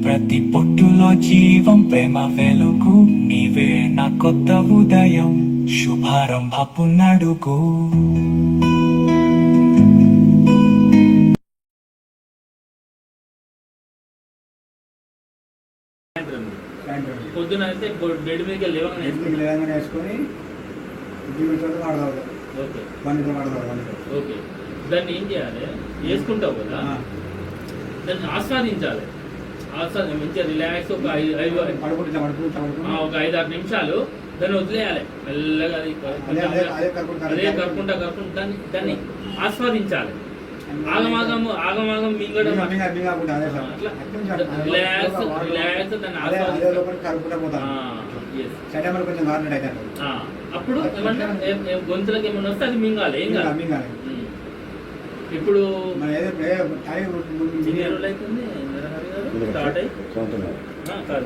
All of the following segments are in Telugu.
ప్రతి పొట్టులో జీవం ప్రేమ వెలుగు నీవే నా కొత్త ఉదయం శుభారంభపు నడుగు. పొద్దున అయితే బెడ్ మీద లేవగానే వేసుకొని ఓకే. దాన్ని ఏం చేయాలి, వేసుకుంటావు కదా దాన్ని ఆస్వాదించాలి. మంచిగా రిలాక్స్ ఒక 5-6 నిమిషాలు దాన్ని వదిలేయాలి మెల్లగా. అదే కరుకుంటా దాన్ని ఆస్వాదించాలి. ఆగమాగం మింగడం రిలాక్స్ దాన్ని అప్పుడు ఏమన్నా గొంతులకు ఏమన్నా వస్తే అది మింగాలి. ఏం కాదు. ఇప్పుడు స్టార్ట్ అయ్యి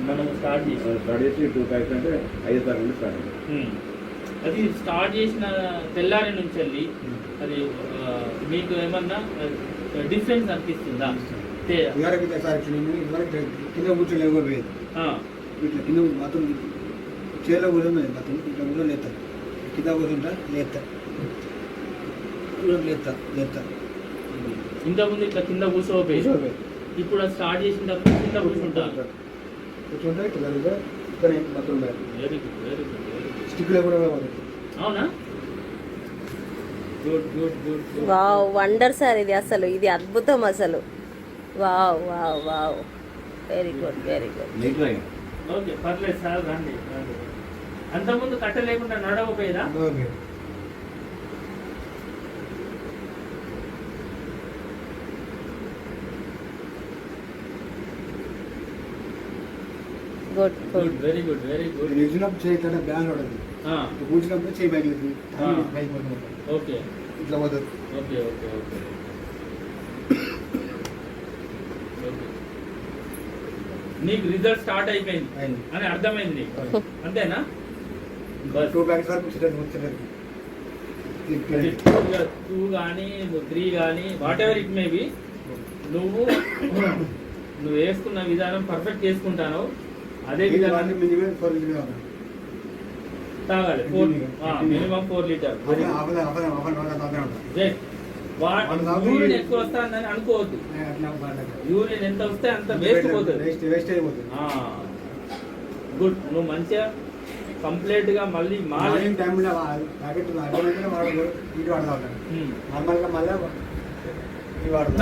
మనం స్టార్ట్ చేసి 2 అంటే 5 నుండి స్టార్ట్ అది స్టార్ట్ చేసిన తెల్లారి నుంచి వెళ్ళి అది మీకు ఏమన్నా డిఫరెన్స్ అనిపిస్తుందా? కింద కూర్చొని ఇట్లా కింద మొత్తం చేలో కూర్చొని మొత్తం ఇట్లా కూర్చొని లేస్తారు. కింద కూర్చుంటా లేస్తారు లేస్తారు. ఇంతకుముందు ఇట్లా కింద కూర్చోపోయి ఇప్పుడు అది స్టార్ట్ చేసిన తర్వాత కింద కూర్చుంటారు. కూర్చుంటే మొత్తం వెరీ గుడ్ వెరీ గుడ్. స్టిక్లో కూడా అవునా? వావ్, వండర్ సార్ ఇది. అసలు ఇది అద్భుతం అసలు. Wow wow wow, very good very good. Okay పర్లేదు సార్, రండి. అంతకుముందు కట్ట లేకుండా నడవపోయేదా? Good good very good very good. నిజం చేయకుండా బ్యాన్ ఉండదు. కూర్చున్నప్పుడు చేయి బయట ఓకే ఇట్లా పోతుంది. Okay okay okay. నీకు రిజల్ట్ స్టార్ట్ అయిపోయింది అని అర్థమైంది నీకు, అంతేనా? 2 బ్యాగ్స్ వరకు 2 కానీ 3 కానీ what ever it may be, నువ్వు వేసుకున్న విధానం పర్ఫెక్ట్ చేసుకుంటాను. అదే విధానం తాగాలి. Minimum 4 litre. యూరిన్ ఎక్కువ వస్తుందని అనుకోవద్దు. యూరిన్ ఎంత వస్తే అంత వేస్ట్ పోతుంది. గుడ్. నువ్వు మంచిగా కంప్లీట్ గా మళ్ళీ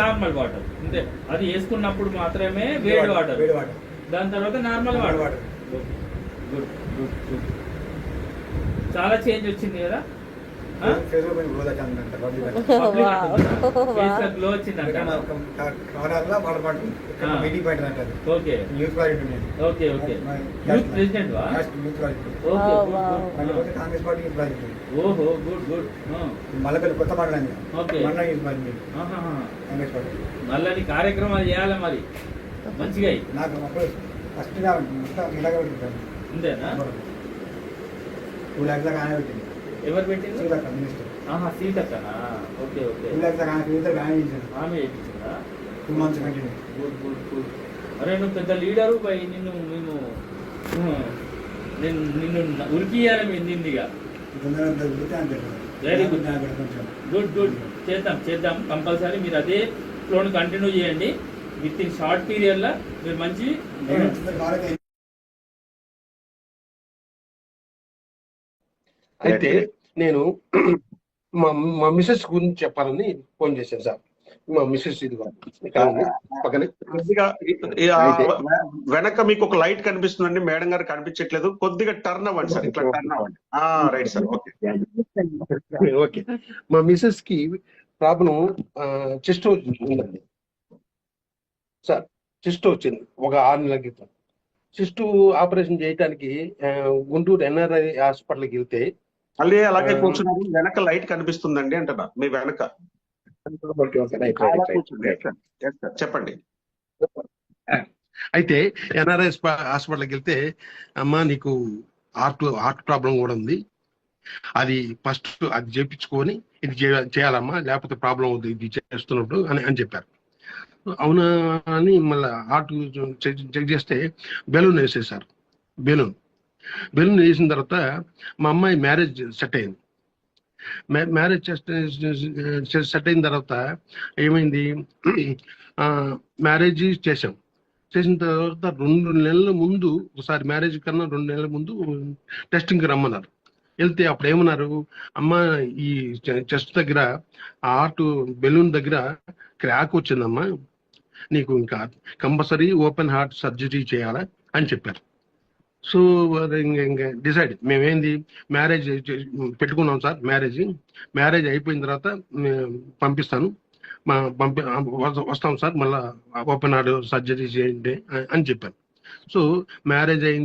నార్మల్ వాటర్ అంతే. అది వేసుకున్నప్పుడు మాత్రమే వేడి వాటర్, దాని తర్వాత normal water. Good good good. చాలా చేంజ్ వచ్చింది కదా? గ్లో వచ్చిందంట. Okay okay okay. Youth president వా? ఓహో గుడ్ గుడ్. మళ్ళీ కొత్త మాట్లాడింది. ఓకే మళ్ళీ కార్యక్రమాలు చేయాలి మరి మంచిగా. నాకు ఫస్ట్ ఇలాగ పెట్టింది అంతేనా? 2 lakhs దాకా ఆయన పెట్టింది. ఎవరు పెట్టింది? మినిస్టర్. సీతక్కనా? Okay okay. 2 lakhs దాకా ఆమె ఇచ్చింది. ఆమె ఇచ్చిందా? 2 months continue. Good good good. అరే నువ్వు పెద్ద లీడరు బై. నిన్ను ఉరికియాలి మేము నిందిగా. Very good good good. చేద్దాం కంపల్సరీ. మీరు అదే ఫ్లోని కంటిన్యూ చేయండి. విత్ ఇన్ షార్ట్ పీరియడ్లో మీరు మంచి. అయితే నేను మా మిసెస్ గురించి చెప్పాలని ఫోన్ చేశాను సార్. మా మిసెస్ ఇదిగో పక్కనే వెనక మీకు ఒక లైట్ కనిపిస్తుందండి. మేడం గారు కనిపించట్లేదు. కొద్దిగా టర్న్ అవ్వండి సార్. ఇట్లా టర్న్ అవ్వండి. Right sir. Okay okay. మా మిసెస్ కి ప్రాబ్లం చెస్ట్ ఉందండి సార్. చెస్ట్ వచ్చింది ఒక 6 నెలల క్రితం. చెస్ట్ ఆపరేషన్ చేయడానికి గుంటూరు ఎన్ఆర్ఐ హాస్పిటల్కి వెళ్తే మళ్ళీ అలాగే కూర్చున్నారు. వెనక లైట్ కనిపిస్తుందండి అంటున్నా మీ వెనక. చెప్పండి. అయితే ఎన్ఆర్ఐ హాస్పిటల్కి వెళ్తే అమ్మా నీకు హార్ట్ ప్రాబ్లం కూడా ఉంది, అది ఫస్ట్ అది చేయించుకొని ఇది చేయాలమ్మా, లేకపోతే ప్రాబ్లం అవుతుంది ఇది చేస్తున్నప్పుడు అని చెప్పారు. అవునా అని మళ్ళీ హార్ట్ చెక్ చేస్తే బెలూన్ వేసేసారు. బెలూన్ వేసిన తర్వాత మా అమ్మాయి మ్యారేజ్ సెట్ అయింది. మ్యారేజ్ సెట్ అయిన తర్వాత ఏమైంది, మ్యారేజ్ చేసిన తర్వాత 2 నెలల ముందు, ఒకసారి మ్యారేజ్ కన్నా 2 నెలల ముందు టెస్టింగ్కి రమ్మన్నారు. వెళ్తే అప్పుడు ఏమన్నారు, అమ్మ ఈ చెస్ట్ దగ్గర హార్ట్ బెలూన్ దగ్గర క్రాక్ వచ్చిందమ్మా, నీకు ఇంకా కంపల్సరీ ఓపెన్ హార్ట్ సర్జరీ చేయాలా అని చెప్పారు. సో ఇంకా డిసైడ్ మేమేంది మ్యారేజ్ పెట్టుకున్నాం సార్. మ్యారేజ్ అయిపోయిన తర్వాత పంపిస్తాను, వస్తాం సార్, మళ్ళీ ఓపెన్ హార్ట్ సర్జరీ చేయండి అని చెప్పాను. సో మ్యారేజ్ అయిన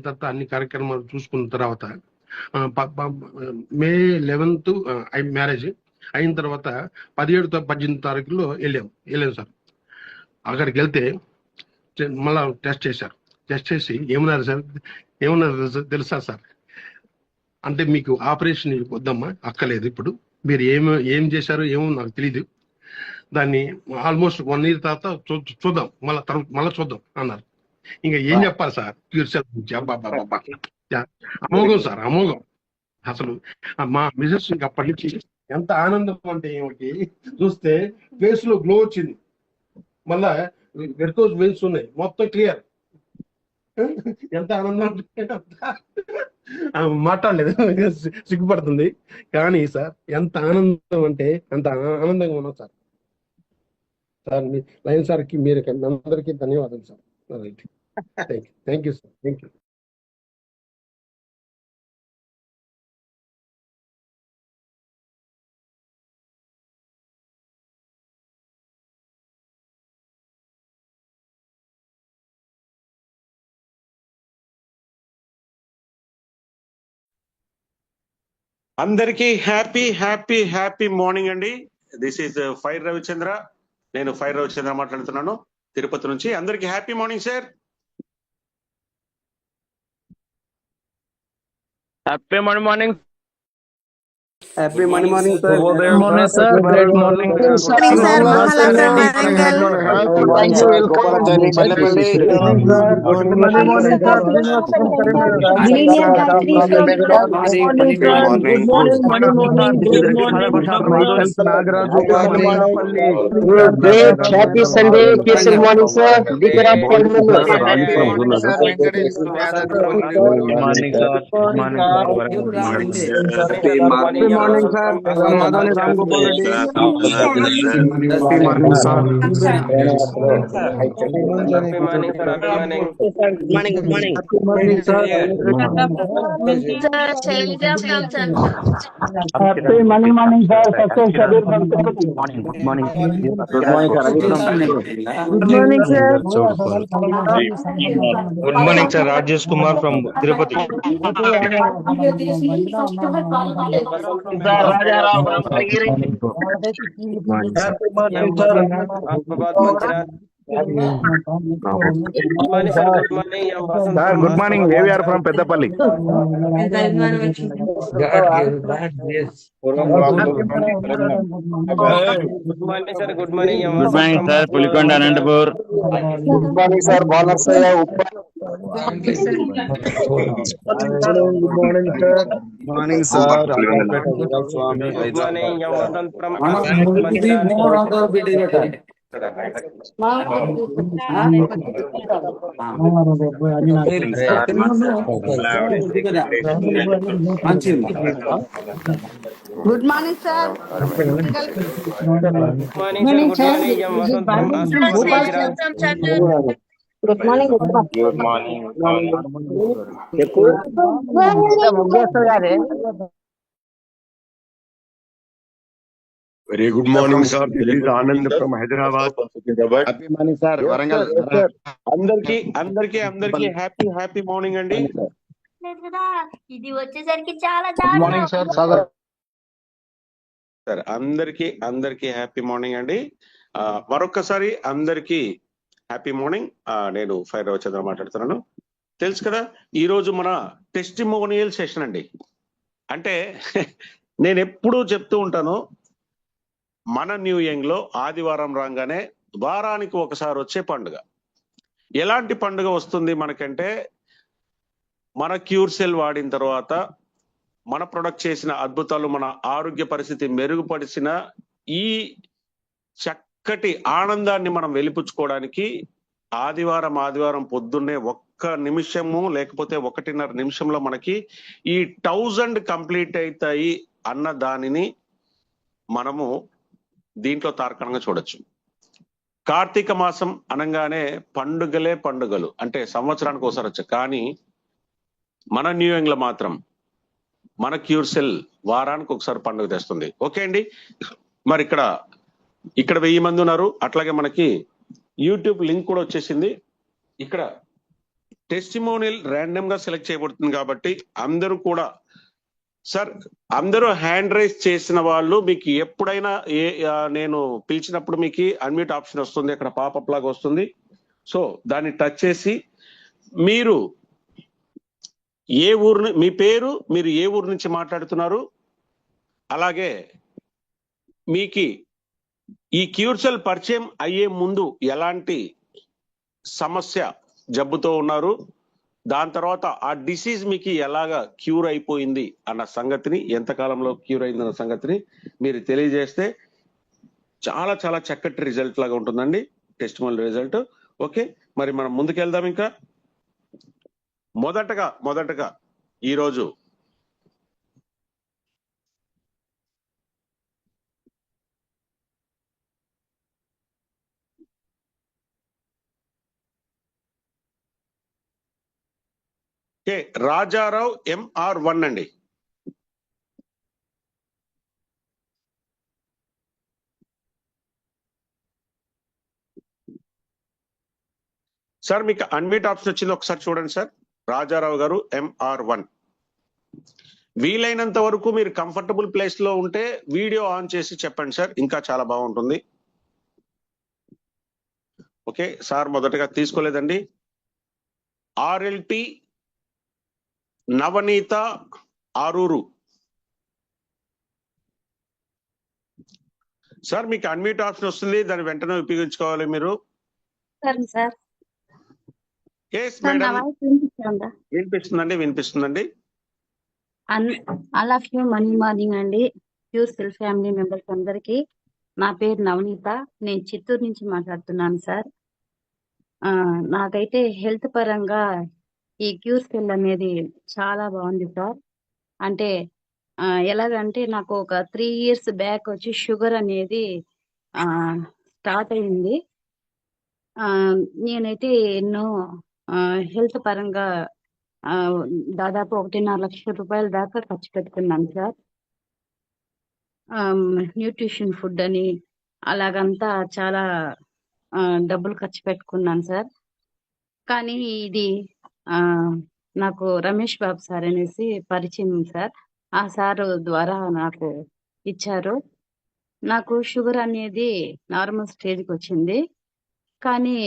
తర్వాత అన్ని కార్యక్రమాలు చూసుకున్న తర్వాత మే 11th మ్యారేజ్ అయిన తర్వాత 17-18 తారీఖులో వెళ్ళాం సార్. అక్కడికి వెళ్తే మళ్ళా టెస్ట్ చేసి ఏమన్నారు తెలుసా సార్, అంటే మీకు ఆపరేషన్ వద్దమ్మా, అక్కలేదు, ఇప్పుడు మీరు ఏం చేశారో ఏమో నాకు తెలియదు, దాన్ని ఆల్మోస్ట్ 1 year తర్వాత చూద్దాం, మళ్ళీ చూద్దాం అన్నారు. ఇంకా ఏం చెప్పాలి సార్, ప్యూర్ సెల్ గురించి అమోఘం సార్, అమోఘం. అసలు మా మిసెస్ ఇంకా అప్పటి నుంచి ఎంత ఆనందం అంటే ఏమిటి, చూస్తే ఫేస్ లో గ్లో వచ్చింది, మళ్ళా వెరికోజ్ వెయిన్స్ ఉన్నాయి, మొత్తం క్లియర్. ఎంత ఆనందం మాట్లాడలేదు, సిగ్గుపడుతుంది. కానీ సార్ ఎంత ఆనందం అంటే అంత ఆనందంగా ఉన్నాం సార్. మీ లైన్ సార్కి మీరు అందరికీ ధన్యవాదాలు sir. Thank you sir, thank you. అందరికీ హ్యాపీ మార్నింగ్ అండి. This is fire Ravichandra. నేను ఫైర్ రవిచంద్ర మాట్లాడుతున్నాను తిరుపతి నుంచి. అందరికీ happy morning sir. Happy morning. Happy morning, sir. Good morning, sir. Great morning. Morning, sir. Mahalatra Warangal. Thank you. Welcome. Good morning, sir. Engineer Gayatri from Good morning, Great. Happy Sunday. Peaceful morning, sir. Deeper up for Good morning, sir. Happy morning, sir. Ram Gopal Reddy. Happy morning, sir. Happy morning, sir. Good morning. Happy morning, sir. Shailja from Happy morning, sir. Success Shabir from Tirupati. Good morning, sir. Good morning, sir. Good morning, sir. Good morning, sir. Rajesh Kumar from Tirupati. Good morning, AVR from Peddapalli. Good morning, sir. Pulikonda Anantapur. Good morning, sir. Balasaya Uppa. Good morning, sir. Morning, sir. Good morning, Yamadan from Good morning, sir. Good morning. Good morning. Very good morning sir. This is Anand from Hyderabad. Happy morning, sir. Warangal. అందరికీ హ్యాపీ మార్నింగ్ అండి. ఇది వచ్చేసరికి చాలా Morning, sir. Sagar. సార్ అందరికీ హ్యాపీ మార్నింగ్ అండి. మరొక్కసారి అందరికీ హ్యాపీ మార్నింగ్. నేను ఫైర్ రవిచంద్ర మాట్లాడుతున్నాను. తెలుసు కదా, ఈ రోజు మన టెస్టిమోనియల్ సెషన్ అండి. అంటే నేను ఎప్పుడూ చెప్తూ ఉంటాను, మన న్యూ యంగ్ లో ఆదివారం రాగానే వారానికి ఒకసారి వచ్చే పండుగ. ఎలాంటి పండుగ వస్తుంది మనకంటే, మన క్యూర్ సెల్ వాడిన తర్వాత మన ప్రొడక్ట్ చేసిన అద్భుతాలు, మన ఆరోగ్య పరిస్థితి మెరుగుపరిచిన ఈ చక్కటి ఆనందాన్ని మనం వెలిపుచ్చుకోవడానికి ఆదివారం పొద్దున్నే ఒక్క నిమిషము లేకపోతే 1.5 నిమిషంలో మనకి ఈ 1000 కంప్లీట్ అవుతాయి అన్న దానిని మనము దీంట్లో తార్కాణంగా చూడొచ్చు. కార్తీక మాసం అనగానే పండుగలే పండుగలు, అంటే సంవత్సరానికి ఒకసారి వచ్చాయి. కానీ మన న్యూ ఇంగ్లో మాత్రం మన క్యూర్ సెల్ వారానికి ఒకసారి పండుగ తెస్తుంది. ఓకే అండి, మరి ఇక్కడ 1000 మంది ఉన్నారు. అట్లాగే మనకి యూట్యూబ్ లింక్ కూడా వచ్చేసింది. ఇక్కడ టెస్టిమోనియల్ ర్యాండమ్ గా సెలెక్ట్ చేయబడుతుంది కాబట్టి అందరూ కూడా సార్, అందరూ హ్యాండ్ రైజ్ చేసిన వాళ్ళు మీకు ఎప్పుడైనా నేను పిలిచినప్పుడు మీకు అన్మ్యూట్ ఆప్షన్ వస్తుంది, అక్కడ పాపప్ లాగా వస్తుంది. సో దాన్ని టచ్ చేసి మీరు ఏ ఊరు, మీ పేరు, మీరు ఏ ఊరు నుంచి మాట్లాడుతున్నారు, అలాగే మీకు ఈ క్యూర్ సెల్ పరిచయం అయ్యే ముందు ఎలాంటి సమస్య జబ్బుతో ఉన్నారు, దాని తర్వాత ఆ డిసీజ్ మీకు ఎలాగా క్యూర్ అయిపోయింది అన్న సంగతిని, ఎంతకాలంలో క్యూర్ అయిందన్న సంగతిని మీరు తెలియజేస్తే చాలా చాలా చక్కటి రిజల్ట్ లాగా ఉంటుందండి, టెస్టిమోనియల్ రిజల్ట్. ఓకే, మరి మనం ముందుకెళ్దాం. ఇంకా మొదటగా ఈరోజు రాజారావు MR1 అండి. సార్ మీకు అన్మ్యూట్ ఆప్షన్ వచ్చింది, ఒకసారి చూడండి సార్. రాజారావు గారు MR1. వీలైనంత వరకు మీరు కంఫర్టబుల్ ప్లేస్ లో ఉంటే వీడియో ఆన్ చేసి చెప్పండి సార్, ఇంకా చాలా బాగుంటుంది. ఓకే సార్, మొదటగా తీసుకోలేదండి. RLT నవనీత ఆరూరు. సార్ మీకు అన్మ్యూట్ ఆప్షన్ వస్తుంది, దాన్ని వెంటనే ఉపయోగించుకోవాలి మీరు. సార్ వినిపిస్తుందండి. ఆల్ ఆఫ్ యూ మార్నింగ్ అండి, క్యూర్ సెల్ ఫ్యామిలీ మెంబర్స్ అందరికి. నా పేరు నవనీత, నేను చిత్తూరు నుంచి మాట్లాడుతున్నాను సార్. నాకైతే హెల్త్ పరంగా ఈ క్యూర్ సెల్ అనేది చాలా బాగుంది సార్. అంటే ఎలాగంటే నాకు ఒక 3 years బ్యాక్ వచ్చి షుగర్ అనేది స్టార్ట్ అయింది. నేనైతే ఎన్నో హెల్త్ పరంగా దాదాపు 1.5 లక్షల రూపాయల దాకా ఖర్చు పెట్టుకున్నాను సార్. న్యూట్రిషన్ ఫుడ్ అని అలాగంతా చాలా డబ్బులు ఖర్చు పెట్టుకున్నాను సార్. కానీ ఇది నాకు రమేష్ బాబు సార్ అనేసి పరిచయం సార్. ఆ సార్ ద్వారా నాకు ఇచ్చారు. నాకు షుగర్ అనేది నార్మల్ స్టేజ్కి వచ్చింది. కానీ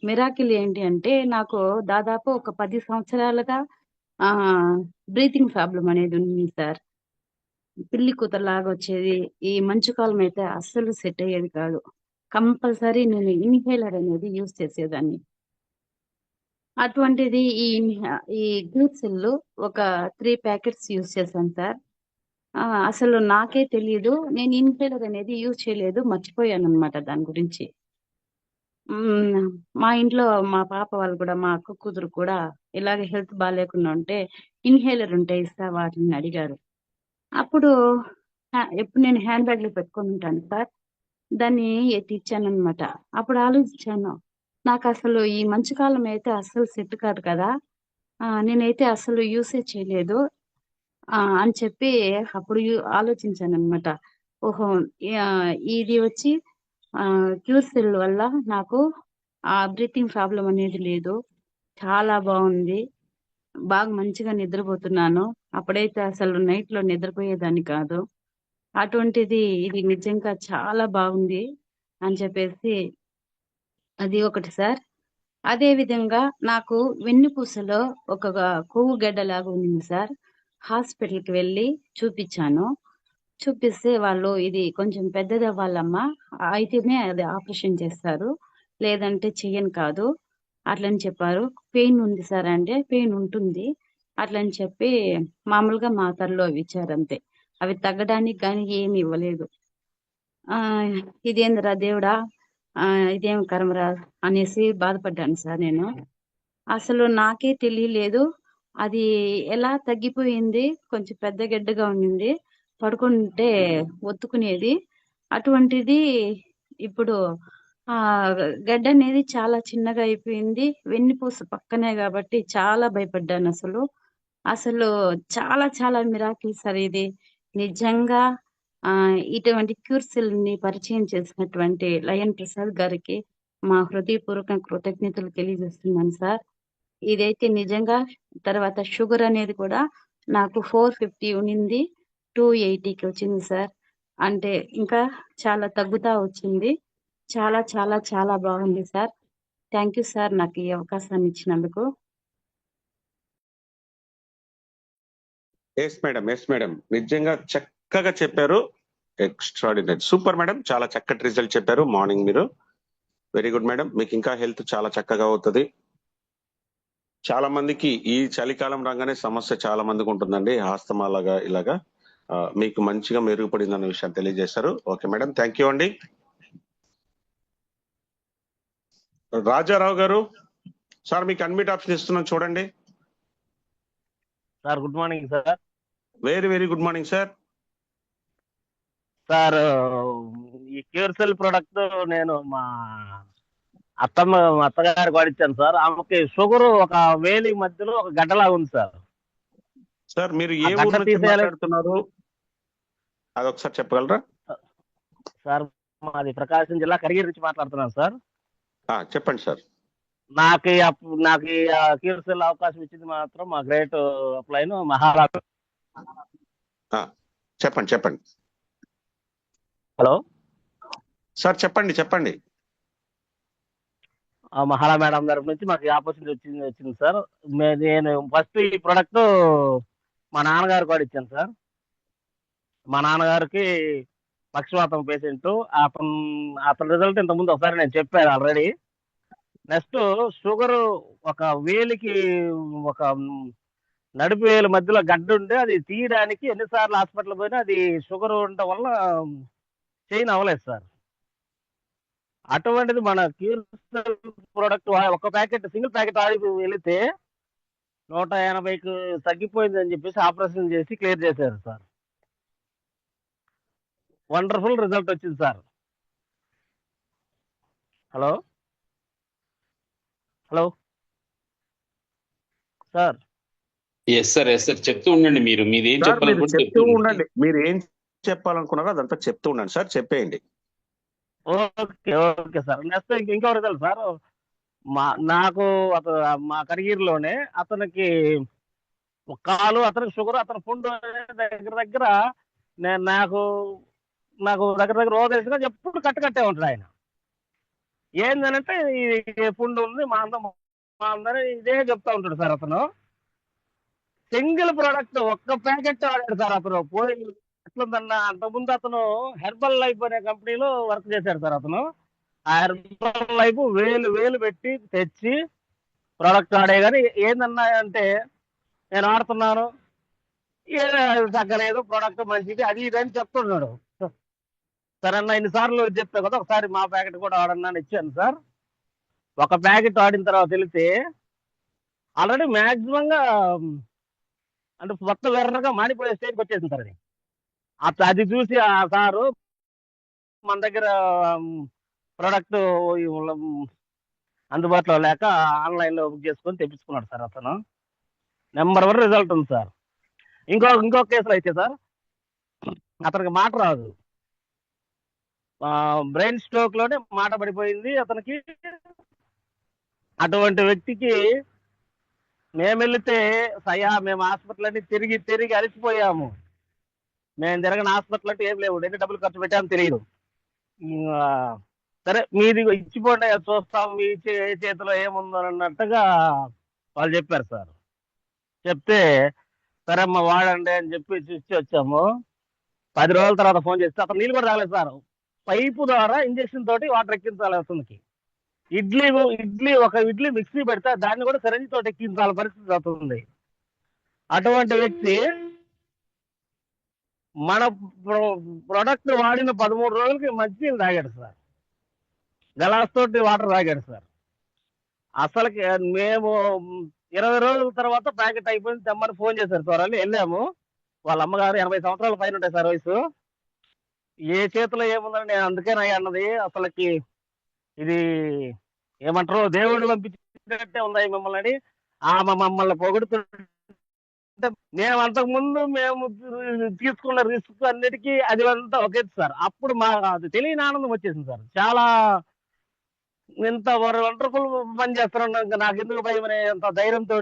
మిరాకిల్ ఏంటి అంటే, నాకు దాదాపు ఒక 10 సంవత్సరాలుగా బ్రీతింగ్ ప్రాబ్లం అనేది ఉంది సార్. పిల్లి కూతలాగా వచ్చేది. ఈ మంచు కాలం అయితే అస్సలు సెట్ అయ్యేది కాదు. కంపల్సరీ నేను ఇన్హేలర్ అనేది యూజ్ చేసేదాన్ని. అటువంటిది ఈ క్యూర్ సెల్ ఒక 3 ప్యాకెట్స్ యూజ్ చేశాను సార్. అసలు నాకే తెలియదు, నేను ఇన్హేలర్ అనేది యూజ్ చేయలేదు, మర్చిపోయాను అనమాట దాని గురించి. మా ఇంట్లో మా పాప వాళ్ళు కూడా, మా అక్క కూతురు కూడా ఇలాగే హెల్త్ బాగాలేకుండా ఉంటే ఇన్హేలర్ ఉంటే ఇస్తా వాటిని అడిగారు. అప్పుడు ఎప్పుడు నేను హ్యాండ్ బ్యాగ్ లో పెట్టుకొని ఉంటాను సార్, దాన్ని ఎత్తి ఇచ్చాను అనమాట. అప్పుడు ఆలోచించాను, నాకు అసలు ఈ మంచు కాలం అయితే అస్సలు సెట్ కాదు కదా, నేనైతే అసలు యూసేజ్ చేయలేదు అని చెప్పి అప్పుడు ఆలోచించాను అనమాట. ఓహో, ఇది వచ్చి క్యూర్ సెల్ వల్ల నాకు ఆ బ్రీతింగ్ ప్రాబ్లం అనేది లేదు, చాలా బాగుంది, బాగా మంచిగా నిద్రపోతున్నాను. అప్పుడైతే అసలు నైట్ లో నిద్రపోయేదాన్ని కాదు. అటువంటిది ఇది నిజంగా చాలా బాగుంది అని చెప్పేసి అది ఒకటి సార్. అదే విధంగా నాకు వెన్నుపూసలో ఒక కొవ్వు గడ్డలాగా ఉంది సార్. హాస్పిటల్కి వెళ్ళి చూపించాను. చూపిస్తే వాళ్ళు ఇది కొంచెం పెద్దది అవ్వాలమ్మా, అయితేనే అది ఆపరేషన్ చేస్తారు, లేదంటే చెయ్యను కాదు అట్లని చెప్పారు. పెయిన్ ఉంది సార్ అంటే పెయిన్ ఉంటుంది అట్లని చెప్పి మామూలుగా మాత్రలు అవి ఇచ్చారు అంతే. అవి తగ్గడానికి కానీ ఏమి ఇవ్వలేదు. ఆ ఇదేందిరా దేవుడా, ఇదేం కర్మరా అనేసి బాధపడ్డాను సార్ నేను. అసలు నాకే తెలియలేదు అది ఎలా తగ్గిపోయింది. కొంచెం పెద్ద గడ్డగా ఉండింది, పడుకుంటే ఒత్తుకునేది. అటువంటిది ఇప్పుడు ఆ గడ్డ అనేది చాలా చిన్నగా అయిపోయింది. వెన్నుపూస పక్కనే కాబట్టి చాలా భయపడ్డాను అసలు. అసలు చాలా చాలా మిరాకిల్ సార్ ఇది నిజంగా. ఇటువంటి క్యూర్సిల్ ని పరిచయం చేసినటువంటి లయన్ ప్రసాద్ గారికి మా హృదయపూర్వక కృతజ్ఞతలు తెలియజేస్తున్నాను సార్. ఇదైతే నిజంగా. తర్వాత షుగర్ అనేది కూడా నాకు 450 ఉండింది, 280కి వచ్చింది సార్. అంటే ఇంకా చాలా తగ్గుతా వచ్చింది. చాలా చాలా చాలా బాగుంది సార్. థ్యాంక్ యూ సార్ నాకు ఈ అవకాశాన్ని ఇచ్చినందుకు. ఎస్ మేడం, నిజంగా చక్కగా చెప్పారు. ఎక్స్ట్రాడినరీ, సూపర్ మేడం, చాలా చక్కటి రిజల్ట్ చెప్పారు మార్నింగ్ మీరు. వెరీ గుడ్ మేడం, మీకు ఇంకా హెల్త్ చాలా చక్కగా అవుతుంది. చాలా మందికి ఈ చలికాలం రాగానే సమస్య చాలా మందికి ఉంటుందండి, ఆస్తమా లాగా ఇలాగా. మీకు మంచిగా మెరుగుపడింది అన్న విషయం తెలియజేశారు. ఓకే మేడం, థ్యాంక్ యూ అండి. రాజారావు గారు సార్, మీకు అన్మిట్ ఆప్షన్ ఇస్తున్నాను చూడండి. Sir good morning sir. Very very good morning sir. Sir ఈ క్యూర్సెల్ ప్రొడక్ట్ నేను మా అత్తగారికి వాడిచ్చాను సార్. ఆమెకి షుగర్ ఒక వేలి మధ్యలో ఒక గడ్డలా ఉంది సార్. సార్ మీరు ఏ ఊరు నుంచి మాట్లాడుతున్నారు, అదొకసారి చెప్పగలరా? సార్ మాది ప్రకాశం జిల్లా కరిగిరి నుంచి మాట్లాడుతున్నాను సార్. చెప్పండి సార్. నాకు క్యూర్సెల్ అవకాశం ఇచ్చింది మాత్రం మా గ్రేట్ అప్లైన్ మహారా. చెప్పండి. హలో సార్, చెప్పండి. మహారా మేడం తరఫు నుంచి మాకు ఆపర్చునిటీ వచ్చింది సార్. నేను ఫస్ట్ ఈ ప్రొడక్ట్ మా నాన్నగారికి కూడా ఇచ్చాను సార్. మా నాన్నగారికి పక్షవాతం పేషెంట్. అతని రిజల్ట్ ఇంతకుముందు ఒకసారి నేను చెప్పాను ఆల్రెడీ. నెక్స్ట్ షుగర్ ఒక వేలికి ఒక నడుపు వేలు మధ్యలో గడ్డ ఉంటే అది తీయడానికి ఎన్నిసార్లు హాస్పిటల్ పోయినా అది షుగర్ ఉండటం వల్ల చేయని అవ్వలేదు సార్. అటువంటిది మన క్యూర్సెల్ ప్రోడక్ట్ ఒక ప్యాకెట్, సింగిల్ ప్యాకెట్ ఆడి వెళితే 180కి తగ్గిపోయింది అని చెప్పేసి ఆపరేషన్ చేసి క్లియర్ చేశారు సార్. వండర్ఫుల్ రిజల్ట్ వచ్చింది sir. Hello sir. Yes sir చెప్తూ ఉండండి. మీరు ఏం చెప్తూ ఉండండి. మీరు ఏం చెప్పాలనుకున్నారో అదంతా చెప్తూ ఉండండి సార్, చెప్పేయండి. Okay sir. నెక్స్ట్ ఇంకో రిజల్ట్ సార్. నాకు మా కరిగిరిలోనే అతనికి కాలు, అతనికి షుగర్, అతని పుండు దగ్గర నాకు దగ్గర రోజు వేసుగా ఎప్పుడు కట్టే ఉంటాడు ఆయన. ఏంటంటే ఈ పుండు ఉంది మా అందరూ ఇదే చెప్తా ఉంటాడు సార్. అతను సింగిల్ ప్రోడక్ట్ ఒక్క ప్యాకెట్ వాడాడు సార్. అతను పోయి ఎట్లుందన్న, అంతకుముందు అతను హెర్బల్ లైఫ్ అనే కంపెనీలో వర్క్ చేశాడు సార్. అతను ఆ హెర్బల్ లైఫ్ వేలు పెట్టి తెచ్చి ప్రోడక్ట్ ఆడే. కానీ ఏందన్నా అంటే నేను ఆడుతున్నాను, ఏదో తగ్గలేదు, ప్రోడక్ట్ మంచిది అది ఇది అని చెప్తున్నాడు. సరే అన్న, ఇన్నిసార్లు చెప్తా కదా, ఒకసారి మా ప్యాకెట్ కూడా ఆడన్నా అని ఇచ్చాను సార్. ఒక ప్యాకెట్ ఆడిన తర్వాత వెళితే ఆల్రెడీ మ్యాక్సిమంగా అంటే మొత్తం వెర్రగా మాడిపోయే స్టేజ్కి వచ్చేసింది సార్. అది చూసి ఆ సారు మన దగ్గర ప్రోడక్ట్ అందుబాటులో లేక ఆన్లైన్లో బుక్ చేసుకొని తెప్పించుకున్నాడు సార్. అతను నెంబర్ 1 రిజల్ట్ ఉంది సార్. ఇంకో కేసులో అయితే సార్ అతనికి మాట రాదు, బ్రెయిన్ స్ట్రోక్ లోనే మాట పడిపోయింది అతనికి. అటువంటి వ్యక్తికి మేము వెళితే మేము హాస్పిటల్ అన్ని తిరిగి అలసిపోయాము. మేము తిరగని హాస్పిటల్ అంటే ఏం లేవు, ఎన్ని డబ్బులు ఖర్చు పెట్టామో తెలియదు. సరే మీది ఇచ్చిపోండి, చూస్తాం మీ చేతిలో ఏముందో అన్నట్టుగా వాళ్ళు చెప్పారు సార్. చెప్తే సరే అమ్మ వాడండి అని చెప్పి చూసి వచ్చాము. 10 రోజుల తర్వాత ఫోన్ చేస్తే అతను నీళ్ళు కూడా తాగలేదు సార్. పైపు ద్వారా ఇంజెక్షన్ తోటి వాటర్ ఎక్కించాలి అతనికి. ఇడ్లీ ఒక ఇడ్లీ మిక్సీ పెడితే దాన్ని కూడా సిరంజి తోటి ఎక్కించాల పరిస్థితి అవుతుంది. అటువంటి వ్యక్తి మన ప్రొడక్ట్ వాడిన 13 రోజులకి మంచినీళ్ళు తాగాడు సార్, గలాస్ తోటి వాటర్ తాగాడు సార్. అసలుకి మేము 20 రోజుల తర్వాత ప్యాకెట్ అయిపోయింది తెమ్మని ఫోన్ చేశారు సార్. వాళ్ళు వెళ్ళాము. వాళ్ళ అమ్మగారు 80 సంవత్సరాల పైన ఉంటాయి సార్ వయసు. ఏ చేతిలో ఏముందని నేను అందుకేనయ్యా అన్నది. అసలుకి ఇది ఏమంటారు, దేవుడు పంపించినట్టే ఉందా మిమ్మల్ని అని ఆమె మమ్మల్ని పొగుడుతుంటే, నేను అంతకు ముందు మేము తీసుకున్న రిస్క్ అన్నిటికీ అది అంతా ఒకే సార్. అప్పుడు మా అది తెలియని ఆనందం వచ్చేసింది సార్. చాలా ఇంత వండర్ఫుల్ పని చేస్తున్నాను, ఇంకా నాకు ఎందుకు భయం అనే అంత ధైర్యంతో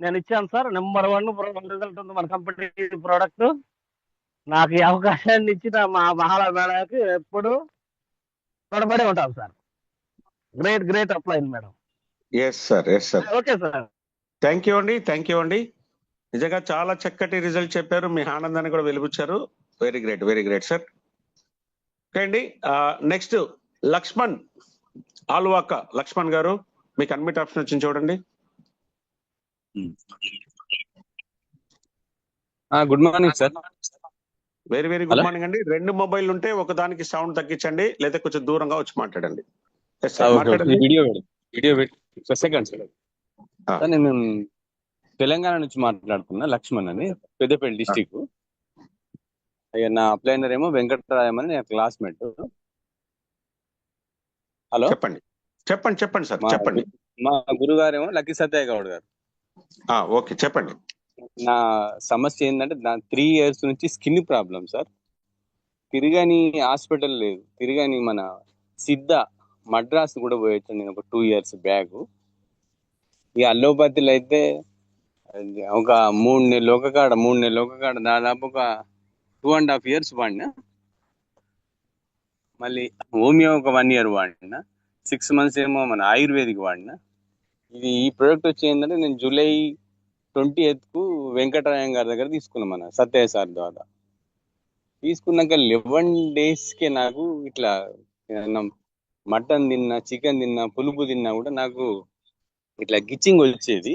నేను ఇచ్చాను సార్. నెంబర్ 1 రిజల్ట్ ఉంది మన కంపెనీ ప్రోడక్ట్. నాకు ఈ అవకాశాన్ని ఇచ్చిన మా మహాలా మేడంకి ఎప్పుడు రుణపడి ఉంటాం sir. Great apply madam. Yes sir, yes sir. Okay sir, thank you అండి. నిజంగా చాలా చక్కటి రిజల్ట్ చెప్పారు. మీ ఆనందాన్ని కూడా వెలిబుచ్చారు. Very great sir. ఓకే అండి. నెక్స్ట్ లక్ష్మణ్ ఆల్వాక. లక్ష్మణ్ గారు, మీకు అన్మిట్ ఆప్షన్ వచ్చింది చూడండి. Good morning sir. Very good morning అండి. 2 మొబైల్ ఉంటే ఒకదానికి సౌండ్ తగ్గించండి, లేదా కొంచెం దూరంగా వచ్చి మాట్లాడండి. Video second sir. నేను తెలంగాణ నుంచి మాట్లాడుతున్నా, లక్ష్మణ్ అని, పెద్దపల్లి డిస్టిక్. నా అప్లైనర్ ఏమో వెంకటరాయం అని, నేను క్లాస్మేట్. హలో, చెప్పండి సార్, చెప్పండి. మా గురుగారేమో లక్కీ సత్య గౌడ్ గారు. ఓకే, చెప్పండి. నా సమస్య ఏంటంటే 3 years నుంచి స్కిన్ ప్రాబ్లం సార్. తిరగని హాస్పిటల్ లేదు, తిరగని మన సిద్ధ మద్రాస్ కూడా పోయొచ్చాను నేను ఒక 2 years బ్యాక్. ఈ అల్లోపతిలో అయితే ఒక 3 నెలలు ఒక కాడ దాదాపు ఒక 2.5 years వాడినా. మళ్ళీ హోమియో ఒక 1 year వాడినా. 6 months ఏమో మన ఆయుర్వేదిక్ వాడినా. ఈ ప్రోడక్ట్ వచ్చి ఏంటంటే నేను July 20th వెంకటరాయం గారి దగ్గర తీసుకున్నాను, మన సత్యయ్య సార్ ద్వారా. తీసుకున్నాక 11 daysకే నాకు ఇట్లా మటన్ తిన్నా, చికెన్ తిన్నా, పులుపు తిన్నా కూడా నాకు ఇట్లా గిచ్చింగ్ వచ్చేది.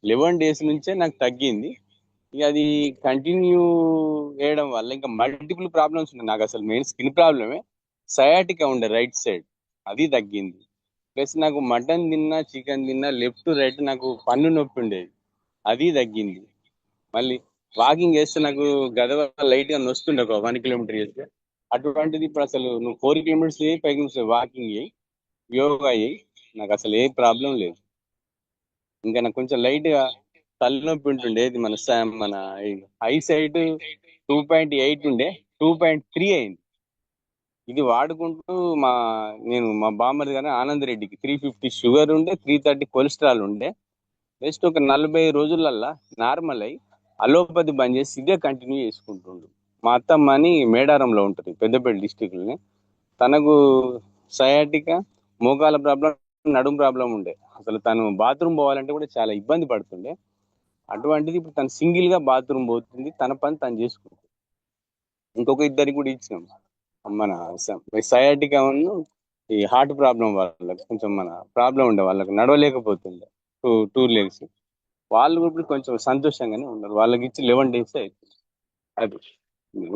11 days నుంచే నాకు తగ్గింది. ఇక అది కంటిన్యూ చేయడం వల్ల ఇంకా మల్టిపుల్ ప్రాబ్లమ్స్ ఉన్నాయి నాకు. అసలు మెయిన్ స్కిన్ ప్రాబ్లమే, సయాటికా ఉండే రైట్ సైడ్, అది తగ్గింది. ప్లస్ నాకు మటన్ తిన్నా, చికెన్ తిన్నా, లెఫ్ట్ రైట్ నాకు పన్ను నొప్పి ఉండేది, అది తగ్గింది. మళ్ళీ వాకింగ్ చేస్తే నాకు గదవ లైట్గా నొస్తుండే ఒక 1 kilometer చేస్తే. అటువంటిది ఇప్పుడు అసలు నువ్వు 4 kilometers 5 kilometers వాకింగ్ చేయి, యోగా చేయి, నాకు అసలు ఏ ప్రాబ్లం లేదు. ఇంకా నాకు కొంచెం లైట్గా తలనొప్పి ఉంటుండే, ఇది మన ఐ సైట్ 2.8 ఉండే 2.3 అయింది. ఇది వాడుకుంటూ నేను మా బామ్మది కానీ ఆనంద్ రెడ్డికి 350 షుగర్ ఉండే, 330 కొలెస్ట్రాల్ ఉండే. జస్ట్ ఒక 40 రోజులల్లా నార్మల్ అయ్యి అలోపతి బంద్ చేసి ఇదే కంటిన్యూ చేసుకుంటుండు. మా అత్తమ్మ అని మేడారంలో ఉంటుంది, పెద్దపల్లి డిస్టిక్లోనే. తనకు సయాటికా, మోకాల ప్రాబ్లం, నడుము ప్రాబ్లం ఉండే. అసలు తను బాత్రూమ్ పోవాలంటే కూడా చాలా ఇబ్బంది పడుతుండే. అటువంటిది ఇప్పుడు తను సింగిల్గా బాత్రూమ్ పోతుంది, తన పని తను చేసుకుంటుంది. ఇంకొక 2 కూడా ఇచ్చినాం. మన సయాటికా ఈ హార్ట్ ప్రాబ్లం వాళ్ళకి కొంచెం మన ప్రాబ్లం ఉండే, వాళ్ళకి నడవలేకపోతుండే 2 legs. వాళ్ళు కూడా కొంచెం సంతోషంగానే ఉన్నారు. వాళ్ళకి ఇచ్చి 11 days అవుతుంది. అది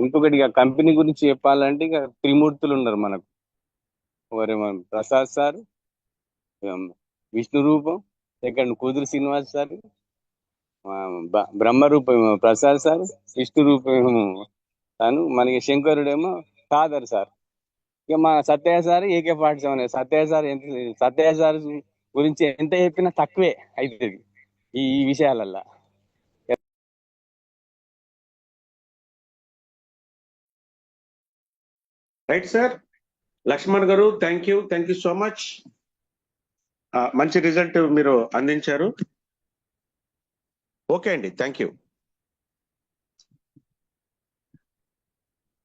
ఇంకొకటి ఇక కంపెనీ గురించి చెప్పాలంటే ఇక త్రిమూర్తులు ఉన్నారు మనకు. ఒకరేమో ప్రసాద్ సార్, విష్ణు రూపం, సెకండ్ కుదురు శ్రీనివాస్ సార్, బ్రహ్మ రూపం ప్రసాద్ సార్, విష్ణు రూపం తను, మనకి శంకరుడేమో ఖాదర్ సార్. ఇక మా Satyayya sir AK-47. Satyayya sir గురించి ఎంత చెప్పినా తక్కువే అవుతుంది ఈ విషయాలల్లో. రైట్ సార్, లక్ష్మణ్ గారు, థ్యాంక్ యూ సో మచ్. మంచి రిజల్ట్ మీరు అందించారు. ఓకే అండి, థ్యాంక్ యూ.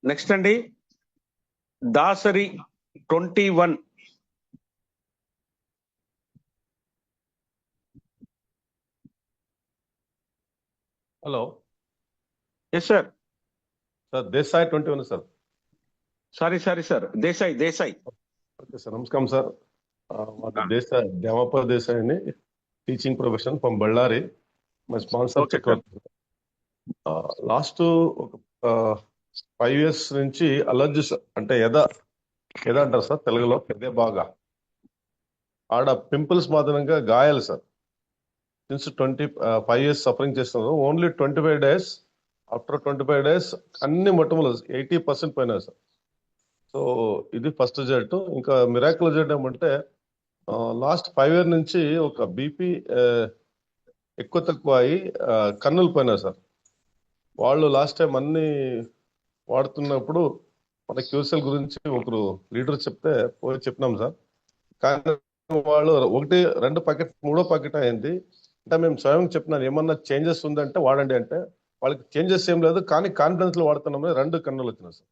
నెక్స్ట్ అండి, Dasari 21. Hello. Yes sir. Sir Desai 21 sir. Sorry sir, Desai. Okay sir, నమస్కారం సార్. మాది దేశాయ్, దేవప్ప దేశాయ్ అని, teaching profession from Ballari. My sponsor Okay, Chakravarthi. Last ఒక 5 years నుంచి అలర్జీస్ అంటే ఎద అంటారు సార్ తెలుగులో, ఎదే బాగా ఆడ పింపుల్స్ మాత్రంగా గాయాలు సార్. సిన్స్ 25 years సఫరింగ్ చేస్తున్నారు. ఓన్లీ 25 days, ఆఫ్టర్ 25 days అన్ని మొట్టమొదలు 80% పోయినాయి సార్. సో ఇది ఫస్ట్ రిజల్ట్. ఇంకా మిరాకిల్ రిజల్ట్ ఏమంటే లాస్ట్ 5 years నుంచి ఒక బీపీ ఎక్కువ తక్కువ అయ్యి కన్నులు పోయినాయి సార్. వాళ్ళు లాస్ట్ టైం అన్ని వాడుతున్నప్పుడు మన క్యూసెల్ గురించి ఒకరు లీడర్ చెప్తే పోయి చెప్పినాం సార్. కానీ వాళ్ళు 1, 2 ప్యాకెట్ 3వ ప్యాకెట్ అయింది. అంటే మేము స్వయం చెప్పినాను ఏమన్నా చేంజెస్ ఉందంటే వాడండి అంటే, వాళ్ళకి చేంజెస్ ఏం లేదు కానీ కాన్ఫిడెన్స్ లో వాడుతున్నామని 2 కన్నులు వచ్చినాయి సార్.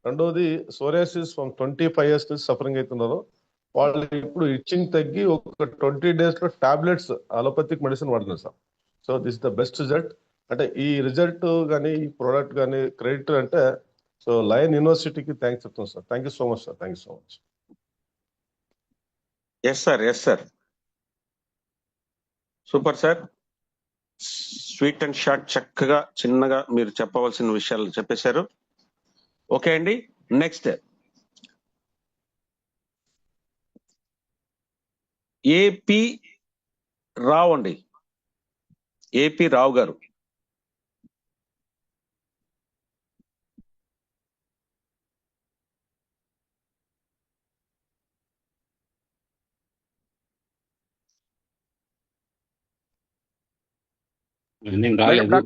రెండోది సోరియాసిస్ ఫ్రమ్ 25 years నుంచి సఫరింగ్ అవుతున్నారు. వాళ్ళు ఇప్పుడు ఇచ్చింగ్ తగ్గి ఒక 20 days లో టాబ్లెట్స్ అలోపతిక్ మెడిసిన్ వాడుతున్నారు sir. So this the best result. అంటే ఈ రిజల్ట్ కానీ ఈ ప్రోడక్ట్ కానీ క్రెడిట్ అంటే సో లయన్ యూనివర్సిటీకి థ్యాంక్స్ చెప్తున్నాను sir. Thank you so much sir. Thank you so much. Yes sir. Super sir. Sweet and short, చక్కగా చిన్నగా మీరు చెప్పవలసిన విషయాలు చెప్పేశారు. ఓకే అండి, నెక్స్ట్ ఏపీ రావు అండి. ఏపీ రావు గారు. నేను రాలేదు.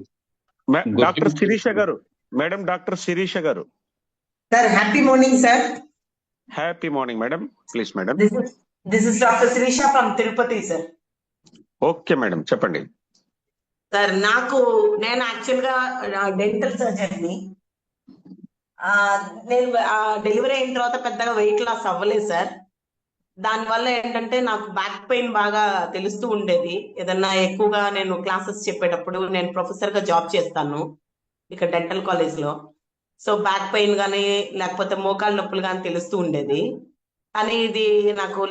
డాక్టర్ శిరీష గారు, మేడం డాక్టర్ శిరీష గారు. Sir happy morning sir. Happy morning madam. Please madam. This is doctor Shirisha from Tirupati sir. Okay madam, చెప్పండి. సార్ నేను యాక్చువల్ గా డెంటల్ సర్జన్ని. నేను డెలివరీ అయిన తర్వాత పెద్దగా వెయిట్ లాస్ అవ్వలేదు సార్. దానివల్ల ఏంటంటే నాకు బ్యాక్ పెయిన్ బాగా తెలుస్తూ ఉండేది. ఏదన్నా ఎక్కువగా నేను క్లాసెస్ చెప్పేటప్పుడు, నేను ప్రొఫెసర్ గా జాబ్ చేస్తాను ఇక్కడ డెంటల్ కాలేజ్ లో. సో బ్యాక్ పెయిన్ కానీ లేకపోతే మోకాలు నొప్పులు కానీ తెలుస్తూ ఉండేది. కానీ ఇది నాకు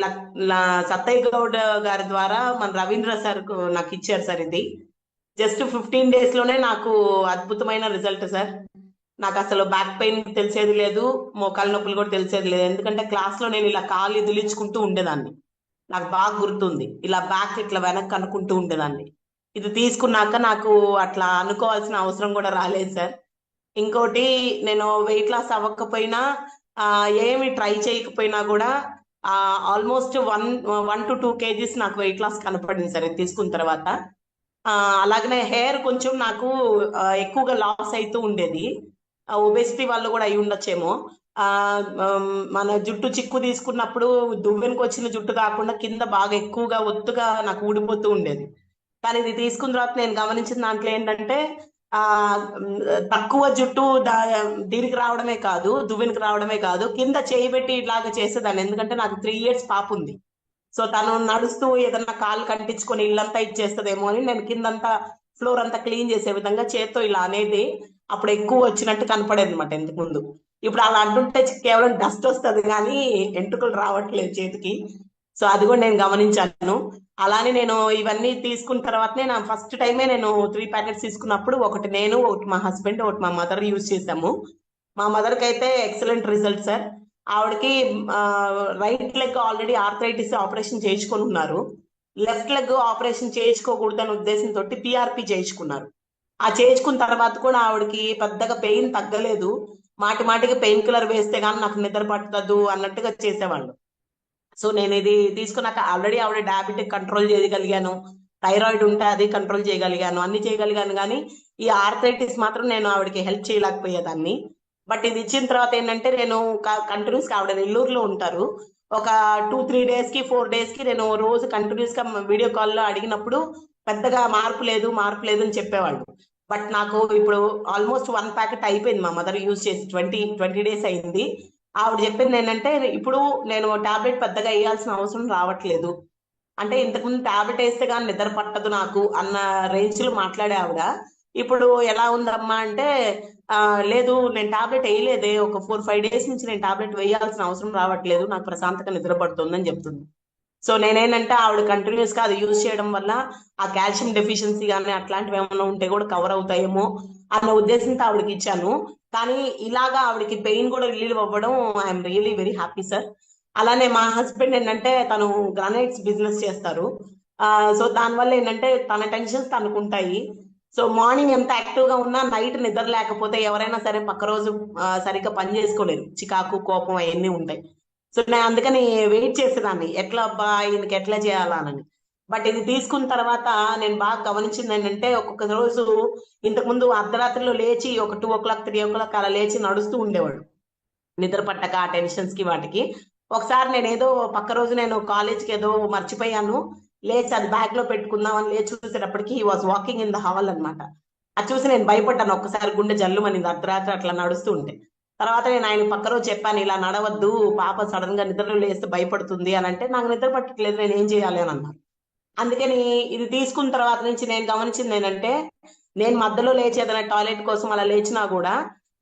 సత్తయ్య గౌడ్ గారి ద్వారా మన రవీంద్ర సార్ నాకు ఇచ్చారు సార్. ఇది జస్ట్ 15 days లోనే నాకు అద్భుతమైన రిజల్ట్ సార్. నాకు అసలు బ్యాక్ పెయిన్ తెలిసేది లేదు, మోకాలు నొప్పులు కూడా తెలిసేది లేదు. ఎందుకంటే క్లాస్ లో నేను ఇలా కాళ్ళు ఎదిలించుకుంటూ ఉండేదాన్ని. నాకు బాగా గుర్తుంది, ఇలా బ్యాక్ ఇట్లా వెనక్కి అనుకుంటూ ఉండేదాన్ని. ఇది తీసుకున్నాక నాకు అట్లా అనుకోవాల్సిన అవసరం కూడా రాలేదు సార్. ఇంకోటి, నేను వెయిట్ లాస్ అవ్వకపోయినా ఏమి ట్రై చేయకపోయినా కూడా ఆల్మోస్ట్ 1 to 2 kgs నాకు వెయిట్ లాస్ కనపడింది సార్ ఇది తీసుకున్న తర్వాత. అలాగనే హెయిర్ కొంచెం నాకు ఎక్కువగా లాస్ అవుతూ ఉండేది. ఒబేసిటీ వాళ్ళు కూడా అయి ఉండొచ్చేమో. మన జుట్టు చిక్కు తీసుకున్నప్పుడు దువ్వెనకు వచ్చిన జుట్టు కాకుండా కింద బాగా ఎక్కువగా ఒత్తుగా నాకు ఊడిపోతూ ఉండేది. కానీ ఇది తీసుకున్న తర్వాత నేను గమనించిన దాంట్లో ఏంటంటే తక్కువ జుట్టు దీనికి రావడమే కాదు, దువ్వెనకి రావడమే కాదు, కింద చేయబెట్టి ఇలాగా చేసేదాన్ని. ఎందుకంటే నాకు 3 years పాప ఉంది. సో తను నడుస్తూ ఏదన్నా కాళ్ళు కంటించుకొని ఇల్లంతా ఇచ్చేస్తుందేమో అని నేను కిందంతా ఫ్లోర్ అంతా క్లీన్ చేసే విధంగా చేత్తో ఇలా అనేది అప్పుడు ఎక్కువ వచ్చినట్టు కనపడేది అనమాట ఇంతకు ముందు. ఇప్పుడు అలా అంటుంటే కేవలం డస్ట్ వస్తుంది కానీ ఎంట్రుకలు రావట్లేదు చేతికి. సో అది కూడా నేను గమనించాను. అలానే నేను ఇవన్నీ తీసుకున్న తర్వాతనే నా ఫస్ట్ టైమే నేను 3 packets తీసుకున్నప్పుడు ఒకటి నేను, ఒకటి మా హస్బెండ్, ఒకటి మా మదర్ యూజ్ చేసాము. మా మదర్కి అయితే ఎక్సలెంట్ రిజల్ట్ సార్. ఆవిడకి right leg already arthritis operation చేయించుకొని ఉన్నారు. లెఫ్ట్ లెగ్ ఆపరేషన్ చేయించుకోకూడదనే ఉద్దేశంతో పిఆర్పి చేయించుకున్నారు. ఆ చేయించుకున్న తర్వాత కూడా ఆవిడకి పెద్దగా పెయిన్ తగ్గలేదు. మాటికి పెయిన్ కిల్లర్ వేస్తే కానీ నాకు నిద్ర పట్టదు అన్నట్టుగా చేసేవాళ్ళు. సో నేను ఇది తీసుకున్నాక ఆల్రెడీ ఆవిడ డయాబెటిక్ కంట్రోల్ చేయగలిగాను, థైరాయిడ్ ఉంటే అది కంట్రోల్ చేయగలిగాను, అన్ని చేయగలిగాను. కానీ ఈ ఆర్థరైటిస్ మాత్రం నేను ఆవిడకి హెల్ప్ చేయలేకపోయేదాన్ని. బట్ ఇది ఇచ్చిన తర్వాత ఏంటంటే నేను కంటిన్యూస్ గా ఆవిడ నెల్లూరులో ఉంటారు. ఒక 2-3 days కి 4 days కి నేను రోజు కంటిన్యూస్ గా వీడియో కాల్లో అడిగినప్పుడు పెద్దగా మార్పు లేదు అని చెప్పేవాళ్ళు. బట్ నాకు ఇప్పుడు ఆల్మోస్ట్ 1 packet అయిపోయింది. మా మదర్ యూజ్ చేసి 20 days అయింది. ఆవిడ చెప్పింది ఏంటంటే ఇప్పుడు నేను టాబ్లెట్ పెద్దగా వేయాల్సిన అవసరం రావట్లేదు. అంటే ఇంతకుముందు టాబ్లెట్ వేస్తే కానీ నిద్ర పట్టదు నాకు అన్న రేంజ్ లో మాట్లాడే ఆవిడ ఇప్పుడు ఎలా ఉందమ్మా అంటే లేదు నేను టాబ్లెట్ వేయలేదే, ఒక 4-5 డేస్ నుంచి నేను టాబ్లెట్ వేయాల్సిన అవసరం రావట్లేదు, నాకు ప్రశాంతంగా నిద్ర పడుతుందని చెప్తుంది. సో నేనేంటంటే ఆవిడ కంటిన్యూస్ గా అది యూజ్ చేయడం వల్ల ఆ కాల్షియం డెఫిషియన్సీ కానీ అట్లాంటివి ఏమైనా ఉంటే కూడా కవర్ అవుతాయేమో అన్న ఉద్దేశంతో ఆవిడకి ఇచ్చాను. కానీ ఇలాగా ఆవిడకి పెయిన్ కూడా రిలీవ్ అవ్వడం I'm really very happy sir. అలానే మా హస్బెండ్ ఏంటంటే తను గ్రానైట్స్ బిజినెస్ చేస్తారు. సో దానివల్ల ఏంటంటే తన టెన్షన్స్ తనకు ఉంటాయి. సో మార్నింగ్ ఎంత యాక్టివ్ గా ఉన్నా నైట్ నిద్ర లేకపోతే ఎవరైనా సరే పక్క రోజు సరిగ్గా పని చేసుకోలేరు, చికాకు కోపం అవన్నీ ఉంటాయి. సో నేను అందుకని వెయిట్ చేసేదాన్ని ఎట్లా అబ్బా ఈయనకి ఎట్లా చేయాలని. బట్ ఇది తీసుకున్న తర్వాత నేను బాగా గమనించింది ఏంటంటే ఒక్కొక్క రోజు ఇంతకు ముందు అర్ధరాత్రిలో లేచి ఒక 2 o'clock 3 o'clock అలా లేచి నడుస్తూ ఉండేవాడు నిద్ర పట్టక ఆ టెన్షన్స్ కి వాటికి. ఒకసారి నేను ఏదో పక్క రోజు నేను కాలేజ్కి ఏదో మర్చిపోయాను, లేచి అది బ్యాగ్ లో పెట్టుకుందామని లేచి చూసేటప్పటికి he was walking in the hall అనమాట. అది చూసి నేను భయపడ్డాను, ఒక్కసారి గుండె జల్లుమనింది అర్ధరాత్రి అట్లా నడుస్తూ ఉంటే. తర్వాత నేను ఆయన పక్క రోజు చెప్పాను, ఇలా నడవద్దు, పాప సడన్ గా నిద్రలో లేస్తే భయపడుతుంది అని అంటే, నాకు నిద్ర పట్టట్లేదు నేను ఏం చేయాలి అని అన్నారు. అందుకని ఇది తీసుకున్న తర్వాత నుంచి నేను గమనించింది ఏంటంటే, నేను మధ్యలో లేచి ఏదైనా టాయిలెట్ కోసం అలా లేచినా కూడా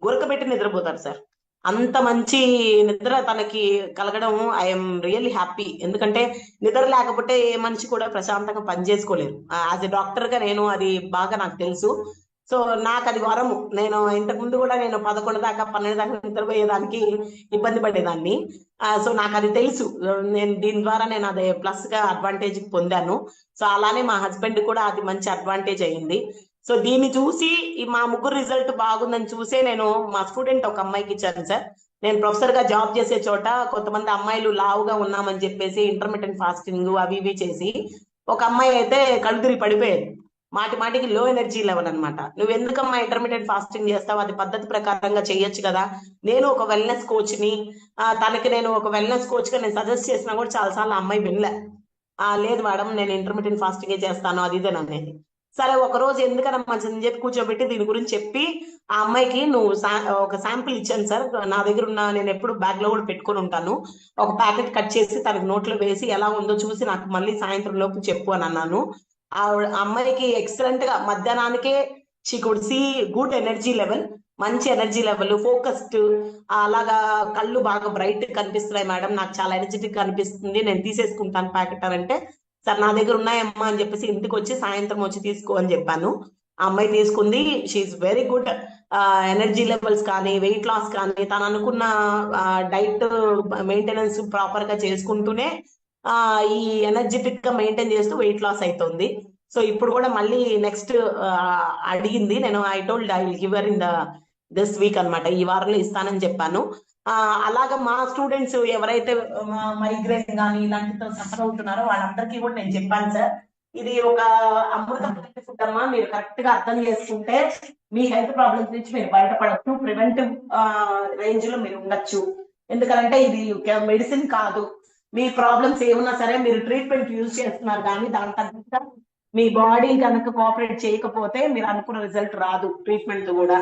గురకబెట్టి నిద్రపోతారు సార్. అంత మంచి నిద్ర తనకి కలగడం ఐఎమ్ రియల్లీ హ్యాపీ. ఎందుకంటే నిద్ర లేకపోతే ఏ మనిషి కూడా ప్రశాంతంగా పనిచేసుకోలేరు. యాజ్ ఎ డాక్టర్ గా నేను అది బాగా నాకు తెలుసు. సో నాకు అది వరము. నేను ఇంతకు ముందు కూడా నేను 11 దాకా 12 దాకా నిద్రపోయేదానికి ఇబ్బంది పడేదాన్ని. సో నాకు అది తెలుసు. నేను దీని ద్వారా నేను అదే ప్లస్ గా అడ్వాంటేజ్ పొందాను. సో అలానే మా హస్బెండ్ కూడా అది మంచి అడ్వాంటేజ్ అయ్యింది. సో దీన్ని చూసి మా ముగ్గురు రిజల్ట్ బాగుందని చూసే నేను మా స్టూడెంట్ ఒక అమ్మాయికి ఇచ్చాను సార్. నేను ప్రొఫెసర్ గా జాబ్ చేసే చోట కొంతమంది అమ్మాయిలు లావుగా ఉన్నామని చెప్పేసి ఇంటర్మీడియట్ ఫాస్టింగ్ అవి ఇవి చేసి, ఒక అమ్మాయి అయితే కళ్ళు తిరిగి పడిపోయేది. మాటికి లో ఎనర్జీ లెవెల్ అనమాట. నువ్వు ఎందుకమ్మా ఇంటర్మీడియట్ ఫాస్టింగ్ చేస్తావు, అది పద్ధతి ప్రకారంగా చేయొచ్చు కదా. నేను ఒక వెల్నెస్ కోచ్ ని, తనకి నేను ఒక వెల్నెస్ కోచ్ గా నేను సజెస్ట్ చేసినా కూడా చాలాసార్లు అమ్మాయి వినలే. లేదు మేడం నేను ఇంటర్మీడియట్ ఫాస్టింగ్ చేస్తాను అది ఇదే అనేది. సరే ఒక రోజు ఎందుకన్నా మంచిదని చెప్పి కూర్చోబెట్టి దీని గురించి చెప్పి ఆ అమ్మాయికి నువ్వు ఒక శాంపిల్ ఇచ్చాను సార్, నా దగ్గర ఉన్న నేను ఎప్పుడు బ్యాగ్ లో కూడా పెట్టుకొని ఉంటాను, ఒక ప్యాకెట్ కట్ చేసి తనకి నోట్లో వేసి ఎలా ఉందో చూసి నాకు మళ్ళీ సాయంత్రం లోపు చెప్పు అని అన్నాను. ఆ అమ్మాయికి ఎక్సలెంట్ గా మధ్యాహ్నానికే she could see good energy level, మంచి ఎనర్జీ లెవెల్, ఫోకస్డ్, అలాగా కళ్ళు బాగా బ్రైట్ కనిపిస్తున్నాయి మేడం, నాకు చాలా ఎనర్జెటిక్ కనిపిస్తుంది, నేను తీసేసుకుంటాను ప్యాకెట్ అని అంటే, సార్ నా దగ్గర ఉన్నాయమ్మా అని చెప్పేసి ఇంటికి వచ్చి సాయంత్రం వచ్చి తీసుకో అని చెప్పాను. ఆ అమ్మాయి తీసుకుంది. She very good. Energy levels కానీ వెయిట్ లాస్ కానీ తను అనుకున్న డైట్ మెయింటెనెన్స్ ప్రాపర్ గా చేసుకుంటూనే ఈ ఎనర్జెటిక్ గా మెయింటైన్ చేస్తూ వెయిట్ లాస్ అవుతుంది. సో ఇప్పుడు కూడా మళ్ళీ నెక్స్ట్ అడిగింది. నేను I told I will give her in this week అనమాట, ఈ వారంలో ఇస్తానని చెప్పాను. అలాగా మా స్టూడెంట్స్ ఎవరైతే మైగ్రేన్ కానీ ఇలాంటితో సఫర్ అవుతున్నారో వాళ్ళందరికీ కూడా నేను చెప్పాను సార్, ఇది ఒక అమృతం ఫుడ్ అమ్మా, మీరు కరెక్ట్ గా అర్థం చేసుకుంటే మీ హెల్త్ ప్రాబ్లమ్స్ నుంచి మీరు బయటపడచ్చు, ప్రివెంటివ్ రేంజ్ లో మీరు ఉండొచ్చు. ఎందుకంటే ఇది మెడిసిన్ కాదు, మీ ప్రాబ్లమ్స్ ఏమున్నా సరే మీరు ట్రీట్మెంట్ యూజ్ చేస్తున్నారు, కానీ దాని తగ్గ మీ బాడీ కనుక కోఆపరేట్ చేయకపోతే మీరు అనుకున్న రిజల్ట్ రాదు ట్రీట్మెంట్ కూడా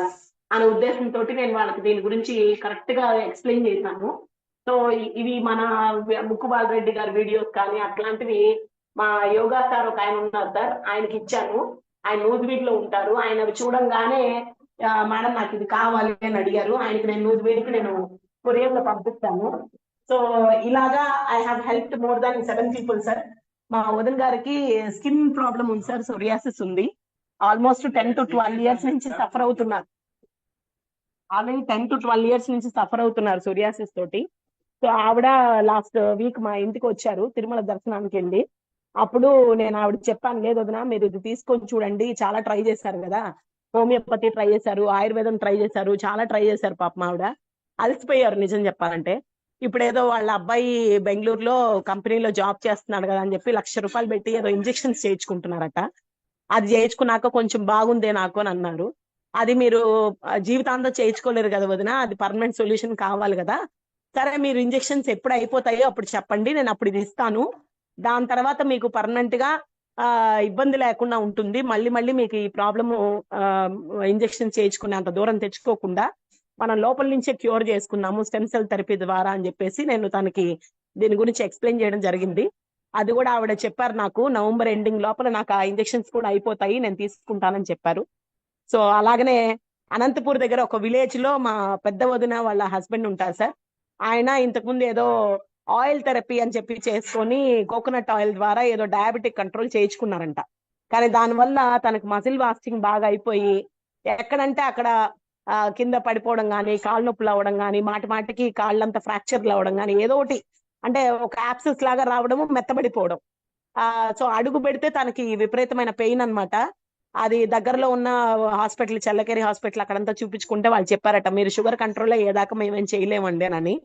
అనే ఉద్దేశంతో నేను వాళ్ళకి దీని గురించి కరెక్ట్ గా ఎక్స్ప్లెయిన్ చేశాను. సో ఇవి మన ముక్కుబాల్ రెడ్డి గారి వీడియోస్ కానీ అట్లాంటివి మా యోగా సార్ ఒక ఆయన ఉన్నారు సార్, ఆయనకి ఇచ్చాను. ఆయన నూజివీడ్ లో ఉంటారు. ఆయన అవి చూడంగానే మేడం నాకు ఇది కావాలి అని అడిగారు. ఆయనకి నేను నూజివీడ్కి నేను కొరియర్ లో పంపిస్తాను. సో ఇలాగా I have help more than 7 people sir. మా వదిన గారికి స్కిన్ ప్రాబ్లం ఉంది సార్, సోరియాసిస్ ఉంది. ఆల్మోస్ట్ 10 to 12 years నుంచి సఫర్ అవుతున్నారు. ఆల్రెడీ 10 to 12 years నుంచి సఫర్ అవుతున్నారు సోరియాసిస్ తోటి. సో ఆవిడ లాస్ట్ వీక్ మా ఇంటికి వచ్చారు తిరుమల దర్శనానికి వెళ్ళి. అప్పుడు నేను ఆవిడ చెప్పాను, లేదు వదినా మీరు ఇది తీసుకొని చూడండి, చాలా ట్రై చేశారు కదా, హోమియోపతి ట్రై చేశారు, ఆయుర్వేదం ట్రై చేశారు, చాలా ట్రై చేశారు పాపం ఆవిడ అలసిపోయారు నిజం చెప్పాలంటే. ఇప్పుడు ఏదో వాళ్ళ అబ్బాయి బెంగళూరులో కంపెనీలో జాబ్ చేస్తున్నాడు కదా అని చెప్పి 1,00,000 రూపాయలు పెట్టి ఏదో ఇంజెక్షన్స్ చేయించుకుంటున్నారట. అది చేయించుకున్నాక కొంచెం బాగుందే నాకు అని అన్నారు. అది మీరు జీవితాంతం చేయించుకోలేరు కదా వదిన, అది పర్మనెంట్ సొల్యూషన్ కావాలి కదా. సరే మీరు ఇంజెక్షన్స్ ఎప్పుడు అయిపోతాయో అప్పుడు చెప్పండి, నేను అప్పుడు ఇది ఇస్తాను, దాని తర్వాత మీకు పర్మనెంట్ గా ఇబ్బంది లేకుండా ఉంటుంది, మళ్ళీ మీకు ఈ ప్రాబ్లమ్ ఇంజెక్షన్ చేయించుకునేంత దూరం తెచ్చుకోకుండా మనం లోపల నుంచే క్యూర్ చేసుకున్నాము స్టెమ్ సెల్ థెరపీ ద్వారా అని చెప్పేసి నేను తనకి దీని గురించి ఎక్స్ప్లెయిన్ చేయడం జరిగింది. అది కూడా ఆవిడ చెప్పారు నాకు, నవంబర్ ఎండింగ్ లోపల నాకు ఆ ఇంజెక్షన్స్ కూడా అయిపోతాయి, నేను తీసుకుంటానని చెప్పారు. సో అలాగనే అనంతపూర్ దగ్గర ఒక విలేజ్ లో మా పెద్ద వదిన వాళ్ళ హస్బెండ్ ఉంటారు సార్. ఆయన ఇంతకుముందు ఏదో ఆయిల్ థెరపీ అని చెప్పి చేసుకొని కోకోనట్ ఆయిల్ ద్వారా ఏదో డయాబెటిక్ కంట్రోల్ చేయించుకున్నారంట. కానీ దానివల్ల తనకు మసిల్ వాస్టింగ్ బాగా అయిపోయి ఎక్కడంటే అక్కడ కింద పడిపోవడం కానీ, కాళ్ళు నొప్పులు అవ్వడం కానీ, మాటి మాటికి కాళ్ళంతా ఫ్రాక్చర్లు అవ్వడం కానీ, ఏదో ఒకటి అంటే ఒక యాప్సెస్ లాగా రావడము, మెత్తబడిపోవడం. సో అడుగు పెడితే తనకి విపరీతమైన పెయిన్ అన్నమాట. అది దగ్గరలో ఉన్న హాస్పిటల్, చల్లకేరి హాస్పిటల్, అక్కడంతా చూపించుకుంటే వాళ్ళు చెప్పారట, మీరు షుగర్ కంట్రోల్ అయ్యేదాకా మేమేం చేయలేమండి అని.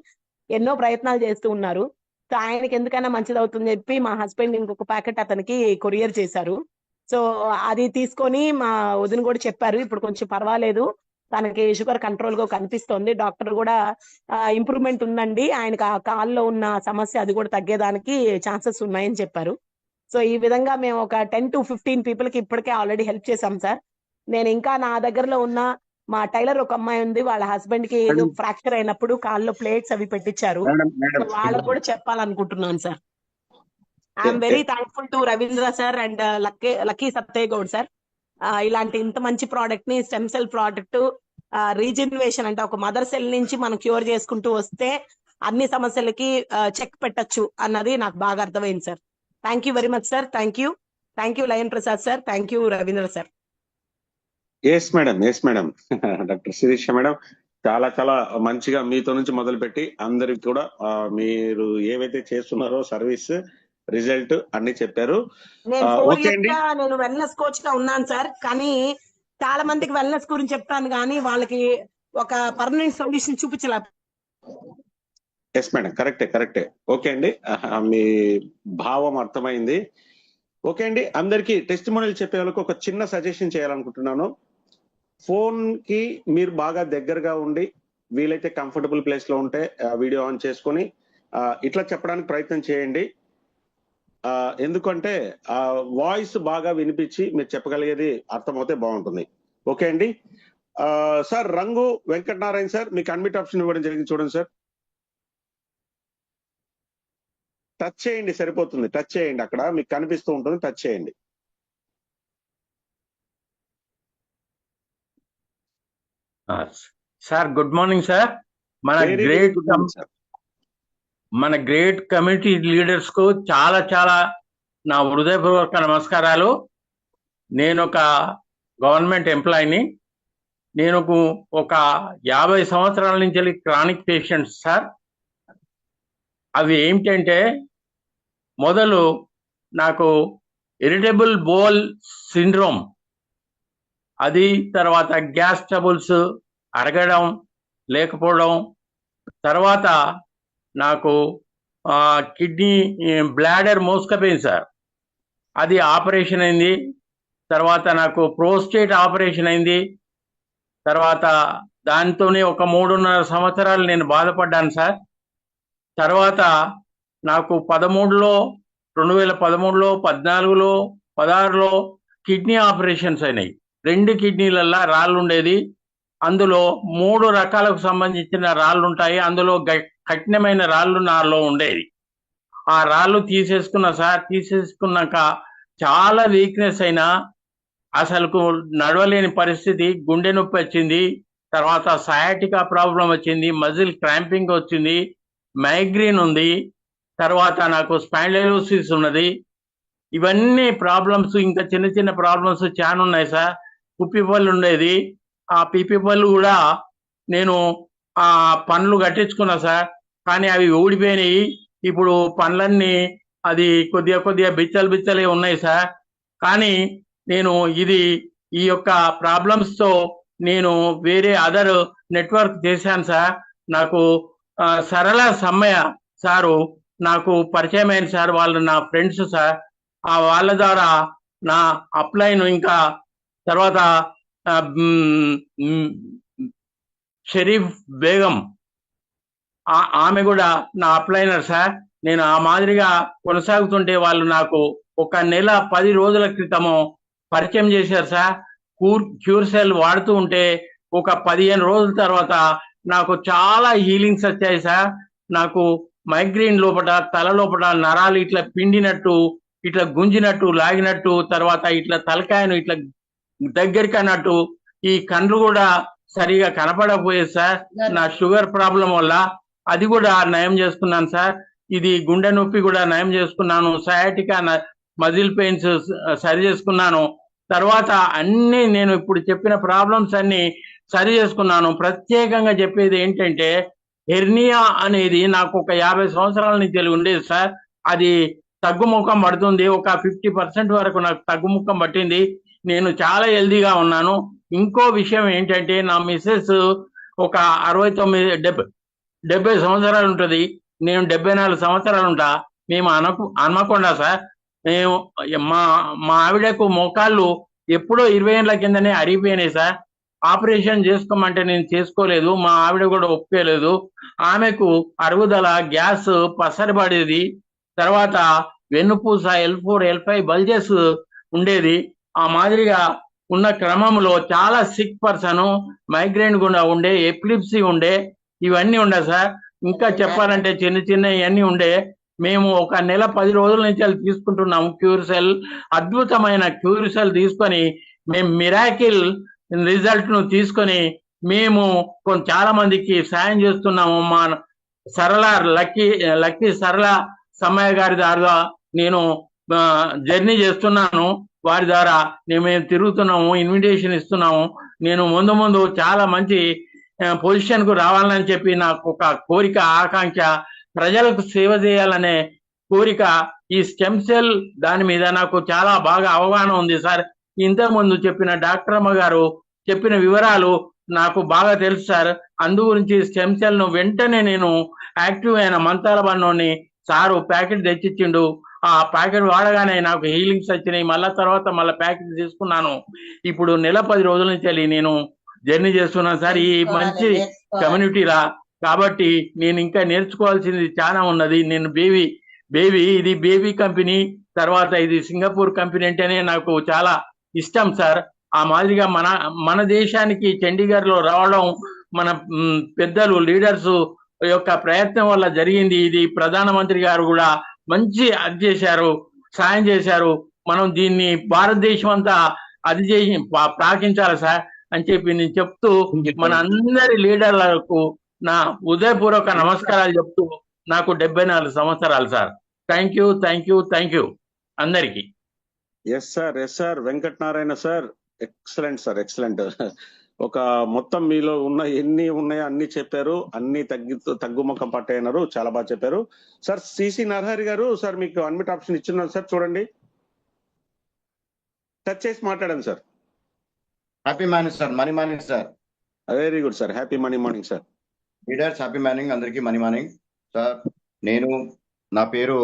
ఎన్నో ప్రయత్నాలు చేస్తూ ఉన్నారు. సో ఆయనకి ఎందుకైనా మంచిది అవుతుంది చెప్పి మా హస్బెండ్ ఇంకొక ప్యాకెట్ అతనికి కొరియర్ చేశారు. సో అది తీసుకొని మా వదిన కూడా చెప్పారు, ఇప్పుడు కొంచెం పర్వాలేదు, తనకి షుగర్ కంట్రోల్ గా కనిపిస్తోంది, డాక్టర్ కూడా ఇంప్రూవ్మెంట్ ఉందండి, ఆయనకి ఆ కాల్లో ఉన్న సమస్య అది కూడా తగ్గేదానికి ఛాన్సెస్ ఉన్నాయని చెప్పారు. సో ఈ విధంగా మేము ఒక 10 to 15 పీపుల్ కి ఇప్పటికే ఆల్రెడీ హెల్ప్ చేశాం సార్. నేను ఇంకా నా దగ్గరలో ఉన్న మా టైలర్ ఒక అమ్మాయి ఉంది, వాళ్ళ హస్బెండ్ కి ఏదో ఫ్రాక్చర్ అయినప్పుడు కాల్లో ప్లేట్స్ అవి పెట్టించారు. సో వాళ్ళకు కూడా చెప్పాలనుకుంటున్నాను సార్. I'm very thankful to Ravindra sir and lucky Sattaiah Goud sir. ఇలాంటి ఇంత మంచి ప్రోడక్ట్ ని, స్టెమ్ సెల్ ప్రోడక్ట్, రీజనరేషన్ అంటే ఒక మదర్ సెల్ నుంచి మనం క్యూర్ చేసుకుంటూ వస్తే అన్ని సమస్యలకి చెక్ పెట్టచ్చు అన్నది నాకు బాగా అర్థమైంది sir. Thank you very much sir. Thank you lion Prasad sir. Thank you Ravindra sir. Yes madam, yes madam. Doctor Shirisha madam చాలా చాలా మంచిగా మీతో నుంచి మొదలుపెట్టి అందరికి కూడా మీరు ఏవైతే చేస్తున్నారో సర్వీస్, రిజల్ట్ అన్ని చెప్పారు. నేను వెల్నెస్ కోచ్ గా ఉన్నాను సార్, కానీ చాలా మందికి వెల్నెస్ గురించి చెప్తాను కానీ వాళ్ళకి ఒక పర్మనెంట్ సొల్యూషన్ చూపించలే. ఎస్ మేడం, కరెక్టే. ఓకే అండి, మీ భావం అర్థమైంది. ఓకే అండి, అందరికి టెస్టిమోనియల్ చెప్పే వాళ్ళకి ఒక చిన్న సజెషన్ చేయాలనుకుంటున్నాను. ఫోన్ కి మీరు బాగా దగ్గరగా ఉండి వీలైతే కంఫర్టబుల్ ప్లేస్ లో ఉంటే వీడియో ఆన్ చేసుకొని ఇట్లా చెప్పడానికి ప్రయత్నం చేయండి. ఎందుకంటే వాయిస్ బాగా వినిపించి మీరు చెప్పగలిగేది అర్థమవుతే బాగుంటుంది. ఓకే అండి. సార్ రంగు వెంకటనారాయణ సార్, మీకు అన్మిట్ ఆప్షన్ ఇవ్వడం జరిగింది, చూడండి సార్. టచ్ చేయండి, సరిపోతుంది. టచ్ చేయండి, అక్కడ మీకు కనిపిస్తూ ఉంటుంది, టచ్ చేయండి. Sir good morning sir. మన గ్రేట్ కమ్యూనిటీ లీడర్స్ కు చాలా చాలా నా హృదయపూర్వక నమస్కారాలు. నేను ఒక గవర్నమెంట్ ఎంప్లాయీని. నేను ఒక 50 సంవత్సరాల నుంచి క్రానిక్ పేషెంట్స్ సార్. అవి ఏమిటంటే, మొదలు నాకు ఇరిటబుల్ బౌల్ సిండ్రోమ్, అది తర్వాత గ్యాస్ ట్రబుల్స్, అరగడం లేకపోవడం, తర్వాత నాకు కిడ్నీ బ్లాడర్ మోసుకపోయింది సార్, అది ఆపరేషన్ అయింది. తర్వాత నాకు ప్రోస్టేట్ ఆపరేషన్ అయింది. తర్వాత దాంతోనే ఒక 3.5 సంవత్సరాలు నేను బాధపడ్డాను సార్. తర్వాత నాకు 2013లో, 14లో, 16లో కిడ్నీ ఆపరేషన్స్ అయినాయి. 2 కిడ్నీలల్లో రాళ్ళు ఉండేది. అందులో 3 రకాలకు సంబంధించిన రాళ్ళు ఉంటాయి. అందులో కఠినమైన రాళ్ళు నాలో ఉండేది. ఆ రాళ్ళు తీసేసుకున్నా సార్. తీసేసుకున్నాక చాలా వీక్నెస్ అయినా, అసలుకు నడవలేని పరిస్థితి, గుండె నొప్పి వచ్చింది. తర్వాత సయాటికా ప్రాబ్లం వచ్చింది, మజిల్ క్రాంపింగ్ వచ్చింది, మైగ్రేన్ ఉంది, తర్వాత నాకు స్పాండిలోసిస్ ఉన్నది. ఇవన్నీ ప్రాబ్లమ్స్, ఇంకా చిన్న చిన్న ప్రాబ్లమ్స్ చాలా ఉన్నాయి సార్. పిప్పి ఉండేది. ఆ పిప్పి పళ్ళు కూడా నేను పండ్లు కట్టించుకున్నా సార్, కానీ అవి ఊడిపోయినాయి. ఇప్పుడు పండ్లన్నీ అది కొద్దిగా బిచ్చలే ఉన్నాయి సార్. కానీ నేను ఈ యొక్క ప్రాబ్లమ్స్తో నేను వేరే అదర్ నెట్వర్క్ చేశాను సార్. నాకు సరళ సమ్మయ్య సారు నాకు పరిచయం అయిన సార్. వాళ్ళు నా ఫ్రెండ్స్ సార్. వాళ్ళ ద్వారా నా అప్లైన్, ఇంకా తర్వాత షరీఫ్ బేగం ఆమె కూడా నా అప్లైనర్ సార్. నేను ఆ మాదిరిగా కొనసాగుతుంటే వాళ్ళు నాకు ఒక నెల 10 రోజుల క్రితము పరిచయం చేశారు సార్. క్యూర్ సెల్ వాడుతూ ఉంటే ఒక 15 రోజుల తర్వాత నాకు చాలా హీలింగ్స్ వచ్చాయి సార్. నాకు మైగ్రేన్ లోపల, తల లోపల నరాలు ఇట్లా పిండినట్టు, ఇట్లా గుంజినట్టు, లాగినట్టు, తర్వాత ఇట్లా తలకాయను ఇట్లా దగ్గరికి అన్నట్టు ఈ కండ్లు కూడా సరిగా కనపడకపోయేది సార్. నా షుగర్ ప్రాబ్లం వల్ల అది కూడా నయం చేసుకున్నాను సార్. ఇది గుండె నొప్పి కూడా నయం చేసుకున్నాను. సయాటికా మజిల్ పెయిన్స్ సరి చేసుకున్నాను. తర్వాత అన్ని నేను ఇప్పుడు చెప్పిన ప్రాబ్లమ్స్ అన్ని సరి చేసుకున్నాను. ప్రత్యేకంగా చెప్పేది ఏంటంటే హెర్నియా అనేది నాకు ఒక 50 సంవత్సరాల నుంచి ఉండేది సార్. అది తగ్గుముఖం పడుతుంది. ఒక 50% వరకు నాకు తగ్గుముఖం పట్టింది. నేను చాలా హెల్దీగా ఉన్నాను. ఇంకో విషయం ఏంటంటే నా మిస్సెస్ ఒక 69-70 సంవత్సరాలు ఉంటుంది. నేను 74 సంవత్సరాలు ఉంటా. మేము హన్మకొండ సార్. మేము మా ఆవిడకు మోకాళ్ళు ఎప్పుడో 20 ఏళ్ల కిందనే అరిగిపోయినాయి సార్. ఆపరేషన్ చేసుకోమంటే నేను చేసుకోలేదు. మా ఆవిడ కూడా ఒప్పుకోలేదు. ఆమెకు అరుగుదల గ్యాస్ పసరబడేది. తర్వాత వెన్నుపూస L4 L5 బల్జెస్ ఉండేది. ఆ మాదిరిగా ఉన్న క్రమంలో చాలా సిక్ పర్సన్, మైగ్రేన్ కూడా ఉండే, ఎపిలిప్సీ ఉండే, ఇవన్నీ ఉండే సార్. ఇంకా చెప్పాలంటే చిన్న చిన్న ఇవన్నీ ఉండే. మేము ఒక నెల 10 రోజుల నుంచి అది తీసుకుంటున్నాము క్యూర్సెల్. అద్భుతమైన క్యూర్సెల్ తీసుకొని మేము మిరాకిల్ రిజల్ట్ ను తీసుకొని మేము చాలా మందికి సాయం చేస్తున్నాము. మా సరళ లక్కీ సరళ సమయ గారి ద్వారా నేను జర్నీ చేస్తున్నాను. వారి ద్వారా మేము తిరుగుతున్నాము, ఇన్విటేషన్ ఇస్తున్నాము. నేను ముందు చాలా మంచి పొజిషన్ కు రావాలని చెప్పి నాకు ఒక కోరిక, ఆకాంక్ష, ప్రజలకు సేవ చేయాలనే కోరిక. ఈ స్టెమ్ సెల్ దాని మీద నాకు చాలా బాగా అవగాహన ఉంది సార్. ఇంతకుముందు చెప్పిన డాక్టర్ అమ్మ గారు చెప్పిన వివరాలు నాకు బాగా తెలుసు సార్. అందు గురించి స్టెమ్ సెల్ ను వెంటనే నేను యాక్టివ్ అయిన మంతాల బండోని సారు ప్యాకెట్ తెచ్చిచ్చిండు. ఆ ప్యాకెట్ వాడగానే నాకు హీలింగ్స్ వచ్చినాయి. తర్వాత ప్యాకెట్ తీసుకున్నాను. ఇప్పుడు నెల 10 రోజుల నుంచి నేను జర్నీ చేస్తున్నాను సార్ ఈ మంచి కమ్యూనిటీలా. కాబట్టి నేను ఇంకా నేర్చుకోవాల్సింది చాలా ఉన్నది. నేను ఇది బేబీ కంపెనీ, తర్వాత ఇది సింగపూర్ కంపెనీ అంటేనే నాకు చాలా ఇష్టం సార్. ఆ మాదిరిగా మన దేశానికి చండీగఢ్ లో రావడం మన పెద్దలు లీడర్స్ యొక్క ప్రయత్నం వల్ల జరిగింది. ఇది ప్రధానమంత్రి గారు కూడా మంచి అది చేశారు, సాయం చేశారు. మనం దీన్ని భారతదేశం అంతా అది చేసి ప్రాకించాలి సార్ అని చెప్పి నేను చెప్తూ మన అందరి లీడర్లకు నా హృదయపూర్వక నమస్కారాలు చెప్తూ నాకు 74 సంవత్సరాలు సార్. థ్యాంక్ యూ అందరికి. Yes sir Venkatanarayana sir, excellent sir, excellent. ఒక మొత్తం మీలో ఉన్న ఎన్ని ఉన్నాయో అన్ని చెప్పారు. అన్ని తగ్గుముఖం పట్టాయన్నారు. చాలా బాగా చెప్పారు సార్. సిసి నరహరి గారు సార్, మీకు అన్మిట్ ఆప్షన్ ఇచ్చిన్నారు సార్, చూడండి, టచ్ చేసి మాట్లాడండి sir. Happy morning sir. Money morning sir. Very good sir. Happy money morning sir. Leaders happy morning, అందరికీ మనీ మార్నింగ్ సార్. నా పేరు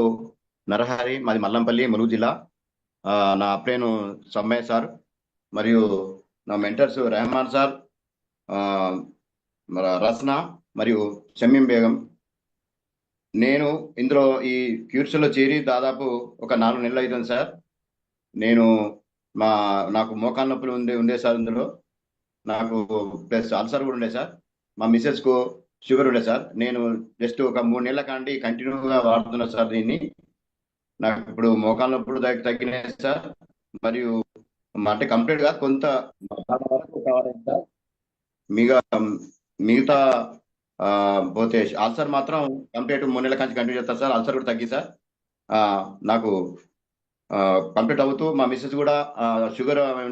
నరహరి, మాది మల్లంపల్లి, ములుగు జిల్లా. నా అప్లేను సమ్మయ్య సార్, మరియు నా మెంటర్స్ రెహమాన్ సార్, రస్నా మరియు షమీం బేగం. నేను ఇందులో ఈ క్యూర్స్లో చేరి దాదాపు ఒక 4 నెలలు అవుతుంది సార్. నాకు మోకాళ్ళ నొప్పులు ఉండే సార్. ఇందులో నాకు ప్లస్ అల్సర్ కూడా ఉండే సార్. మా మిస్సెస్కు షుగర్ ఉండే సార్. నేను జస్ట్ ఒక 3 నెలల కాండి కంటిన్యూగా వాడుతున్నా సార్ దీన్ని. నాకు ఇప్పుడు మోకాళ్ళ నొప్పులు తగ్గినాయి సార్. మరియు అంటే కంప్లీట్ గా కొంత వరకు కావాలి సార్. మిగతా పోతే అల్సర్ మాత్రం కంప్లీట్ 3 నెలల కంచి కంటిన్యూ చేస్తారు సార్. అల్సర్ కూడా తగ్గి సార్. నాకు కంప్లీట్ అవుతూ మా మిస్సెస్ కూడా షుగర్ ఆమె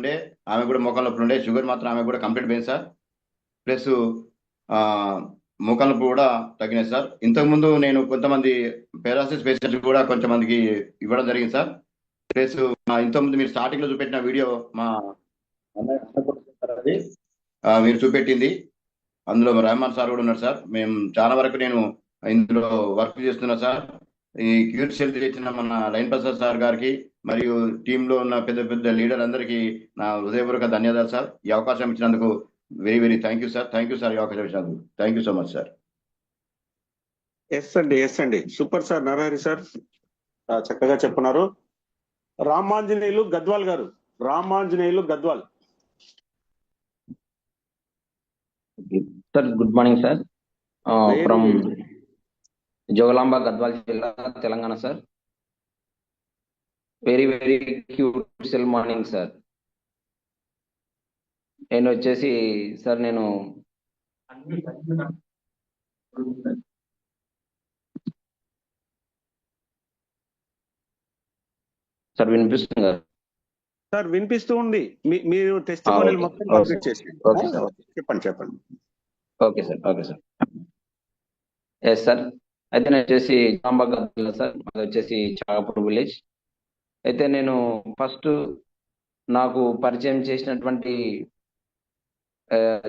కూడా మోకాళ్ళ నొప్పులు ఉండే. షుగర్ మాత్రం ఆమె కూడా కంప్లీట్ పోయింది సార్. ప్లస్ మోకాళ్ళ నొప్పులు కూడా తగ్గినాయి సార్. ఇంతకుముందు నేను కొంతమంది పేరాసిస్ పేషెంట్స్ కూడా కొంతమందికి ఇవ్వడం జరిగింది సార్. ప్లస్ ఇంతకుముందు మీరు స్టార్టింగ్ లో చూపెట్టిన వీడియో మా మీరు చూపెట్టింది, అందులో రెహమాన్ సార్ కూడా ఉన్నారు సార్. మేము చాలా వరకు నేను ఇందులో వర్క్ చేస్తున్నా సార్. ఈ క్యూర్సెల్ చేసిన మన లైన్ ప్రసాద్ సార్ గారికి మరియు టీంలో ఉన్న పెద్ద లీడర్ అందరికీ నా హృదయపూర్వక ధన్యవాదాలు సార్. ఈ అవకాశం ఇచ్చినందుకు వెరీ థ్యాంక్ యూ సార్. ఈ అవకాశం ఇచ్చినందుకు thank you so much sir. Yes అండి సూపర్ సార్. నరహరి సార్ చక్కగా చెప్పున్నారు. రామాంజనేయులు గద్వాల్ గారు. Gadwal sir. Good morning sir. From Jogulamba, Gadwal జిల్లా, Telangana sir. Very cute cell morning sir. నేను వచ్చేసి సార్ నేను సార్ వినిపిస్తుంది కదా? సార్ వినిపిస్తూ ఉంది. మీరు టెస్ట్ ఓకే మొత్తం ఓకే కంప్లీట్ సార్ చేసి ఓకే సార్ చెప్పండి. Okay sir yes sir. అయితే నేను వచ్చేసి జాంబాగ్ సార్, అది వచ్చేసి చాగపూర్ విలేజ్. అయితే నేను ఫస్ట్ నాకు పరిచయం చేసినటువంటి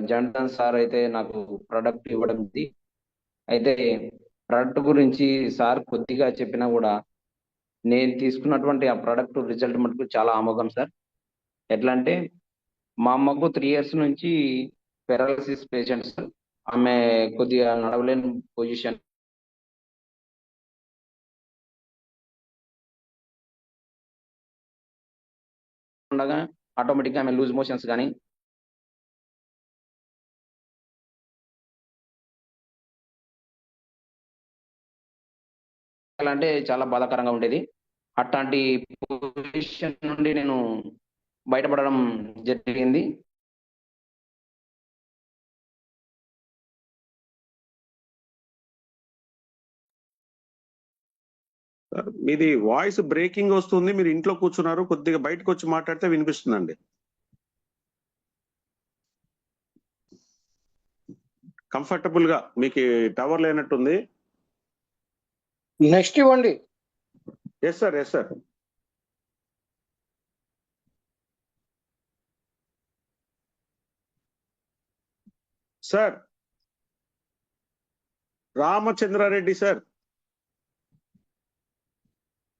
జంటన్ సార్ అయితే నాకు ప్రోడక్ట్ ఇవ్వడం ఇది. అయితే ప్రోడక్ట్ గురించి సార్ కొద్దిగా చెప్పినా కూడా నేను తీసుకున్నటువంటి ఆ ప్రోడక్ట్ రిజల్ట్ మటుకు చాలా అమోఘం సార్. ఎట్లా అంటే మా అమ్మకు 3 years నుంచి పెరాలసిస్ పేషెంట్ సార్. ఆమె కొద్దిగా నడవలేని పొజిషన్ ఉండగా ఆటోమేటిక్గా ఆమె లూజ్ మోషన్స్ కానీ ఎలా అంటే చాలా బాధాకరంగా ఉండేది. అట్లాంటి పొజిషన్ నుండి నేను బయటపడడం జరిగింది. మీది వాయిస్ బ్రేకింగ్ వస్తుంది. మీరు ఇంట్లో కూర్చున్నారు, కొద్దిగా బయటకు వచ్చి మాట్లాడితే వినిపిస్తుందండి. కంఫర్టబుల్ గా మీకు టవర్ లేనట్టుంది. నెక్స్ట్ ఇవ్వండి. Yes sir. Sir Ramachandra Reddy sir,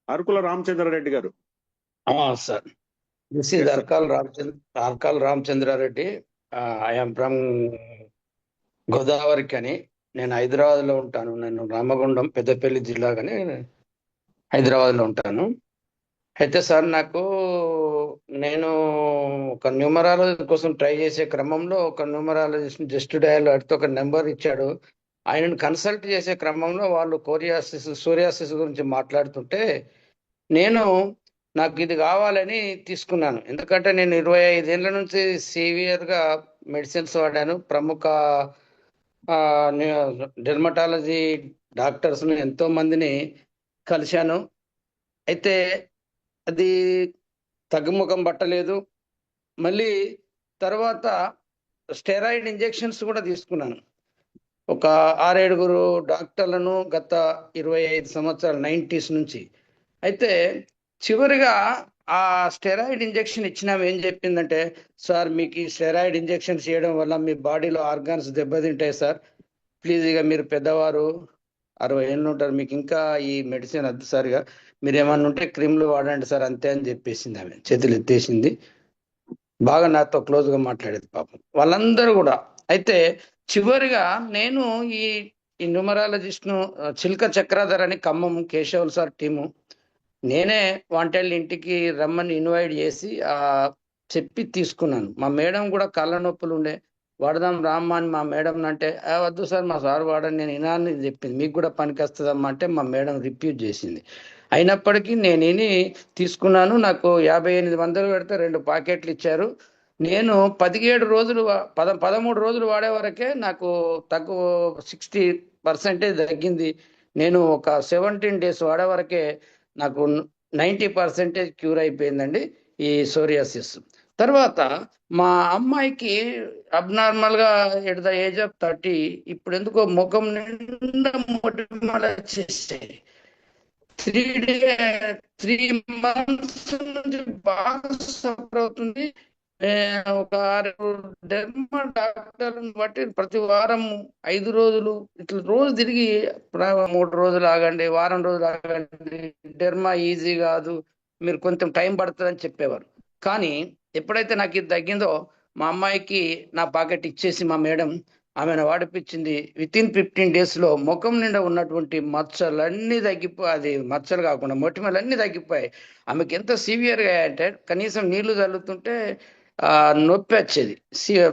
Arakula Ramachandra Reddy గారు. Sir, this is Arkal Ramachandra Reddy. I'm from Godavari అని. నేను హైదరాబాద్లో ఉంటాను. నేను రామగుండం పెద్దపల్లి జిల్లా కానీ హైదరాబాద్లో ఉంటాను. అయితే సార్ నేను ఒక న్యూమరాలజీ కోసం ట్రై చేసే క్రమంలో ఒక న్యూమరాలజిస్ట్ జస్ట్ డయల్ అడితే ఒక నెంబర్ ఇచ్చాడు. ఆయనను కన్సల్ట్ చేసే క్రమంలో వాళ్ళు సోరియాసిస్ గురించి మాట్లాడుతుంటే నాకు ఇది కావాలని తీసుకున్నాను. ఎందుకంటే నేను 25 ఏళ్ళ నుంచి సివియర్గా మెడిసిన్స్ వాడాను. ప్రముఖ డెర్మటాలజీ డాక్టర్స్ని ఎంతో మందిని కలిశాను. అయితే అది తగ్గుముఖం పట్టలేదు. మళ్ళీ తర్వాత స్టెరాయిడ్ ఇంజెక్షన్స్ కూడా తీసుకున్నాను. ఒక 6-7 డాక్టర్లను గత 25 సంవత్సరాలు 90s నుంచి. అయితే చివరిగా ఆ స్టెరాయిడ్ ఇంజెక్షన్ ఇచ్చినాం ఏం చెప్పిందంటే, సార్ మీకు ఈ స్టెరాయిడ్ ఇంజెక్షన్ చేయడం వల్ల మీ బాడీలో ఆర్గాన్స్ దెబ్బతింటాయి సార్, ప్లీజ్ ఇక మీరు పెద్దవారు 60 ఏళ్ళు ఉంటారు, మీకు ఇంకా ఈ మెడిసిన్ వద్దు సార్, ఇక మీరు ఏమన్నా ఉంటే క్రీమ్లు వాడండి సార్ అంతే అని చెప్పేసింది. ఆమె చేతులు ఎత్తేసింది. బాగా నాతో క్లోజ్గా మాట్లాడేది పాపం వాళ్ళందరూ కూడా. అయితే చివరిగా నేను ఈ న్యూమరాలజిస్ట్ను చిల్క చక్రాధర్ అని ఖమ్మం కేశవులు సార్ టీము, నేనే వాంటెళ్ళి ఇంటికి రమ్మని ఇన్వైట్ చేసి చెప్పి తీసుకున్నాను. మా మేడం కూడా కళ్ళ నొప్పులు ఉండే, వాడదాం రామ్మా అని మా మేడం అంటే, వద్దు సార్ మా సార్ వాడని నేను వినాలని చెప్పింది, మీకు కూడా పనికి వస్తుందమ్మా అంటే మా మేడం రిప్యూజ్ చేసింది. అయినప్పటికీ నేను తీసుకున్నాను. నాకు 5800 పెడితే 2 ప్యాకెట్లు ఇచ్చారు. నేను 13 రోజులు 13 రోజులు వాడే వరకే నాకు 60% తగ్గింది. నేను ఒక 17 days వాడే వరకే నాకు 90% క్యూర్ అయిపోయిందండి ఈ సోరియాసిస్. తర్వాత మా అమ్మాయికి అబ్నార్మల్గా ఎట్ ద ఏజ్ ఆఫ్ 30 ఇప్పుడు ఎందుకో ముఖం నిండా మొటిమలు వచ్చేసాయి. 3 months నుంచి బాగా సఫర్ అవుతుంది. ఒక 6 డెర్మా డాక్టర్ని బట్టి ప్రతి వారం 5 రోజులు ఇట్లా రోజు తిరిగి 3 రోజులు ఆగండి, వారం రోజులు ఆగండి, డెర్మా ఈజీ కాదు, మీరు కొంచెం టైం పడుతుందని చెప్పేవారు. కానీ ఎప్పుడైతే నాకు ఇది తగ్గిందో మా అమ్మాయికి నా పాకెట్ ఇచ్చేసి మా మేడం ఆమెను వాడిపించింది. వితిన్ 15 days ముఖం నిండా ఉన్నటువంటి మచ్చలన్నీ తగ్గిపోయి, అది మచ్చలు కాకుండా మొటిమలన్నీ తగ్గిపోయాయి. ఆమెకి ఎంత సివియర్గా అంటే కనీసం నీళ్లు చల్లుతుంటే నొప్పి వచ్చేది,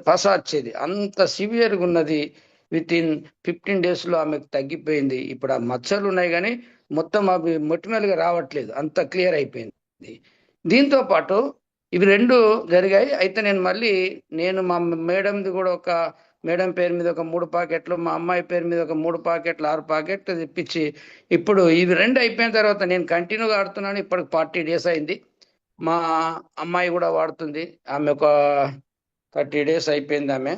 పస వచ్చేది, అంత సివియర్గా ఉన్నది. వితిన్ 15 days ఆమెకు తగ్గిపోయింది. ఇప్పుడు ఆ మచ్చలు ఉన్నాయి కానీ మొత్తం అవి మొటిమలుగా రావట్లేదు, అంత క్లియర్ అయిపోయింది. దీంతో పాటు ఇవి రెండు జరిగాయి. అయితే నేను మా మేడంది కూడా ఒక మేడం పేరు మీద ఒక 3 ప్యాకెట్లు, మా అమ్మాయి పేరు మీద ఒక 3 ప్యాకెట్లు, 6 ప్యాకెట్లు తెప్పించి ఇప్పుడు ఇవి 2 అయిపోయిన తర్వాత నేను కంటిన్యూగా వాడుతున్నాను. ఇప్పటికి 40 డేస్ అయింది. మా అమ్మాయి కూడా వాడుతుంది. ఆమె ఒక 30 డేస్ అయిపోయింది. ఆమె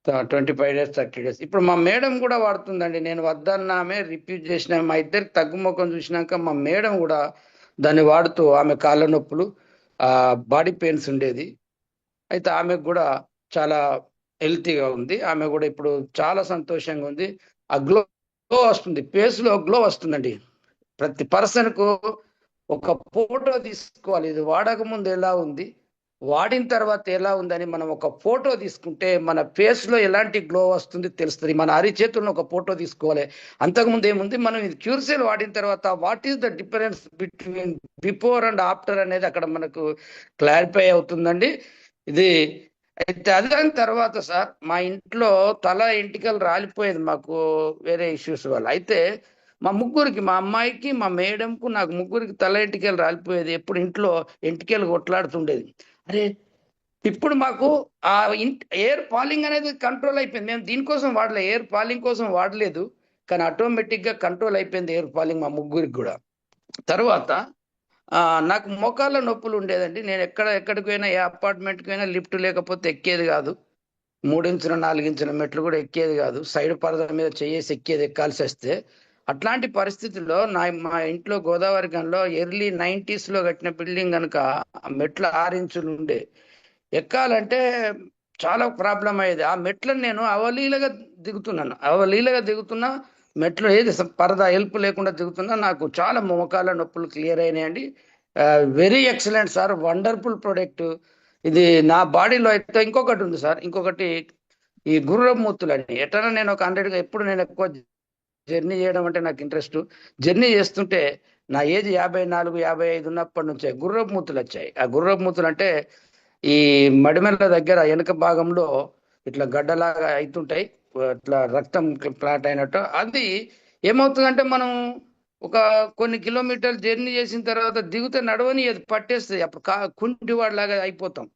25 డేస్ 30 డేస్. ఇప్పుడు మా మేడం కూడా వాడుతుందండి. నేను వద్దన్న ఆమె రిపీట్ చేసిన మా ఇద్దరికి తగ్గుముఖం చూసినాక మా మేడం కూడా దాన్ని వాడుతూ ఆమె కాళ్ళ నొప్పులు బాడీ పెయిన్స్ ఉండేది. అయితే ఆమెకు కూడా చాలా హెల్తీగా ఉంది. ఆమె కూడా ఇప్పుడు చాలా సంతోషంగా ఉంది. ఆ గ్లో వస్తుంది, ఫేస్ లో గ్లో వస్తుందండి. ప్రతి పర్సన్ కు ఒక ఫోటో తీసుకోవాలి. ఇది వాడక ముందు ఎలా ఉంది, వాడిన తర్వాత ఎలా ఉందని మనం ఒక ఫోటో తీసుకుంటే మన ఫేస్ లో ఎలాంటి గ్లో వస్తుంది తెలుస్తుంది. మన అరిచేతుల్లో ఒక ఫోటో తీసుకోవాలి. అంతకుముందు ఏముంది, మనం ఇది క్యూర్సెల్ వాడిన తర్వాత what is the difference between before and after అనేది అక్కడ మనకు క్లారిఫై అవుతుందండి. ఇది అయితే అది దాని తర్వాత సార్ మా ఇంట్లో తల ఎంటికలు రాలిపోయేది మాకు వేరే ఇష్యూస్ వల్ల. అయితే మా ముగ్గురికి, మా అమ్మాయికి, మా మేడంకు, నాకు ముగ్గురికి తల ఎంటికలు రాలిపోయేది. ఎప్పుడు ఇంట్లో ఎంటికలు కొట్లాడుతుండేది. అరే ఇప్పుడు మాకు ఆ ఎయిర్ ఫాలింగ్ అనేది కంట్రోల్ అయిపోయింది. మేము దీనికోసం వాడలేదు, ఎయిర్ ఫాలింగ్ కోసం వాడలేదు, కానీ ఆటోమేటిక్ గా కంట్రోల్ అయిపోయింది ఎయిర్ ఫాలింగ్ మా ముగ్గురికి కూడా. తర్వాత నాకు మోకాళ్ళ నొప్పులు ఉండేదండి. నేను ఎక్కడికి పోయినా, ఏ అపార్ట్మెంట్కి పోయినా లిఫ్ట్ లేకపోతే ఎక్కేది కాదు. 3 ఇంచుల 4 ఇంచుల మెట్లు కూడా ఎక్కేది కాదు. సైడ్ పరద మీద చేసి ఎక్కాల్సి వస్తే, అట్లాంటి పరిస్థితుల్లో మా ఇంట్లో గోదావరి గన్లో ఎర్లీ 90s లో కట్టిన బిల్డింగ్ కనుక మెట్లు 6 ఇంచులు ఉండే. ఎక్కాలంటే చాలా ప్రాబ్లం అయ్యేది. ఆ మెట్లను నేను అవలీలగా దిగుతున్నా, మెట్లు ఏది పరదా హెల్ప్ లేకుండా దిగుతున్నా. నాకు చాలా మోకాళ్ళ నొప్పులు క్లియర్ అయినాయండి. Very excellent sir, wonderful product ఇది. నా బాడీలో అయితే ఇంకొకటి ఉంది సార్, ఇంకొకటి ఈ గుర్రమూతులు అండి. ఎట్లా నేను ఒక 100 ఎప్పుడు నేను ఎక్కువ జర్నీ చేయడం అంటే నాకు ఇంట్రెస్ట్. జర్నీ చేస్తుంటే నా ఏజ్ 54, 55 ఉన్నప్పటి నుంచే గుర్రమూతులు వచ్చాయి. ఆ గుర్రమూతులు అంటే ఈ మడిమెల్ల దగ్గర వెనుక భాగంలో ఇట్లా గడ్డలాగా అవుతుంటాయి, ఇట్లా రక్తం ప్లాట్ అయినట్టు. అది ఏమవుతుందంటే మనం ఒక కొన్ని కిలోమీటర్లు జర్నీ చేసిన తర్వాత దిగుతే నడవని అది పట్టేస్తుంది. అప్పుడు కుంటివాడిలాగా అయిపోతాం.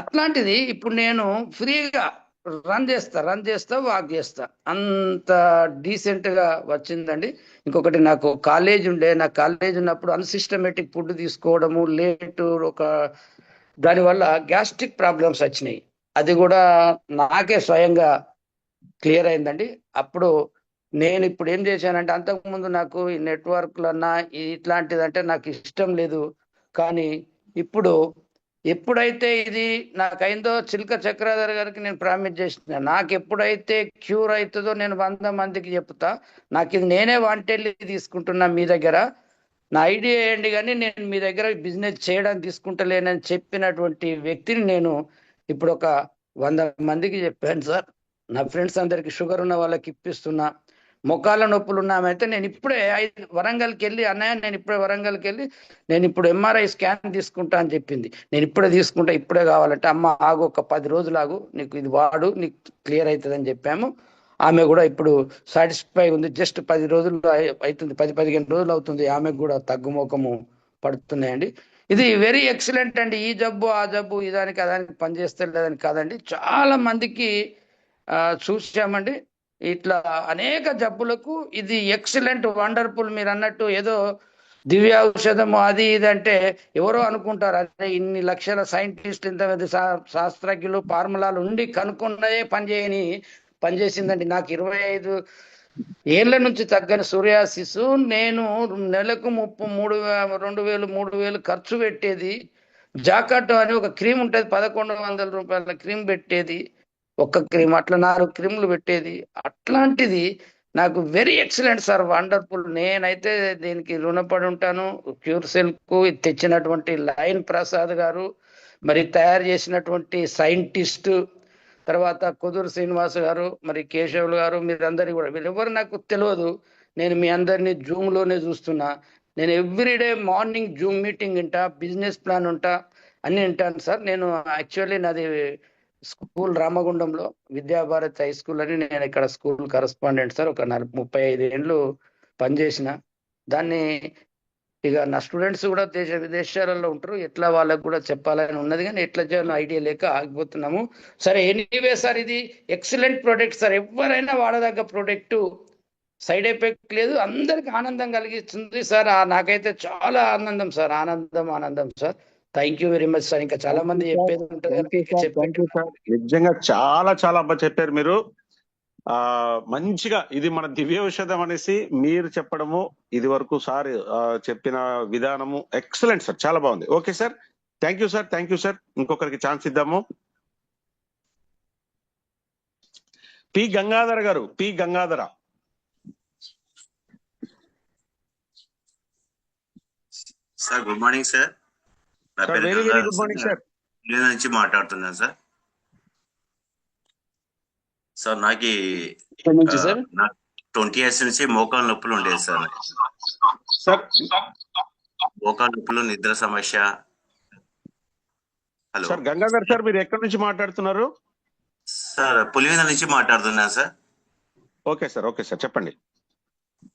అట్లాంటిది ఇప్పుడు నేను ఫ్రీగా రన్ చేస్తా, వాక్ చేస్తా, అంత డీసెంట్ గా వచ్చిందండి. ఇంకొకటి నాకు కాలేజ్ ఉన్నప్పుడు అన్సిస్టమేటిక్ ఫుడ్ తీసుకోవడము, లేటు దానివల్ల గ్యాస్ట్రిక్ ప్రాబ్లమ్స్ వచ్చినాయి. అది కూడా నాకే స్వయంగా క్లియర్ అయిందండి. అప్పుడు నేను ఇప్పుడు ఏం చేశానంటే, అంతకుముందు నాకు ఈ నెట్వర్క్లన్నా ఇట్లాంటిదంటే నాకు ఇష్టం లేదు. కానీ ఇప్పుడు ఎప్పుడైతే ఇది నాకైందో, చిల్క చక్రధర్ గారికి నేను ప్రామిస్ చేసిన, నాకు ఎప్పుడైతే క్యూర్ అవుతుందో నేను 100 మందికి చెప్తా. నాకు ఇది నేనే వాంటెడ్లీ తీసుకుంటున్నా మీ దగ్గర, నా ఐడియా వేయండి కానీ నేను మీ దగ్గర బిజినెస్ చేయడానికి తీసుకుంటలేనని చెప్పినటువంటి వ్యక్తిని నేను ఇప్పుడు ఒక 100 మందికి చెప్పాను సార్. నా ఫ్రెండ్స్ అందరికి షుగర్ ఉన్న వాళ్ళకి ఇప్పిస్తున్నా. మొక్కాల నొప్పులు ఉన్నామైతే నేను ఇప్పుడే వరంగల్కి వెళ్ళి, అన్నయ్య నేను ఇప్పుడే వరంగల్కి వెళ్ళి నేను ఇప్పుడు ఎంఆర్ఐ స్కాన్ తీసుకుంటా అని చెప్పింది. నేను ఇప్పుడే తీసుకుంటా, ఇప్పుడే కావాలంటే, అమ్మ ఆగు, ఒక 10 రోజులు ఆగు, నీకు ఇది వాడు, నీకు క్లియర్ అవుతుంది అని చెప్పాము. ఆమె కూడా ఇప్పుడు సాటిస్ఫై ఉంది. జస్ట్ 10 రోజులు అవుతుంది, 10-15 రోజులు అవుతుంది. ఆమెకు కూడా తగ్గుముఖము పడుతున్నాయండి. ఇది వెరీ ఎక్సలెంట్ అండి. ఈ జబ్బు ఆ జబ్బు ఇదానికి అదానికి పనిచేస్తలేదని కాదండి, చాలా మందికి చూసామండి. ఇట్లా అనేక జబ్బులకు ఇది ఎక్సలెంట్, వండర్ఫుల్. మీరు అన్నట్టు ఏదో దివ్య ఔషధము అది ఇది అంటే ఎవరో అనుకుంటారు. అదే ఇన్ని లక్షల సైంటిస్ట్, ఇంతమంది శాస్త్రజ్ఞులు, ఫార్ములాలు ఉండి కనుక్కున్నదే పనిచేసిందండి. నాకు 25 ఏళ్ల నుంచి తగ్గని సూర్యాసిస్. నేను నెలకు 2,000-3,000 ఖర్చు పెట్టేది. జాకట్ అని ఒక క్రీమ్ ఉంటుంది, 1,100 రూపాయల క్రీమ్ పెట్టేది, ఒక్క క్రీమ్. అట్లా 4 క్రీములు పెట్టేది. అట్లాంటిది నాకు వెరీ ఎక్సలెంట్ సార్, వండర్ఫుల్. నేనైతే దీనికి రుణపడి ఉంటాను. క్యూర్సెల్ కు తెచ్చినటువంటి లయన్ ప్రసాద్ గారు, మరి తయారు చేసినటువంటి సైంటిస్ట్, తర్వాత కుదురు శ్రీనివాస్ గారు, మరి కేశవులు గారు, మీరందరికీ కూడా, వీళ్ళెవరు నాకు తెలియదు. నేను మీ అందరినీ జూమ్లోనే చూస్తున్నా. నేను ఎవ్రీడే మార్నింగ్ జూమ్ మీటింగ్ వింటా, బిజినెస్ ప్లాన్ ఉంటా, అన్ని వింటాను సార్. నేను యాక్చువల్లీ నాది స్కూల్ రామగుండంలో విద్యాభారత్ హై స్కూల్ అని, నేను ఇక్కడ స్కూల్ కరస్పాండెంట్ సార్. ఒక 35 ఏళ్ళు పనిచేసిన. దాన్ని ఇక నా స్టూడెంట్స్ కూడా దేశ విదేశాలలో ఉంటారు, ఎట్లా వాళ్ళకు కూడా చెప్పాలని ఉన్నది, కానీ ఎట్లా చేయాలో ఐడియా లేక ఆగిపోతున్నాము. సరే ఎనీవే సార్, ఇది ఎక్సలెంట్ ప్రోడక్ట్ సార్, ఎవరైనా వాడదగ్గ ప్రోడక్ట్, సైడ్ ఎఫెక్ట్ లేదు, అందరికి ఆనందం కలిగిస్తుంది సార్. నాకైతే చాలా ఆనందం సార్, ఆనందం sir. Thank you very much sir. ఇంకా చాలా మంది చెప్పేది ఉంటుంది. నిజంగా చాలా చాలా బాగా చెప్పారు మీరు. మంచిగా ఇది మన దివ్య ఔషధం అనేసి మీరు చెప్పడము, ఇది వరకు సార్ చెప్పిన విధానము ఎక్సలెంట్ సార్, చాలా బాగుంది. Okay sir, thank you sir, thank you sir. ఇంకొకరికి ఛాన్స్ ఇద్దాము. పి గంగాధర్ గారు, P Gangadhara. Sir good morning sir. నా పేరు very very good morning sir. నేను నుంచి మాట్లాడుతున్నాను సార్. సార్ నాకు 20 years నుంచి మోకాలు నొప్పులు ఉండేది సార్. మోకాలు నొప్పులు, నిద్ర సమస్య. హలో సార్ గంగాధర్ సార్, మీరు ఎక్కడి నుంచి మాట్లాడుతున్నారు? సార్ పులివెందుల నుంచి మాట్లాడుతున్నాను sir. Okay sir, okay sir, చెప్పండి.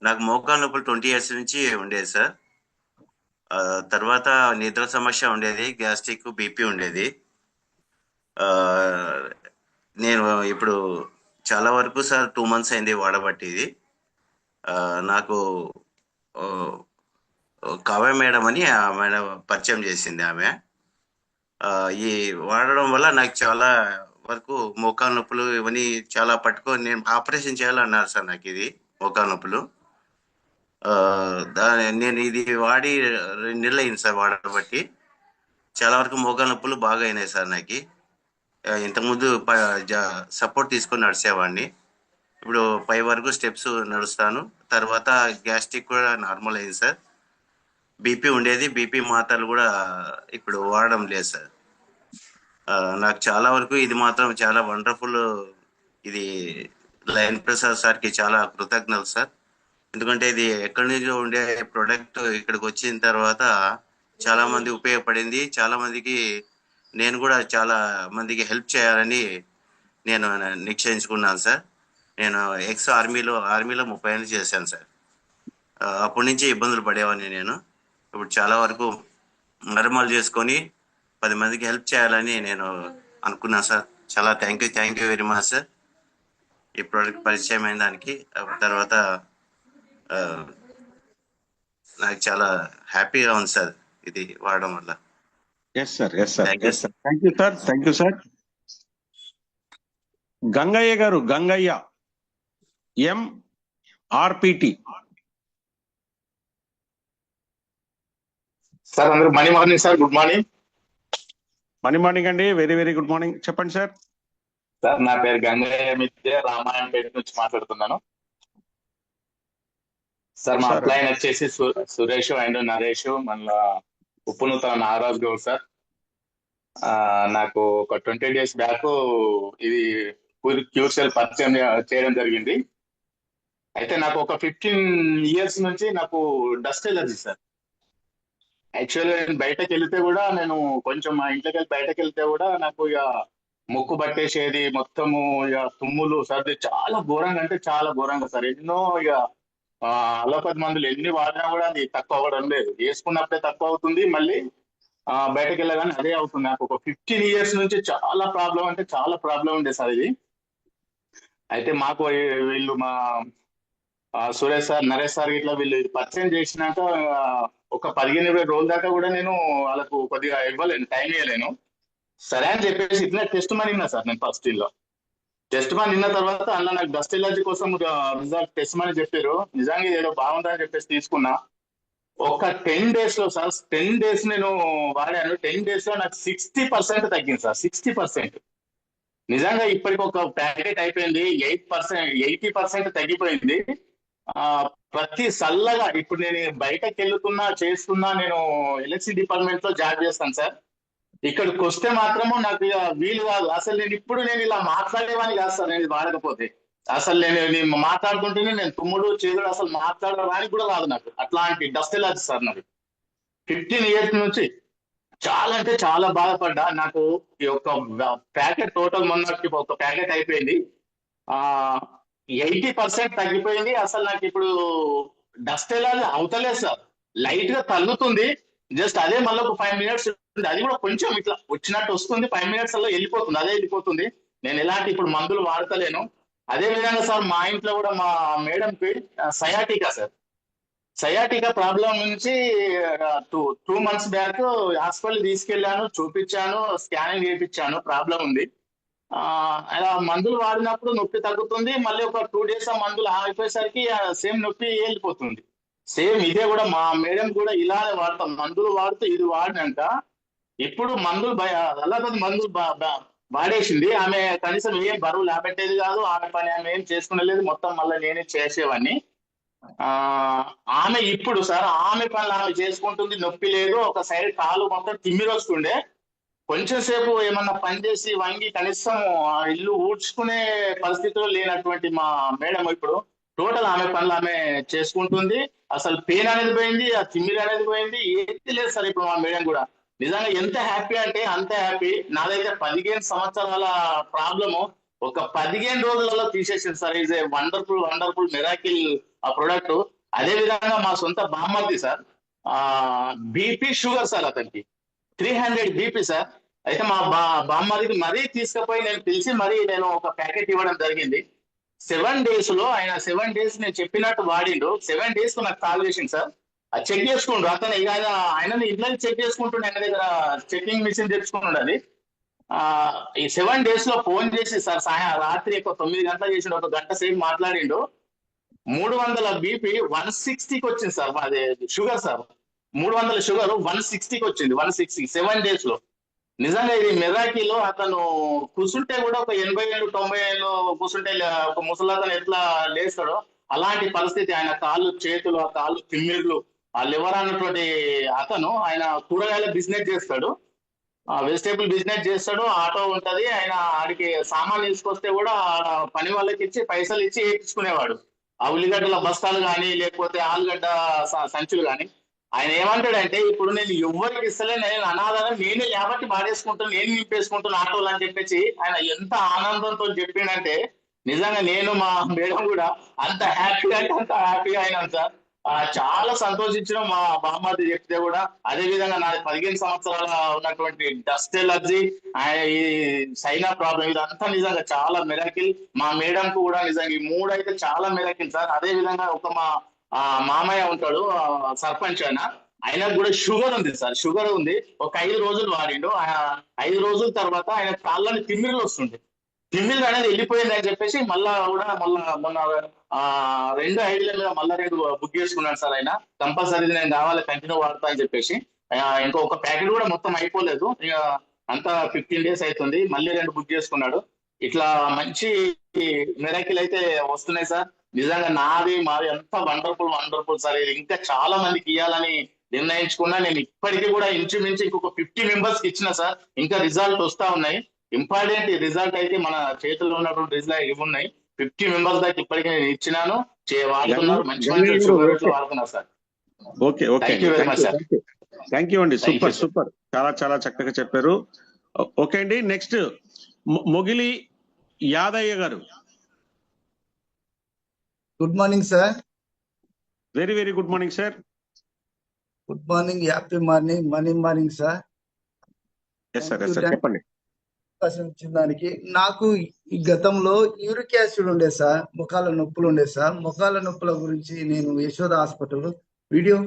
నాకు మోకాలు నొప్పులు 20 years నుంచి ఉండేది సార్. తర్వాత నిద్ర సమస్య ఉండేది, గ్యాస్ట్రిక్, బీపీ ఉండేది. నేను ఇప్పుడు చాలా వరకు సార్ 2 months అయింది వాడబట్టి. ఇది నాకు కావ్య మేడం అని మేడం పరిచయం చేసింది ఆమె. ఈ వాడడం వల్ల నాకు చాలా వరకు మోకాలు నొప్పులు ఇవన్నీ చాలా పట్టుకొని నేను ఆపరేషన్ చేయాలన్నారు సార్. నాకు ఇది మోకాలు నొప్పులు నేను ఇది వాడి 2 నెలలు అయింది సార్ వాడబట్టి. చాలా వరకు మోకాలు నొప్పులు బాగా అయినాయి సార్. నాకు ఇంతకుముందు సపోర్ట్ తీసుకొని నడిచేవాడిని, ఇప్పుడు 5 వరకు స్టెప్స్ నడుస్తాను. తర్వాత గ్యాస్ట్రిక్ కూడా నార్మల్ అయింది సార్. బీపీ ఉండేది, బీపీ మాత్రలు కూడా ఇప్పుడు వాడడం లేదు సార్. నాకు చాలా వరకు ఇది మాత్రం చాలా వండర్ఫుల్. ఇది లయన్ ప్రసాద్ సార్కి చాలా కృతజ్ఞతలు సార్. ఎందుకంటే ఇది ఎక్కడి నుంచో ఉండే ప్రోడక్ట్ ఇక్కడికి వచ్చిన తర్వాత చాలా మంది ఉపయోగపడింది. చాలా మందికి నేను కూడా చాలా మందికి హెల్ప్ చేయాలని నేను నిశ్చయించుకున్నాను సార్. నేను ఆర్మీలో 30 ఏళ్ళు చేశాను సార్. అప్పటి నుంచి ఇబ్బందులు పడేవాడిని నేను. ఇప్పుడు చాలా వరకు నర్మల్ చేసుకొని 10 మందికి హెల్ప్ చేయాలని నేను అనుకున్నాను సార్. చాలా thank you very much sir ఈ ప్రోడక్ట్ పరిచయం అయిన దానికి. తర్వాత నాకు చాలా హ్యాపీగా ఉంది సార్ ఇది వాడడం వల్ల. Yes sir, yes sir, yes sir. Thank you sir, thank you sir. Gangaiah గారు, గంగయ్య MRPT. సార్ అందరూ money morning sir. Good morning. Money morning అండి, వెరీ వెరీ గుడ్ మార్నింగ్. చెప్పండి సార్. సార్ నా పేరు గంగయ్య మిత్రే, రామాయణపేట నుంచి మాట్లాడుతున్నాను సార్. మా అప్లైన్ వచ్చేసి సురేష్ అండ్ నరేష్, మళ్ళా ఉప్పునూత నాగరాజ్ గౌడ్ సార్. నాకు ఒక 20 days బ్యాక్ ఇది క్యూర్సెల్ పరిచయం చేయడం జరిగింది. అయితే నాకు ఒక 15 years నుంచి నాకు డస్ట్ ఎలర్జీ సార్. యాక్చువల్గా నేను బయటకు వెళ్తే కూడా, నేను కొంచెం మా ఇంట్లోకి వెళ్ళి బయటకు వెళ్తే కూడా నాకు ఇక ముక్కు పట్టేసేది, మొత్తము ఇక తుమ్ములు, సర్ది చాలా ఘోరంగా, అంటే చాలా ఘోరంగా సార్. ఎన్నో ఇక అలోపతి మందులు ఎన్ని వాడినా కూడా అది తక్కువ అవ్వడం లేదు. వేసుకున్నప్పుడే తక్కువ అవుతుంది, మళ్ళీ బయటకు వెళ్ళగానే అదే అవుతుంది. నాకు ఒక 15 years నుంచి చాలా ప్రాబ్లం, అంటే చాలా ప్రాబ్లం ఉండే సార్ ఇది. అయితే మాకు వీళ్ళు మా సురేష్ సార్, నరేష్ సార్ ఇట్లా వీళ్ళు పరిచయం చేసినాక ఒక 15-20 రోజుల దాకా కూడా నేను వాళ్ళకు కొద్దిగా ఇవ్వలేను, టైం ఇవ్వలేను. సరే అని చెప్పేసి ఇట్లా టెస్ట్ మనీ విన్నా సార్. నేను ఫస్ట్ ఇల్లో టెస్ట్ మనీ విన్న తర్వాత అలా నాకు డస్ట్ ఎలర్జీ కోసం రిజల్ట్ టెస్ట్ మనీ చెప్పారు. నిజంగా ఏదో బాగుందని చెప్పేసి తీసుకున్నా. ఒక 10 days లో సార్, 10 days నేను వాడాను. 10 days లో నాకు 60% తగ్గింది సార్. 60%. నిజంగా ఇప్పటికి ఒక ప్యాకెట్ అయిపోయింది, 80% తగ్గిపోయింది. ప్రతి సల్లగా ఇప్పుడు నేను బయటకు వెళ్తున్నా చేస్తున్నా, నేను ఎలక్ట్రిసిటీ డిపార్ట్మెంట్ లో జాబ్ చేస్తాను సార్. ఇక్కడికి వస్తే మాత్రము నాకు వీలు కాదు. అసలు నేను ఇలా మాట్లాడేవాని కాదు సార్. నేను వాడకపోతే అసలు నేను మాట్లాడుతుంటేనే నేను తుమ్ముడు చేదుడు అసలు మాట్లాడడానికి కూడా రాదు నాకు. అట్లాంటి డస్ట్ ఎలర్జీ సార్ నాకు. 15 years నుంచి చాలా, అంటే చాలా బాధపడ్డా. నాకు ఈ యొక్క ప్యాకెట్ టోటల్ మొన్నటి ఒక ప్యాకెట్ అయిపోయింది. 80% తగ్గిపోయింది. అసలు నాకు ఇప్పుడు డస్ట్ ఎలర్జీ అవుతలేదు సార్. లైట్ గా తగ్గుతుంది. జస్ట్ అదే మళ్ళీ ఒక 5 minutes అది కూడా కొంచెం ఇట్లా వచ్చినట్టు వస్తుంది. 5 minutes అలా వెళ్ళిపోతుంది, అదే వెళ్ళిపోతుంది. నేను ఎలాంటి ఇప్పుడు మందులు వాడతలేను. అదే విధంగా సార్ మా ఇంట్లో కూడా మా మేడంకి సయాటికా సార్, సయాటికా ప్రాబ్లం నుంచి 2 months బ్యాక్ హాస్పిటల్ తీసుకెళ్లాను, చూపించాను, స్కానింగ్ చేయించాను, ప్రాబ్లం ఉంది. అలా మందులు వాడినప్పుడు నొప్పి తగ్గుతుంది, మళ్ళీ ఒక 2 days ఆ మందులు అయిపోయేసరికి సేమ్ నొప్పి వెళ్ళిపోతుంది. సేమ్ ఇదే కూడా మా మేడం కూడా ఇలానే వాడతాం, మందులు వాడుతూ ఇది వాడినాక ఇప్పుడు మందులు అలా మందులు వాడేసింది. ఆమె కనీసం ఏం బరువు లేపెట్టేది కాదు, ఆమె పని ఆమె ఏం చేసుకునేలేదు, మొత్తం మళ్ళీ నేనే చేసేవాడిని. ఆమె ఇప్పుడు సార్ ఆమె పనులు ఆమె చేసుకుంటుంది, నొప్పి లేదు. ఒక సైడ్ కాలు మొత్తం తిమ్మిరి వస్తుండే, కొంచెం సేపు ఏమన్నా పని చేసి వంగి కనీసం ఇల్లు ఊడ్చుకునే పరిస్థితిలో లేనటువంటి మా మేడం ఇప్పుడు టోటల్ ఆమె పనులు ఆమె చేసుకుంటుంది. అసలు పెయిన్ అనేది పోయింది, ఆ తిమ్మిరి అనేది పోయింది, ఏది లేదు సార్ ఇప్పుడు మా మేడం కూడా. నిజంగా ఎంత హ్యాపీ అంటే అంత హ్యాపీ. నాదైతే 15 సంవత్సరాల ప్రాబ్లము ఒక 15 రోజులలో తీసేసింది sir. Is a wonderful wonderful miracle ఆ ప్రొడక్ట్. అదే విధంగా మా సొంత బామ్మర్ది సార్, బీపీ షుగర్ సార్, అతనికి 300 బీపీ సార్. అయితే మా బామ్మర్దికి మరీ తీసుకుపోయి నేను పిలిచి మరీ నేను ఒక ప్యాకెట్ ఇవ్వడం జరిగింది. 7 days లో ఆయన 7 days నేను చెప్పినట్టు వాడిండు. 7 days కు నాకు కాల్ చేసింది సార్, అది చెక్ చేసుకుంటు అతను. ఇక ఆయన ఇంట్లో చెక్ చేసుకుంటుండే, ఆయన దగ్గర చెకింగ్ మిషన్ తెచ్చుకున్నాడు. అది ఈ 7 days లో ఫోన్ చేసి సార్ రాత్రి 9 గంటలకు చేసిండు, 1 గంట సేపు మాట్లాడిండు. 300 బీపీ 160కి వచ్చింది సార్. మాది షుగర్ సార్, 300 షుగర్ 160కి వచ్చింది, 160 7 days లో. నిజంగా ఇది మిరాకిల్. అతను కూర్చుంటే కూడా ఒక 80 ఏళ్ళు 90 ఏళ్ళు కూర్చుంటే ఒక ముసలతను ఎట్లా లేస్తాడో అలాంటి పరిస్థితి. ఆయన కాళ్ళు చేతులు, ఆ కాళ్ళు తిమ్మిర్లు, ఆ లివర్ అన్నటువంటి అతను ఆయన కూరగాయల బిజినెస్ చేస్తాడు, వెజిటేబుల్ బిజినెస్ చేస్తాడు, ఆటో ఉంటది. ఆయన ఆడికి సామాన్ తీసుకొస్తే కూడా పని వాళ్ళకి ఇచ్చి పైసలు ఇచ్చి వేయించుకునేవాడు. ఆ ఉల్లిగడ్డల బస్తాలు కానీ లేకపోతే ఆలుగడ్డ సంచులు కానీ. ఆయన ఏమంటాడంటే ఇప్పుడు నేను ఎవరికి ఇస్తలే, నేను అనాథగా నేనే లేబట్టి పాడేసుకుంటాను, నేను నింపేసుకుంటాను ఆటోలు అని చెప్పేసి ఆయన ఎంత ఆనందంతో చెప్పిండంటే నిజంగా నేను మా మేడం కూడా అంత హ్యాపీగా అంటే అంత హ్యాపీగా అయినాం సార్. చాలా సంతోషించడం మా బామ్మది చెప్తే కూడా. అదే విధంగా నాది 15 సంవత్సరాల ఉన్నటువంటి డస్ట్ ఎలర్జీ, ఈ సైనా ప్రాబ్లం, ఇదంతా నిజంగా చాలా మిరాకిల్. మా మేడం కు కూడా నిజంగా ఈ 3 అయితే చాలా మిరాకిల్ సార్. అదే విధంగా ఒక మా మామయ్య ఉంటాడు సర్పంచ్, ఆయనకు కూడా షుగర్ ఉంది సార్, షుగర్ ఉంది. ఒక 5 రోజులు వాడిండు. 5 రోజుల తర్వాత ఆయన కాళ్ళని తిమ్మిర్లు వస్తుంది, తిమ్మిర్లు అనేది వెళ్ళిపోయింది అని చెప్పేసి మళ్ళా మొన్న 2 ఐడీల మీద మళ్ళా 2 బుక్ చేసుకున్నాడు సార్. ఆయన కంపల్సరీ నేను కావాలి కంటిన్యూ వాడతా అని చెప్పేసి. ఇంకొక ప్యాకెట్ కూడా మొత్తం అయిపోలేదు, ఇక అంతా 15 days అవుతుంది, మళ్ళీ 2 బుక్ చేసుకున్నాడు. ఇట్లా మంచి మిరాకిల్ అయితే వస్తున్నాయి సార్. నిజంగా మాది ఎంత వండర్ఫుల్ వండర్ఫుల్ సార్. ఇది ఇంకా చాలా మందికి ఇవ్వాలని నిర్ణయించుకున్నా. నేను ఇప్పటికీ కూడా ఇంచుమించు ఇంకొక 50 members కి ఇచ్చిన సార్. ఇంకా రిజల్ట్ వస్తా ఉన్నాయి. ఇంపార్టెంట్ రిజల్ట్ అయితే మన చేతుల్లో ఉన్నటువంటి రిజల్ట్ ఇవి ఉన్నాయి. 50 members దాకా ఇప్పటికీ నేను ఇచ్చినాను, వాడుతున్నారు, మంచి షుగర్ వాడుతున్నారు sir. Okay okay, thank you very much sir. Thank you అండి, సూపర్ సూపర్, చాలా చాలా చక్కగా చెప్పారు. ఓకే అండి, నెక్స్ట్ మొగిలి యాదయ్య గారు. Good morning sir. Very very good morning sir. Good morning, happy morning, morning sir. Yes sir, yes sir, చెప్పండి. దానికి నాకు ఈ గతంలో యూరిక్ యాసిడ్ ఉండే సార్, ముఖాల నొప్పులు ఉండే సార్. ముఖాల నొప్పుల గురించి నేను యశోద హాస్పిటల్ వీడియో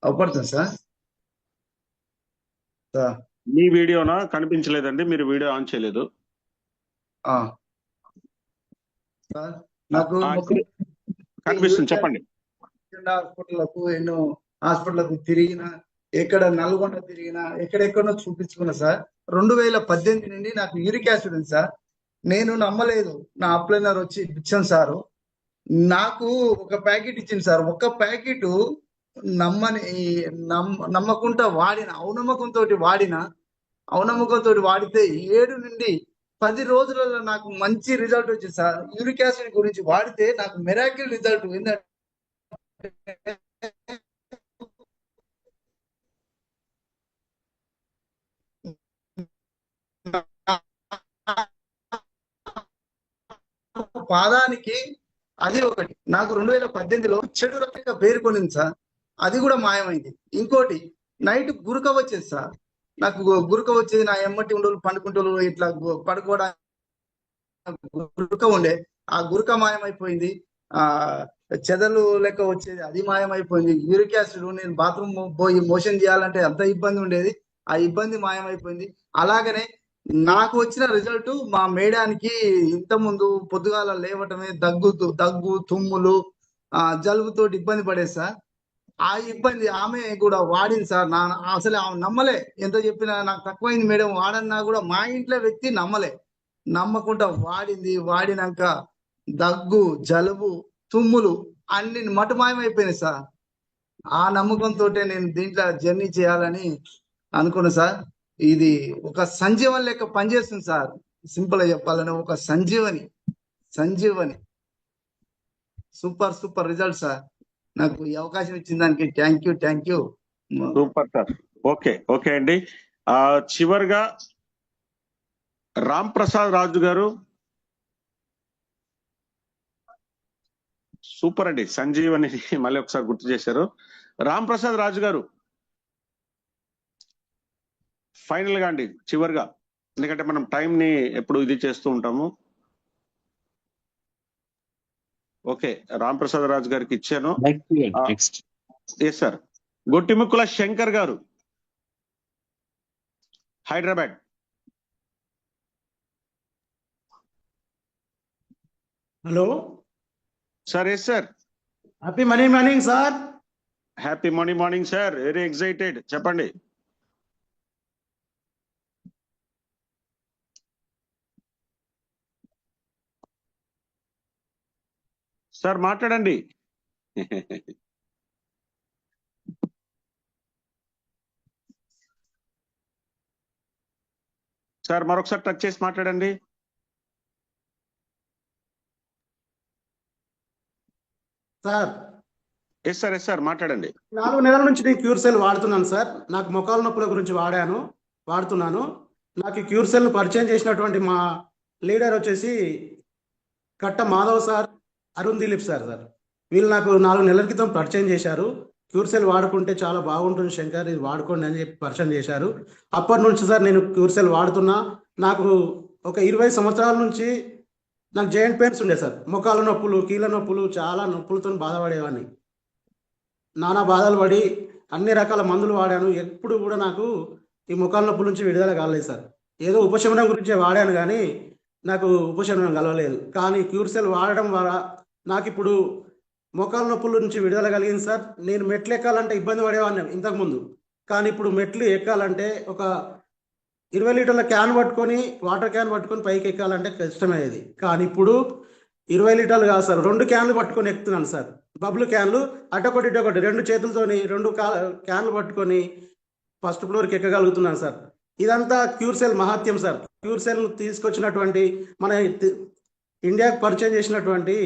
అవపడుతుంది సార్. మీ వీడియోనా కనిపించలేదండి, మీరు వీడియో ఆన్ చేయలేదు. నాకు కనిపిస్తుంది, చెప్పండి. హాస్పిటల్లకు ఎన్నో హాస్పిటల్కు తిరిగినా, ఎక్కడ నల్గొండ తిరిగినా, ఎక్కడెక్కడో చూపించుకున్నా సార్. 2018 నుండి నాకు యూరిక్ యాసిడ్ ఉంది సార్. నేను నమ్మలేదు, నా అప్లైనర్ వచ్చి ఇచ్చాను సారు. నాకు ఒక ప్యాకెట్ ఇచ్చింది సార్. ఒక ప్యాకెట్ నమ్మకుండా వాడిన, అవనమ్మకంతో వాడితే 7 నుండి 10 రోజులలో నాకు మంచి రిజల్ట్ వచ్చింది సార్. యూరిక్ యాసిడ్ గురించి వాడితే నాకు మిరాకిల్ రిజల్ట్. ఏంటంటే పాదానికి అది ఒకటి. నాకు 2018లో చెడు రకంగా పేర్కొనింది సార్. అది కూడా మాయమైంది. ఇంకోటి నైట్ గురక వచ్చేది సార్, నాకు గురక వచ్చేది. నా ఎమ్మటి ఉండలు పండుకుంటూ ఇట్లా పడుకోవడానికి గురక ఉండే, ఆ గురక మాయమైపోయింది. ఆ చెదలు లెక్క వచ్చేది, అది మాయమైపోయింది. యూరిక్ యాసిడ్, నేను బాత్రూమ్ పోయి మోషన్ చేయాలంటే ఎంత ఇబ్బంది ఉండేది, ఆ ఇబ్బంది మాయమైపోయింది. అలాగనే నాకు వచ్చిన రిజల్ట్ మా మేడానికి ఇంత ముందు పొద్దుగాల లేవటమే దగ్గు తుమ్ములు జలుబుతోటి ఇబ్బంది పడేది సార్. ఆ ఇబ్బంది ఆమె కూడా వాడింది సార్. అసలు ఆమె నమ్మలే, ఎంత చెప్పినా నాకు తక్కువైంది మేడం వాడన్నా కూడా మా ఇంట్లో వ్యక్తి నమ్మకుండా వాడింది. వాడినాక దగ్గు జలుబు తుమ్ములు అన్ని మటుమాయమైపోయినాయి సార్. ఆ నమ్మకంతో నేను దీంట్లో జర్నీ చేయాలని అనుకున్నా సార్. ఇది ఒక సంజీవని లెక్క పనిచేస్తుంది సార్. సింపుల్ గా చెప్పాలని ఒక సంజీవని సూపర్ రిజల్ట్ సార్. నాకు ఈ అవకాశం ఇచ్చిన దానికి thank you. Super sir. Okay అండి. చివరిగా రామ్ ప్రసాద్ రాజు గారు. సూపర్ అండి, సంజీవని మళ్ళీ ఒకసారి గుర్తు చేశారు. రామ్ ప్రసాద్ రాజు గారు ఫైనల్ గా అండి, చివరిగా, ఎందుకంటే మనం టైం ని ఎప్పుడు ఇది చేస్తూ ఉంటాము. ఓకే, రామ్ ప్రసాద్ రాజు గారికి ఇచ్చాను. Yes sir. గొట్టిముక్కుల శంకర్ గారు, Hyderabad. Hello sir. Yes sir. Happy morning sir. Happy morning sir. Very excited. చెప్పండి. సార్ మాట్లాడండి. సార్ మరొకసారి టచ్ చేసి మాట్లాడండి. సార్. ఎస్ సార్ మాట్లాడండి. 4 నెలల నుంచి నేను క్యూర్సెల్ వాడుతున్నాను సార్. నాకు మొకాల నొప్పుల గురించి వాడుతున్నాను. నాకు ఈ క్యూర్సెల్ పరిచయం చేసినటువంటి మా లీడర్ వచ్చేసి కట్ట మాధవ్ సార్, అరుణ్ దిలీప్ సార్. వీళ్ళు నాకు 4 నెలల క్రితం పరిచయం చేశారు. క్యూర్సెల్ వాడుకుంటే చాలా బాగుంటుంది శంకర్, ఇది వాడుకోండి అని చెప్పి పరిచయం చేశారు. అప్పటి నుంచి సార్ నేను క్యూర్సెల్ వాడుతున్నా. నాకు ఒక 20 సంవత్సరాల నుంచి నాకు జాయింట్ పెయిన్స్ ఉండే సార్. మొకాల నొప్పులు, కీళ్ళ నొప్పులు, చాలా నొప్పులతో బాధపడేవాడిని. నానా బాధలు పడి అన్ని రకాల మందులు వాడాను. ఎప్పుడు కూడా నాకు ఈ మొకాల నొప్పుల నుంచి విడుదల కాలేదు సార్. ఏదో ఉపశమనం గురించే వాడాను కానీ నాకు ఉపశమనం కలవలేదు. కానీ క్యూర్సెల్ వాడడం ద్వారా నాకు ఇప్పుడు మోకాల నొప్పుల నుంచి విడుదల కలిగింది సార్. నేను మెట్లు ఎక్కాలంటే ఇబ్బంది పడేవాడిని ఇంతకుముందు, కానీ ఇప్పుడు మెట్లు ఎక్కాలంటే ఒక 20 లీటర్ల క్యాన్ పట్టుకొని, వాటర్ క్యాన్ పట్టుకొని పైకి ఎక్కాలంటే కష్టమయ్యేది. కానీ ఇప్పుడు 20 లీటర్లు కాదు సార్, 2 క్యాన్లు పట్టుకొని ఎక్కుతున్నాను సార్. బబుల్ క్యాన్లు అటొకటి ఇటొకటి 2 చేతులతోని 2 క్యాన్లు పట్టుకొని ఫస్ట్ ఫ్లోర్కి ఎక్కగలుగుతున్నాను సార్. ఇదంతా క్యూర్సెల్ మహత్యం సార్. క్యూర్సెల్ తీసుకొచ్చినటువంటి మన ఇండియాకు పరిచయం చేసినటువంటి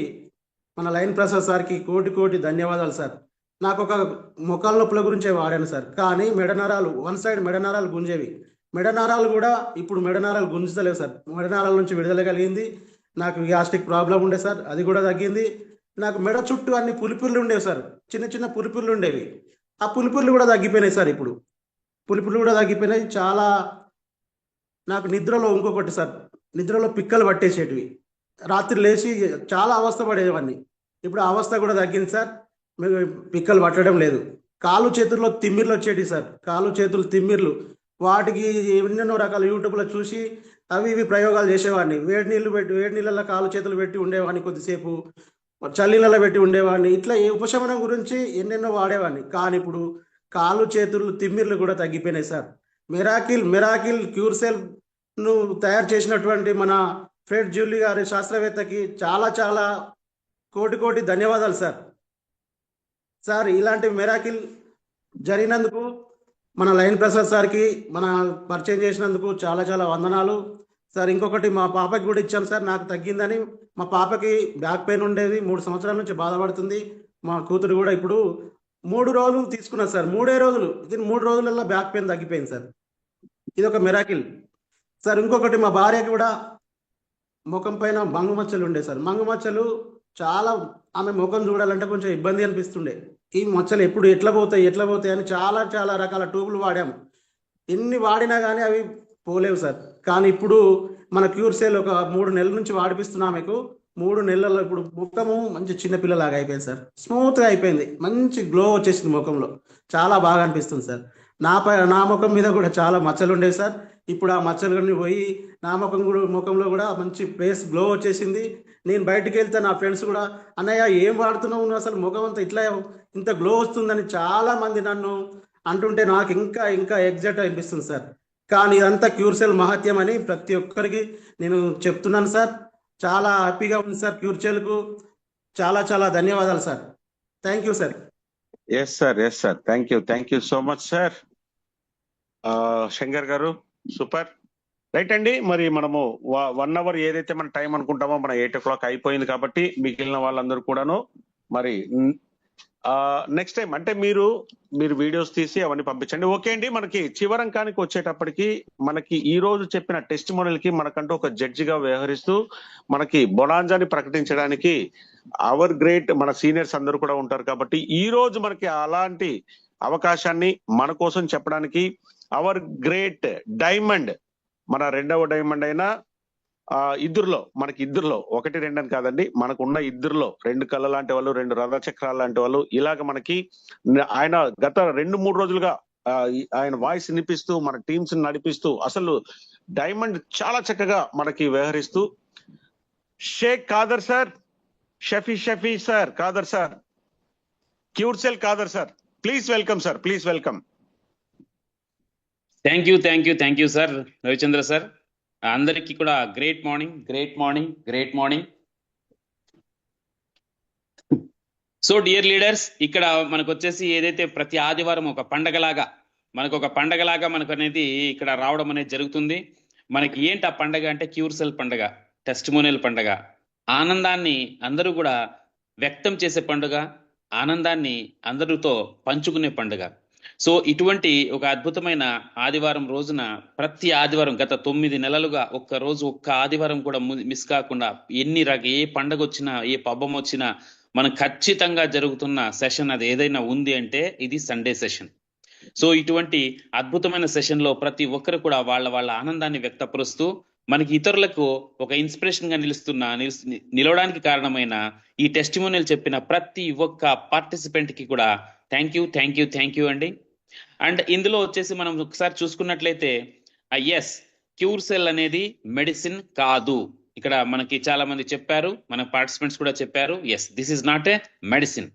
మన లైన్ ప్రసాద్ సార్కి కోటి ధన్యవాదాలు సార్. నాకు ఒక మొకాల నొప్పుల గురించే వాడాను సార్. కానీ మెడనరాలు, 1 సైడ్ మెడనరాలు గుంజేవి. మెడనరాలు కూడా ఇప్పుడు మెడనరాలు గుంజుతలేవు సార్. మెడనరాల నుంచి విడుదల కలిగింది. నాకు గ్యాస్ట్రిక్ ప్రాబ్లం ఉండే సార్, అది కూడా తగ్గింది. నాకు మెడ చుట్టూ అన్ని పులిపుర్లు ఉండేవి సార్, చిన్న పులిపుర్లు ఉండేవి. ఆ పులిపుర్లు కూడా తగ్గిపోయినాయి సార్. ఇప్పుడు పులిపుర్లు కూడా తగ్గిపోయినాయి. చాలా నాకు నిద్రలో ఇంకొకటి సార్, నిద్రలో పిక్కలు పట్టేసేటివి. రాత్రి లేచి చాలా అవస్థ పడేవన్నీ. ఇప్పుడు అవస్థ కూడా తగ్గింది సార్. పిక్కలు పట్టడం లేదు. కాలు చేతుల్లో తిమ్మిర్లు వచ్చేటివి సార్, కాలు చేతులు తిమ్మిర్లు. వాటికి ఎన్నెన్నో రకాల యూట్యూబ్లో చూసి ఇవి ప్రయోగాలు చేసేవాడిని. వేడి నీళ్ళలో కాలు చేతులు పెట్టి ఉండేవాడిని, కొద్దిసేపు చల్లీలలో పెట్టి ఉండేవాడిని. ఇట్లా ఏ ఉపశమనం గురించి ఎన్నెన్నో వాడేవాడిని. కానీ ఇప్పుడు కాలు చేతులు తిమ్మిర్లు కూడా తగ్గిపోయినాయి సార్. మిరాకిల్ క్యూర్సెల్ ను తయారు చేసినటువంటి మన ఫ్రెడ్ జూలీ గారి శాస్త్రవేత్తకి చాలా కోటి ధన్యవాదాలు సార్. ఇలాంటి మిరాకిల్ జరిగినందుకు మన లైన్ ప్రసాద్ సార్కి మన పరిచయం చేసినందుకు చాలా వందనాలు సార్. ఇంకొకటి మా పాపకి కూడా ఇచ్చాను సార్, నాకు తగ్గిందని. మా పాపకి బ్యాక్ పెయిన్ ఉండేది, 3 సంవత్సరాల నుంచి బాధపడుతుంది. మా కూతురు కూడా ఇప్పుడు 3 రోజులు తీసుకున్నారు సార్, 3 రోజులు. ఇది 3 రోజులలో బ్యాక్ పెయిన్ తగ్గిపోయింది సార్. ఇది ఒక మిరాకిల్ సార్. ఇంకొకటి మా భార్యకి కూడా ముఖం పైన మంగు మచ్చలు ఉండే సార్. మంగు మచ్చలు చాలా, ఆమె ముఖం చూడాలంటే కొంచెం ఇబ్బంది అనిపిస్తుండే. ఈ మచ్చలు ఎట్లా పోతాయి అని చాలా చాలా రకాల ట్యూబులు వాడాము. ఎన్ని వాడినా కానీ అవి పోలేవు సార్. కానీ ఇప్పుడు మన క్యూర్సెల్ ఒక 3 నెలల నుంచి వాడిపిస్తున్నాం మీకు. 3 నెలల్లో ఇప్పుడు ముఖము మంచి చిన్నపిల్లలాగా అయిపోయింది సార్. స్మూత్గా అయిపోయింది, మంచి గ్లో వచ్చేసింది ముఖంలో. చాలా బాగా అనిపిస్తుంది సార్. నా ముఖం మీద కూడా చాలా మచ్చలు ఉండేవి సార్. ఇప్పుడు ఆ మచ్చలు పోయి నా ముఖంలో కూడా మంచి ఫేస్ గ్లో వచ్చేసింది. నేను బయటికి వెళ్తే నా ఫ్రెండ్స్ కూడా, అన్నయ్య ఏం వాడుతున్నావు నువ్వు, అసలు ముఖం అంతా ఇంత గ్లో వస్తుందని చాలా మంది నన్ను అంటుంటే నాకు ఇంకా ఇంకా ఎగ్జైట్ అనిపిస్తుంది సార్. కానీ ఇదంతా క్యూర్సెల్ మహత్యం అని ప్రతి ఒక్కరికి నేను చెప్తున్నాను సార్. చాలా హ్యాపీగా ఉంది సార్. క్యూర్సెల్కు చాలా చాలా ధన్యవాదాలు sir. Thank you sir. Yes sir, thank you so much sir. Shankar గారు సూపర్. రైట్ అండి, మరి మనము 1 అవర్ ఏదైతే మన టైం అనుకుంటామో మన 8 o'clock అయిపోయింది కాబట్టి మిగిలిన వాళ్ళందరూ కూడాను మరి నెక్స్ట్ టైం అంటే మీరు వీడియోస్ తీసి అవన్నీ పంపించండి. ఓకే అండి, మనకి చివరంకానికి వచ్చేటప్పటికి మనకి ఈ రోజు చెప్పిన టెస్ట్ మోడల్ కి మనకంటూ ఒక జడ్జిగా వ్యవహరిస్తూ మనకి బొనాంజాని ప్రకటించడానికి అవర్ గ్రేట్ మన సీనియర్స్ అందరూ కూడా ఉంటారు కాబట్టి ఈ రోజు మనకి అలాంటి అవకాశాన్ని మన కోసం చెప్పడానికి అవర్ గ్రేట్ డైమండ్, మన 2వ డైమండ్ అయినా మనకి ఇద్దరులో 1, 2 అని కాదండి, మనకు ఉన్న ఇద్దరులో 2 కళ్ళ లాంటి వాళ్ళు, 2 రథ చక్రాల లాంటి వాళ్ళు, ఇలాగ మనకి ఆయన గత 2-3 రోజులుగా ఆయన వాయిస్ వినిపిస్తూ మన టీమ్స్ నడిపిస్తూ అసలు డైమండ్ చాలా చక్కగా మనకి వ్యవహరిస్తూ Sheikh Khader sir, Shafi sir, Khader sir, క్యూర్సెల్ Khader sir, please welcome sir, please welcome. Thank you sir Ravichandra sir. అందరికీ కూడా great morning. So dear leaders, ఇక్కడ మనకు వచ్చేసి ఏదైతే ప్రతి ఆదివారం ఒక పండగలాగా మనకు అనేది ఇక్కడ రావడం అనేది జరుగుతుంది. మనకి ఏంటి ఆ పండగ అంటే క్యూర్సెల్ పండగ, టెస్టిమోనియల్ పండగ, ఆనందాన్ని అందరూ కూడా వ్యక్తం చేసే పండుగ, ఆనందాన్ని అందరితో పంచుకునే పండుగ. సో ఇటువంటి ఒక అద్భుతమైన ఆదివారం రోజున ప్రతి ఆదివారం గత 9 నెలలుగా ఒక్క ఆదివారం కూడా మిస్ కాకుండా ఏ పండగ వచ్చినా ఏ పబ్బం వచ్చినా మనం ఖచ్చితంగా జరుగుతున్న సెషన్ అది ఏదైనా ఉంది అంటే ఇది సండే సెషన్. సో ఇటువంటి అద్భుతమైన సెషన్ లో ప్రతి ఒక్కరు కూడా వాళ్ళ ఆనందాన్ని వ్యక్తపరుస్తూ మనకి ఇతరులకు ఒక ఇన్స్పిరేషన్ గా నిలవడానికి కారణమైన ఈ టెస్టిమోనియల్ చెప్పిన ప్రతి ఒక్క పార్టిసిపెంట్ కి కూడా థ్యాంక్ యూ అండి. అండ్ ఇందులో వచ్చేసి మనం ఒకసారి చూసుకున్నట్లయితే క్యూర్సెల్ అనేది మెడిసిన్ కాదు. ఇక్కడ మనకి చాలా మంది చెప్పారు, మన పార్టిసిపెంట్స్ కూడా చెప్పారు, this is not a medicine,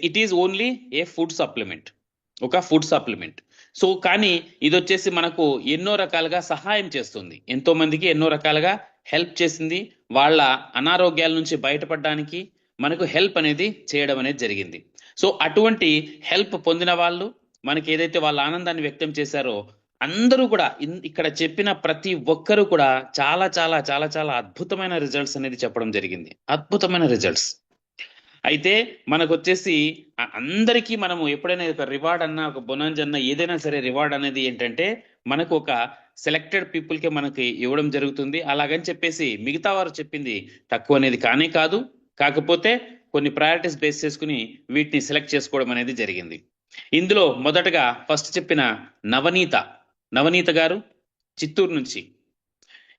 it is only A food supplement. So కానీ ఇది వచ్చేసి మనకు ఎన్నో రకాలుగా సహాయం చేస్తుంది, ఎంతో మందికి ఎన్నో రకాలుగా హెల్ప్ చేసింది. వాళ్ళ అనారోగ్యాల నుంచి బయటపడడానికి మనకు హెల్ప్ అనేది చేయడం అనేది జరిగింది. సో అటువంటి హెల్ప్ పొందిన వాళ్ళు మనకి ఏదైతే వాళ్ళ ఆనందాన్ని వ్యక్తం చేశారో అందరూ కూడా ఇక్కడ చెప్పిన ప్రతి ఒక్కరూ కూడా చాలా చాలా చాలా చాలా అద్భుతమైన రిజల్ట్స్ అనేది చెప్పడం జరిగింది. అద్భుతమైన రిజల్ట్స్. అయితే మనకు వచ్చేసి అందరికీ మనము ఎప్పుడైనా ఒక రివార్డ్ అన్నా, ఒక బొనాంజ్ అన్నా, ఏదైనా సరే రివార్డ్ అనేది ఏంటంటే మనకు ఒక సెలెక్టెడ్ పీపుల్కే మనకి ఇవ్వడం జరుగుతుంది. అలాగని చెప్పేసి మిగతా వారు చెప్పింది తక్కువ అనేది కానే కాదు. కాకపోతే కొన్ని ప్రయారిటీస్ బేస్ చేసుకుని వీటిని సెలెక్ట్ చేసుకోవడం అనేది జరిగింది. ఇందులో మొదటగా ఫస్ట్ చెప్పిన నవనీత గారు చిత్తూరు నుంచి.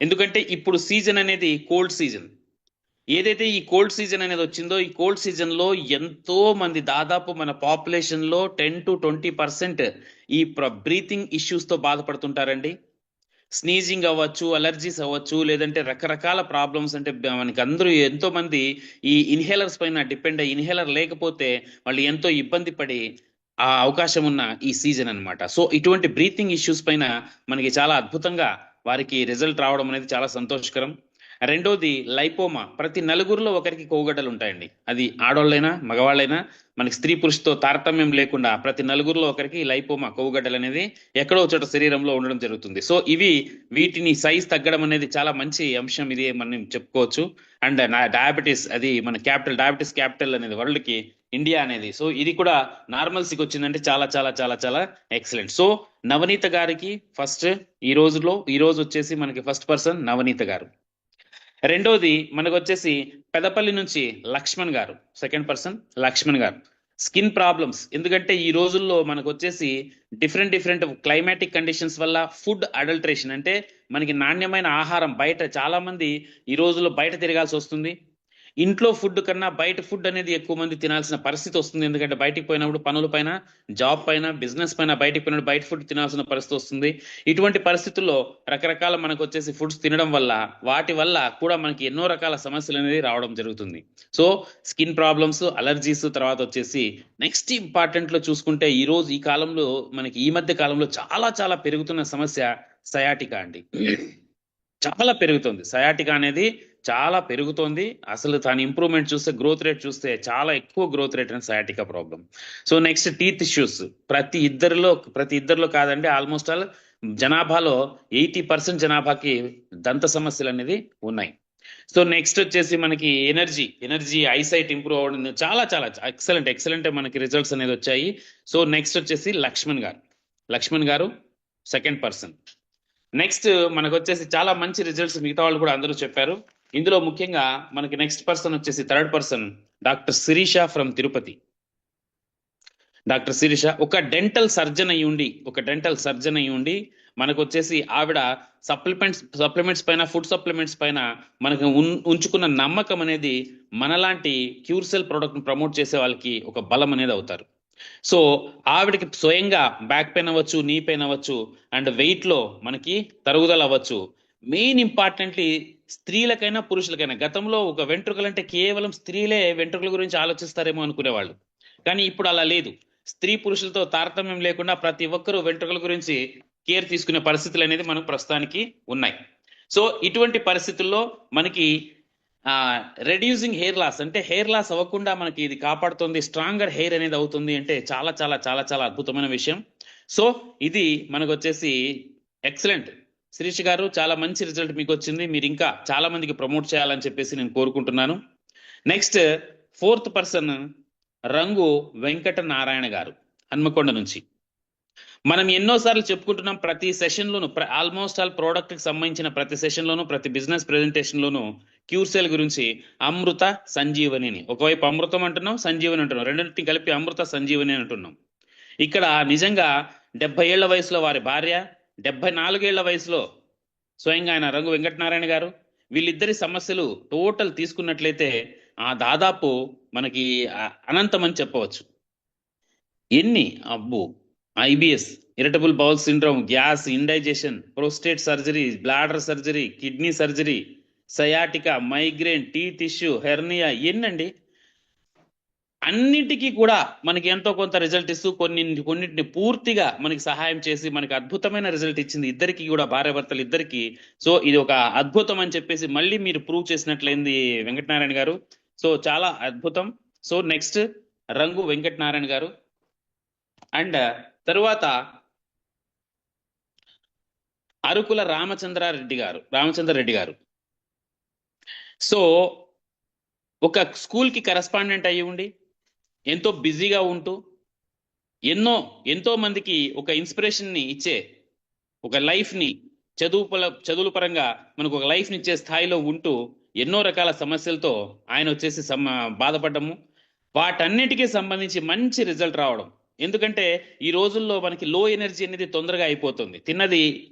ఎందుకంటే ఇప్పుడు సీజన్ అనేది కోల్డ్ సీజన్. ఏదైతే ఈ కోల్డ్ సీజన్ అనేది వచ్చిందో ఈ కోల్డ్ సీజన్ లో ఎంతో మంది, దాదాపు మన పాపులేషన్ లో 10 to 20% ఈ బ్రీతింగ్ ఇష్యూస్ తో బాధపడుతుంటారండి. స్నీజింగ్ అవ్వచ్చు, అలర్జీస్ అవ్వచ్చు, లేదంటే రకరకాల ప్రాబ్లమ్స్. అంటే మనకి అందరూ ఎంతో మంది ఈ ఇన్హేలర్స్ పైన డిపెండ్ అయ్యి ఇన్హేలర్ లేకపోతే వాళ్ళు ఎంతో ఇబ్బంది పడి ఆ అవకాశం ఉన్న ఈ సీజన్ అన్నమాట. సో ఇటువంటి బ్రీతింగ్ ఇష్యూస్ పైన మనకి చాలా అద్భుతంగా వారికి రిజల్ట్ రావడం అనేది చాలా సంతోషకరం. రెండోది లైపోమా. ప్రతి నలుగురిలో ఒకరికి కోగడ్డలు ఉంటాయండి. అది ఆడవాళ్ళైనా మగవాళ్ళైనా మనకి స్త్రీ పురుషుతో తారతమ్యం లేకుండా ప్రతి నలుగురిలో ఒకరికి లైపోమా, కొవ్వుగడ్డలు అనేది ఎక్కడో చోట శరీరంలో ఉండడం జరుగుతుంది. సో వీటిని సైజ్ తగ్గడం అనేది చాలా మంచి అంశం, ఇది మనం చెప్పుకోవచ్చు. అండ్ డయాబెటీస్, అది మన డయాబెటీస్ క్యాపిటల్ అనేది వరల్డ్ కి ఇండియా అనేది. సో ఇది కూడా నార్మల్సీకి వచ్చిందంటే చాలా చాలా చాలా చాలా ఎక్సలెంట్. సో నవనీత గారికి ఫస్ట్ ఈ రోజు వచ్చేసి మనకి ఫస్ట్ పర్సన్ నవనీత గారు. రెండోది మనకు వచ్చేసి పెదపల్లి నుంచి లక్ష్మణ్ గారు, సెకండ్ పర్సన్ లక్ష్మణ్ గారు. స్కిన్ ప్రాబ్లమ్స్, ఎందుకంటే ఈ రోజుల్లో మనకు వచ్చేసి డిఫరెంట్ క్లైమాటిక్ కండిషన్స్ వల్ల ఫుడ్ అడల్ట్రేషన్, అంటే మనకి నాణ్యమైన ఆహారం బయట, చాలా మంది ఈ రోజుల్లో బయట తిరగాల్సి వస్తుంది. ఇంట్లో ఫుడ్ కన్నా బయట ఫుడ్ అనేది ఎక్కువ మంది తినాల్సిన పరిస్థితి వస్తుంది. ఎందుకంటే బయటికి పోయినప్పుడు పనుల పైన, జాబ్ పైన, బిజినెస్ పైన బయటికి పోయినప్పుడు బయట ఫుడ్ తినాల్సిన పరిస్థితి వస్తుంది. ఇటువంటి పరిస్థితుల్లో రకరకాల మనకు వచ్చేసి ఫుడ్స్ తినడం వల్ల, వాటి వల్ల కూడా మనకి ఎన్నో రకాల సమస్యలు అనేది రావడం జరుగుతుంది. సో స్కిన్ ప్రాబ్లమ్స్, అలర్జీస్, తర్వాత వచ్చేసి నెక్స్ట్ ఇంపార్టెంట్లో చూసుకుంటే ఈ రోజు ఈ కాలంలో మనకి ఈ మధ్య కాలంలో చాలా పెరుగుతున్న సమస్య సయాటికా అండి. చాలా పెరుగుతుంది సయాటికా అనేది, చాలా పెరుగుతోంది. అసలు దాని ఇంప్రూవ్మెంట్ చూస్తే, గ్రోత్ రేట్ చూస్తే చాలా ఎక్కువ గ్రోత్ రేట్ అని sciatica problem. So next teeth issues, ప్రతి ఇద్దరిలో కాదండి, ఆల్మోస్ట్ ఆల్ జనాభాలో 80% జనాభాకి దంత సమస్యలు అనేది ఉన్నాయి. సో నెక్స్ట్ వచ్చేసి మనకి ఎనర్జీ, ఐసైట్ ఇంప్రూవ్ అవ్వడం, చాలా ఎక్సలెంట్ మనకి రిజల్ట్స్ అనేది వచ్చాయి. సో నెక్స్ట్ వచ్చేసి లక్ష్మణ్ గారు సెకండ్ పర్సన్. నెక్స్ట్ మనకు వచ్చేసి చాలా మంచి రిజల్ట్స్ మిగతా వాళ్ళు కూడా అందరూ చెప్పారు. ఇందులో ముఖ్యంగా మనకి నెక్స్ట్ పర్సన్ వచ్చేసి third person doctor Shirisha from Tirupati. Doctor Shirisha ఒక డెంటల్ సర్జన్ అయి ఉండి మనకు వచ్చేసి ఆవిడ సప్లిమెంట్స్ పైన, ఫుడ్ సప్లిమెంట్స్ పైన మనకు ఉంచుకున్న నమ్మకం అనేది మనలాంటి క్యూర్సెల్ ప్రోడక్ట్ని ప్రమోట్ చేసే వాళ్ళకి ఒక బలం అనేది అవుతారు. సో ఆవిడకి స్వయంగా బ్యాక్ పెయిన్ అవ్వచ్చు, నీ పెయిన్ అవ్వచ్చు, అండ్ వెయిట్లో మనకి తరుగుదల అవ్వచ్చు. మెయిన్ ఇంపార్టెంట్లీ స్త్రీలకైనా పురుషులకైనా, గతంలో ఒక వెంట్రుకలంటే కేవలం స్త్రీలే వెంట్రుకల గురించి ఆలోచిస్తారేమో అనుకునేవాళ్ళు, కానీ ఇప్పుడు అలా లేదు. స్త్రీ పురుషులతో తారతమ్యం లేకుండా ప్రతి ఒక్కరూ వెంట్రుకల గురించి కేర్ తీసుకునే పరిస్థితులు అనేది మనకు ప్రస్తుతానికి ఉన్నాయి. సో ఇటువంటి పరిస్థితుల్లో మనకి రెడ్యూసింగ్ హెయిర్ లాస్, అంటే హెయిర్ లాస్ అవ్వకుండా మనకి ఇది కాపాడుతుంది, స్ట్రాంగర్ హెయిర్ అనేది అవుతుంది అంటే చాలా అద్భుతమైన విషయం. సో ఇది మనకు వచ్చేసి ఎక్సలెంట్. శిరీష్ గారు, చాలా మంచి రిజల్ట్ మీకు వచ్చింది. మీరు ఇంకా చాలా మందికి ప్రమోట్ చేయాలని చెప్పేసి నేను కోరుకుంటున్నాను. నెక్స్ట్ ఫోర్త్ పర్సన్ రంగు వెంకట నారాయణ గారు, హన్మకొండ నుంచి. మనం ఎన్నోసార్లు చెప్పుకుంటున్నాం, ప్రతి సెషన్లోనూ, ఆల్మోస్ట్ ఆల్ ప్రోడక్ట్కి సంబంధించిన ప్రతి సెషన్లోనూ, ప్రతి బిజినెస్ ప్రెజెంటేషన్లోనూ క్యూర్సెల్ గురించి అమృత సంజీవని అని, ఒకవైపు అమృతం అంటున్నాం, సంజీవని అంటున్నాం, రెండింటిని కలిపి అమృత సంజీవని అంటున్నాం. ఇక్కడ నిజంగా 70 ఏళ్ల వయసులో వారి భార్య, 74 ఏళ్ల వయసులో స్వయంగా ఆయన రంగు వెంకటనారాయణ గారు, వీళ్ళిద్దరి సమస్యలు టోటల్ తీసుకున్నట్లయితే దాదాపు మనకి అనంతం అని చెప్పవచ్చు. IBS, irritable bowel syndrome, gas, indigestion, prostate surgery, bladder surgery, kidney surgery, sciatica, migraine, teeth issue, hernia, ఎన్నండి, అన్నిటికీ కూడా మనకి ఎంతో కొంత రిజల్ట్ ఇస్తూ కొన్నింటిని పూర్తిగా మనకి సహాయం చేసి మనకి అద్భుతమైన రిజల్ట్ ఇచ్చింది ఇద్దరికి కూడా, భార్యాభర్తలు ఇద్దరికి. సో ఇది ఒక అద్భుతం అని చెప్పేసి మళ్ళీ మీరు ప్రూవ్ చేసినట్లయింది వెంకటనారాయణ గారు. సో చాలా అద్భుతం. సో నెక్స్ట్ రంగు వెంకటనారాయణ గారు. అండ్ తరువాత అరుకుల రామచంద్ర రెడ్డి గారు. సో ఒక స్కూల్కి కరెస్పాండెంట్ అయ్యి ఉండి, ఎంతో బిజీగా ఉంటూ, ఎంతో మందికి ఒక ఇన్స్పిరేషన్ని ఇచ్చే, ఒక లైఫ్ని చదువుల పరంగా మనకు ఒక లైఫ్ని ఇచ్చే స్థాయిలో ఉంటూ ఎన్నో రకాల సమస్యలతో ఆయన వచ్చేసి బాధపడ్డము, వాటన్నిటికీ సంబంధించి మంచి రిజల్ట్ రావడం. ఎందుకంటే ఈ రోజుల్లో మనకి లో ఎనర్జీ అనేది తొందరగా అయిపోతుంది.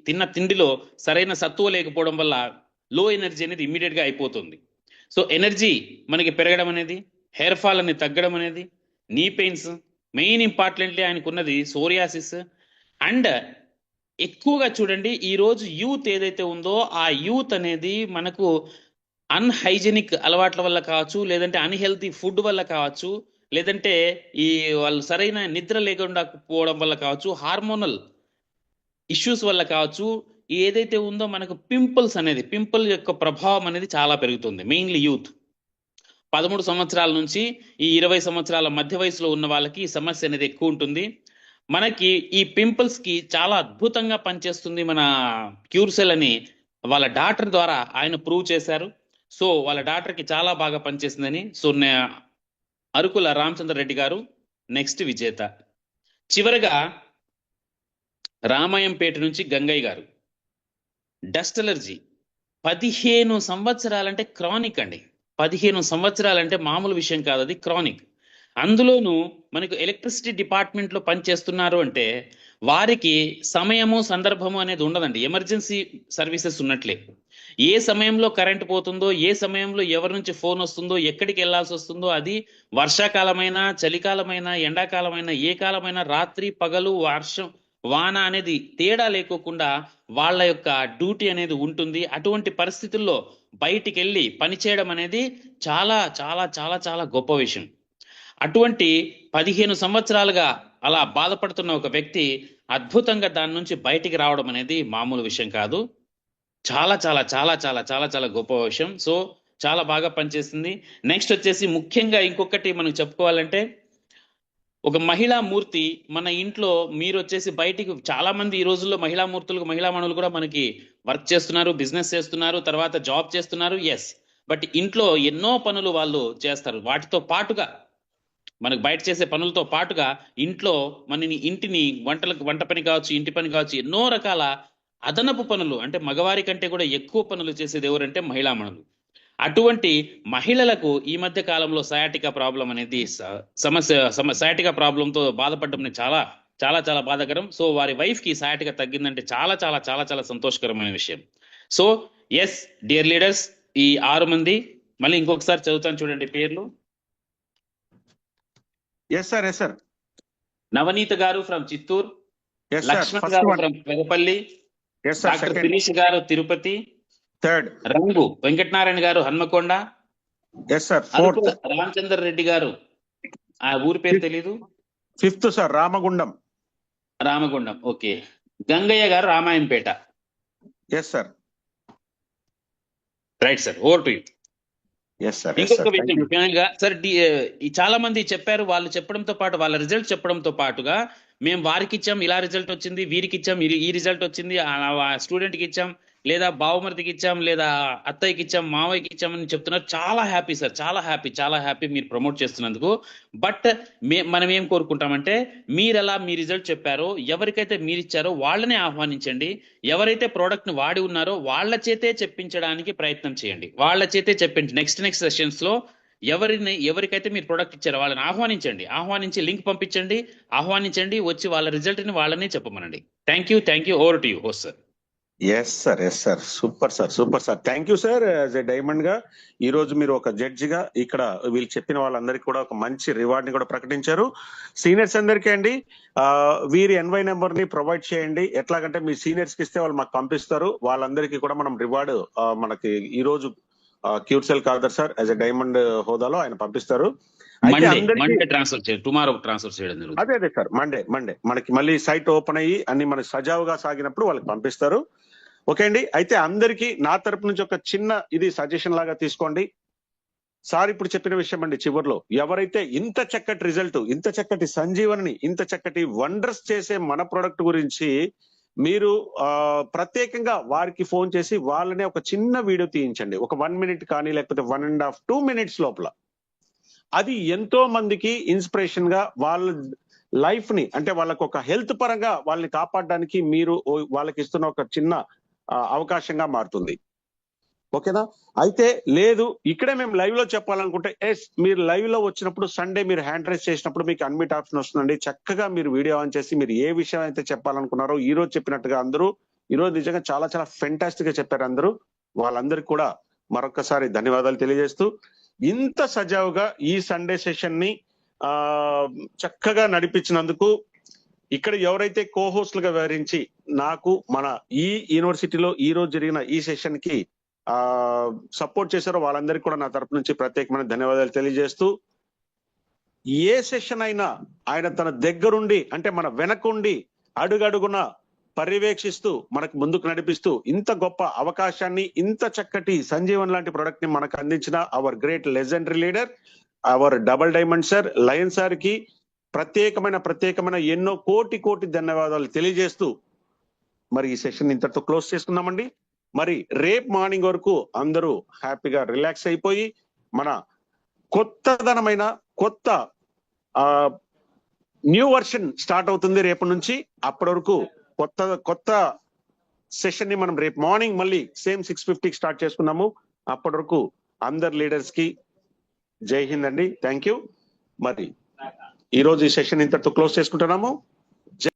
తిన్న తిండిలో సరైన సత్తువ లేకపోవడం వల్ల లో ఎనర్జీ అనేది ఇమ్మీడియట్గా అయిపోతుంది. సో ఎనర్జీ మనకి పెరగడం అనేది, హెయిర్ ఫాల్ అనేది తగ్గడం అనేది, నీ పెయిన్స్, మెయిన్ ఇంపార్టెంట్లీ ఆయనకున్నది సోరియాసిస్. అండ్ ఎక్కువగా చూడండి, ఈరోజు యూత్ ఏదైతే ఉందో ఆ యూత్ అనేది మనకు అన్హైజెనిక్ అలవాట్ల వల్ల కావచ్చు, లేదంటే అన్హెల్తీ ఫుడ్ వల్ల కావచ్చు, లేదంటే వాళ్ళు సరైన నిద్ర లేకుండా పోవడం వల్ల కావచ్చు, హార్మోనల్ ఇష్యూస్ వల్ల కావచ్చు, ఏదైతే ఉందో మనకు పింపుల్ యొక్క ప్రభావం అనేది చాలా పెరుగుతుంది. మెయిన్లీ యూత్ 13 సంవత్సరాల నుంచి ఈ 20 సంవత్సరాల మధ్య వయసులో ఉన్న వాళ్ళకి ఈ సమస్య అనేది ఎక్కువ ఉంటుంది. మనకి ఈ పింపుల్స్కి చాలా అద్భుతంగా పనిచేస్తుంది మన క్యూర్సెల్ అని వాళ్ళ డాక్టర్ ద్వారా ఆయన ప్రూవ్ చేశారు. సో వాళ్ళ డాక్టర్కి చాలా బాగా పనిచేసిందని. సో అరుకుల రామచంద్ర రెడ్డి గారు నెక్స్ట్ విజేత. చివరగా రామాయంపేట నుంచి గంగయ్య గారు. డస్ట్ అలర్జీ 15 సంవత్సరాలంటే క్రానిక్ అండి. 15 సంవత్సరాలంటే మామూలు విషయం కాదు, అది క్రానిక్. అందులోనూ మనకు ఎలక్ట్రిసిటీ డిపార్ట్మెంట్లో పనిచేస్తున్నారు అంటే వారికి సమయము సందర్భము అనేది ఉండదండి. ఎమర్జెన్సీ సర్వీసెస్ ఉన్నట్లే. ఏ సమయంలో కరెంట్ పోతుందో, ఏ సమయంలో ఎవరి నుంచి ఫోన్ వస్తుందో, ఎక్కడికి వెళ్ళాల్సి వస్తుందో, అది వర్షాకాలమైనా, చలికాలమైనా, ఎండాకాలమైనా, ఏ కాలమైనా, రాత్రి పగలు, వర్షం వాన అనేది తేడా లేకోకుండా వాళ్ళ యొక్క డ్యూటీ అనేది ఉంటుంది. అటువంటి పరిస్థితుల్లో బయటికి వెళ్ళి పనిచేయడం అనేది చాలా చాలా చాలా చాలా గొప్ప విషయం. అటువంటి 15 సంవత్సరాలుగా అలా బాధపడుతున్న ఒక వ్యక్తి అద్భుతంగా దాని నుంచి బయటికి రావడం అనేది మామూలు విషయం కాదు. చాలా చాలా చాలా చాలా చాలా చాలా గొప్ప విషయం. సో చాలా బాగా పనిచేసింది. నెక్స్ట్ వచ్చేసి ముఖ్యంగా ఇంకొకటి మనం చెప్పుకోవాలంటే, ఒక మహిళా మూర్తి మన ఇంట్లో, మీరు వచ్చేసి బయటికి చాలా మంది ఈ రోజుల్లో మహిళా మనులు కూడా మనకి వర్క్ చేస్తున్నారు, బిజినెస్ చేస్తున్నారు, తర్వాత జాబ్ చేస్తున్నారు. ఎస్, బట్ ఇంట్లో ఎన్నో పనులు వాళ్ళు చేస్తారు. వాటితో పాటుగా మనకు బయట చేసే పనులతో పాటుగా ఇంట్లో ఇంటిని వంట పని కావచ్చు, ఇంటి పని కావచ్చు, ఎన్నో రకాల అదనపు పనులు, అంటే మగవారి కంటే కూడా ఎక్కువ పనులు చేసేది ఎవరంటే మహిళా మనులు. అటువంటి మహిళలకు ఈ మధ్య కాలంలో సయాటికా ప్రాబ్లం అనేది సయాటికా ప్రాబ్లంతో బాధపడడం అనేది చాలా చాలా చాలా బాధాకరం. సో వారి వైఫ్ కి సయాటికా తగ్గిందంటే చాలా చాలా చాలా చాలా సంతోషకరమైన విషయం. సో ఎస్ డియర్ లీడర్స్, ఈ 6 మంది మళ్ళీ ఇంకొకసారి చదువుతాను చూడండి పేర్లు. Yes sir. నవనీత గారు ఫ్రమ్ చిత్తూరు, లక్ష్మణ్ గారు ఫ్రమ్ పెదపల్లి, డాక్టర్ దినేష్ గారు తిరుపతి, థర్డ్ రంగు వెంకటనారాయణ గారు హన్మకొండ, ఫోర్త్ రామచంద్ర రెడ్డి గారు, ఆ ఊరి పేరు తెలీదు, fifth sir Ramagundam. Okay. Gangayya గారు Ramayampet. Yes sir. Right sir, over to you. ఇంకొక విషయం ముఖ్యంగా సార్, చాలా మంది చెప్పారు, వాళ్ళు చెప్పడంతో పాటు వాళ్ళ రిజల్ట్ చెప్పడంతో పాటుగా మేము వారికి ఇచ్చాం ఇలా రిజల్ట్ వచ్చింది, వీరికి ఇచ్చాం ఈ రిజల్ట్ వచ్చింది, స్టూడెంట్కి ఇచ్చాం, లేదా బావమరిదికి ఇచ్చాం, లేదా అత్తయ్యకి ఇచ్చాం, మావయ్యకి ఇచ్చామని చెప్తున్నారు. చాలా హ్యాపీ సార్, చాలా హ్యాపీ మీరు ప్రమోట్ చేస్తున్నందుకు. బట్ మనం ఏం కోరుకుంటామంటే, మీరెలా మీ రిజల్ట్ చెప్పారో, ఎవరికైతే మీరు ఇచ్చారో వాళ్ళనే ఆహ్వానించండి. ఎవరైతే ప్రోడక్ట్ని వాడి ఉన్నారో వాళ్ళ చేతే చెప్పించడానికి ప్రయత్నం చేయండి. వాళ్ళ చేతే చెప్పించి నెక్స్ట్ సెషన్స్ లో ఎవరికైతే మీరు ప్రోడక్ట్ ఇచ్చారో వాళ్ళని ఆహ్వానించి లింక్ ఆహ్వానించండి, వచ్చి వాళ్ళ రిజల్ట్ ని వాళ్ళనే చెప్పమనండి. Thank you. Over to you host sir. Yes sir. Super sir. Thank you sir. As a diamond గా ఈ రోజు మీరు ఒక జడ్జి గా ఇక్కడ వీళ్ళు చెప్పిన వాళ్ళందరికీ కూడా ఒక మంచి రివార్డ్ ని కూడా ప్రకటించారు. సీనియర్స్ అందరికీ అండి, వీరి ఎన్వై నెంబర్ ని ప్రొవైడ్ చేయండి. ఎట్లాగంటే మీ సీనియర్స్ కి ఇస్తే వాళ్ళు మాకు పంపిస్తారు. వాళ్ళందరికీ కూడా మనం రివార్డ్ మనకి ఈ రోజు Curecell Khader sir as a diamond హోదాలో ఆయన పంపిస్తారు. అదే సార్, మండే మనకి మళ్ళీ సైట్ ఓపెన్ అయ్యి అన్ని మనకి సజావుగా సాగినప్పుడు వాళ్ళకి పంపిస్తారు. ఓకే అండి. అయితే అందరికీ నా తరపు నుంచి ఒక చిన్న ఇది సజెషన్ లాగా తీసుకోండి. సార్ ఇప్పుడు చెప్పిన విషయం అండి, చివరిలో ఎవరైతే ఇంత చక్కటి రిజల్ట్, ఇంత చక్కటి సంజీవని, ఇంత చక్కటి వండర్స్ చేసే మన ప్రొడక్ట్ గురించి మీరు ప్రత్యేకంగా వారికి ఫోన్ చేసి వాళ్ళనే ఒక చిన్న వీడియో తీయించండి. ఒక 1 minute కానీ లేకపోతే 1.5 2 minutes లోపల. అది ఎంతో మందికి ఇన్స్పిరేషన్ గా వాళ్ళ లైఫ్ ని, అంటే వాళ్ళకు ఒక హెల్త్ పరంగా వాళ్ళని కాపాడడానికి మీరు వాళ్ళకి ఇస్తున్న ఒక చిన్న అవకాశంగా మారుతుంది. ఓకేనా? అయితే లేదు ఇక్కడే మేము లైవ్ లో చెప్పాలనుకుంటే, ఎస్ మీరు లైవ్ లో వచ్చినప్పుడు సండే మీరు హ్యాండ్ రైజ్ చేసినప్పుడు మీకు అన్మిట్ ఆప్షన్ వస్తుందండి. చక్కగా మీరు వీడియో ఆన్ చేసి మీరు ఏ విషయం అయితే చెప్పాలనుకున్నారో ఈ రోజు చెప్పినట్టుగా అందరూ ఈ రోజు నిజంగా చాలా చాలా ఫెంటాస్టిక్ గా చెప్పారు అందరూ. వాళ్ళందరికీ కూడా మరొకసారి ధన్యవాదాలు తెలియజేస్తూ, ఇంత సజావుగా ఈ సండే సెషన్ ని చక్కగా నడిపించినందుకు, ఇక్కడ ఎవరైతే కోహోస్ట్లుగా వ్యవహరించి నాకు మన ఈ యూనివర్సిటీలో ఈ రోజు జరిగిన ఈ సెషన్ కి సపోర్ట్ చేశారో వాళ్ళందరికీ కూడా నా తరపు నుంచి ప్రత్యేకమైన ధన్యవాదాలు తెలియజేస్తూ, ఏ సెషన్ అయినా ఆయన తన దగ్గరుండి, అంటే మన వెనకుండి అడుగడుగున పర్యవేక్షిస్తూ మనకు ముందుకు నడిపిస్తూ ఇంత గొప్ప అవకాశాన్ని, ఇంత చక్కటి సంజీవన్ లాంటి ప్రొడక్ట్ ని మనకు అందించిన our great legendary leader our double diamond sir lion sir కి ప్రత్యేకమైన ఎన్నో కోటి ధన్యవాదాలు తెలియజేస్తూ మరి ఈ సెషన్ ఇంతటితో క్లోజ్ చేసుకుందామండి. మరి రేపు మార్నింగ్ వరకు అందరూ హ్యాపీగా రిలాక్స్ అయిపోయి మన కొత్తదనమైన కొత్త న్యూ వర్షన్ స్టార్ట్ అవుతుంది రేపటి నుంచి. అప్పటి వరకు కొత్త సెషన్ ని మనం రేపు మార్నింగ్ మళ్ళీ సేమ్ 6:50కి స్టార్ట్ చేసుకున్నాము. అప్పటి వరకు అందరు లీడర్స్ కి జై హింద్ అండి. Thank you. మరి ఈ రోజు ఈ సెషన్ ఇంతటితో క్లోజ్ చేసుకుంటున్నాము.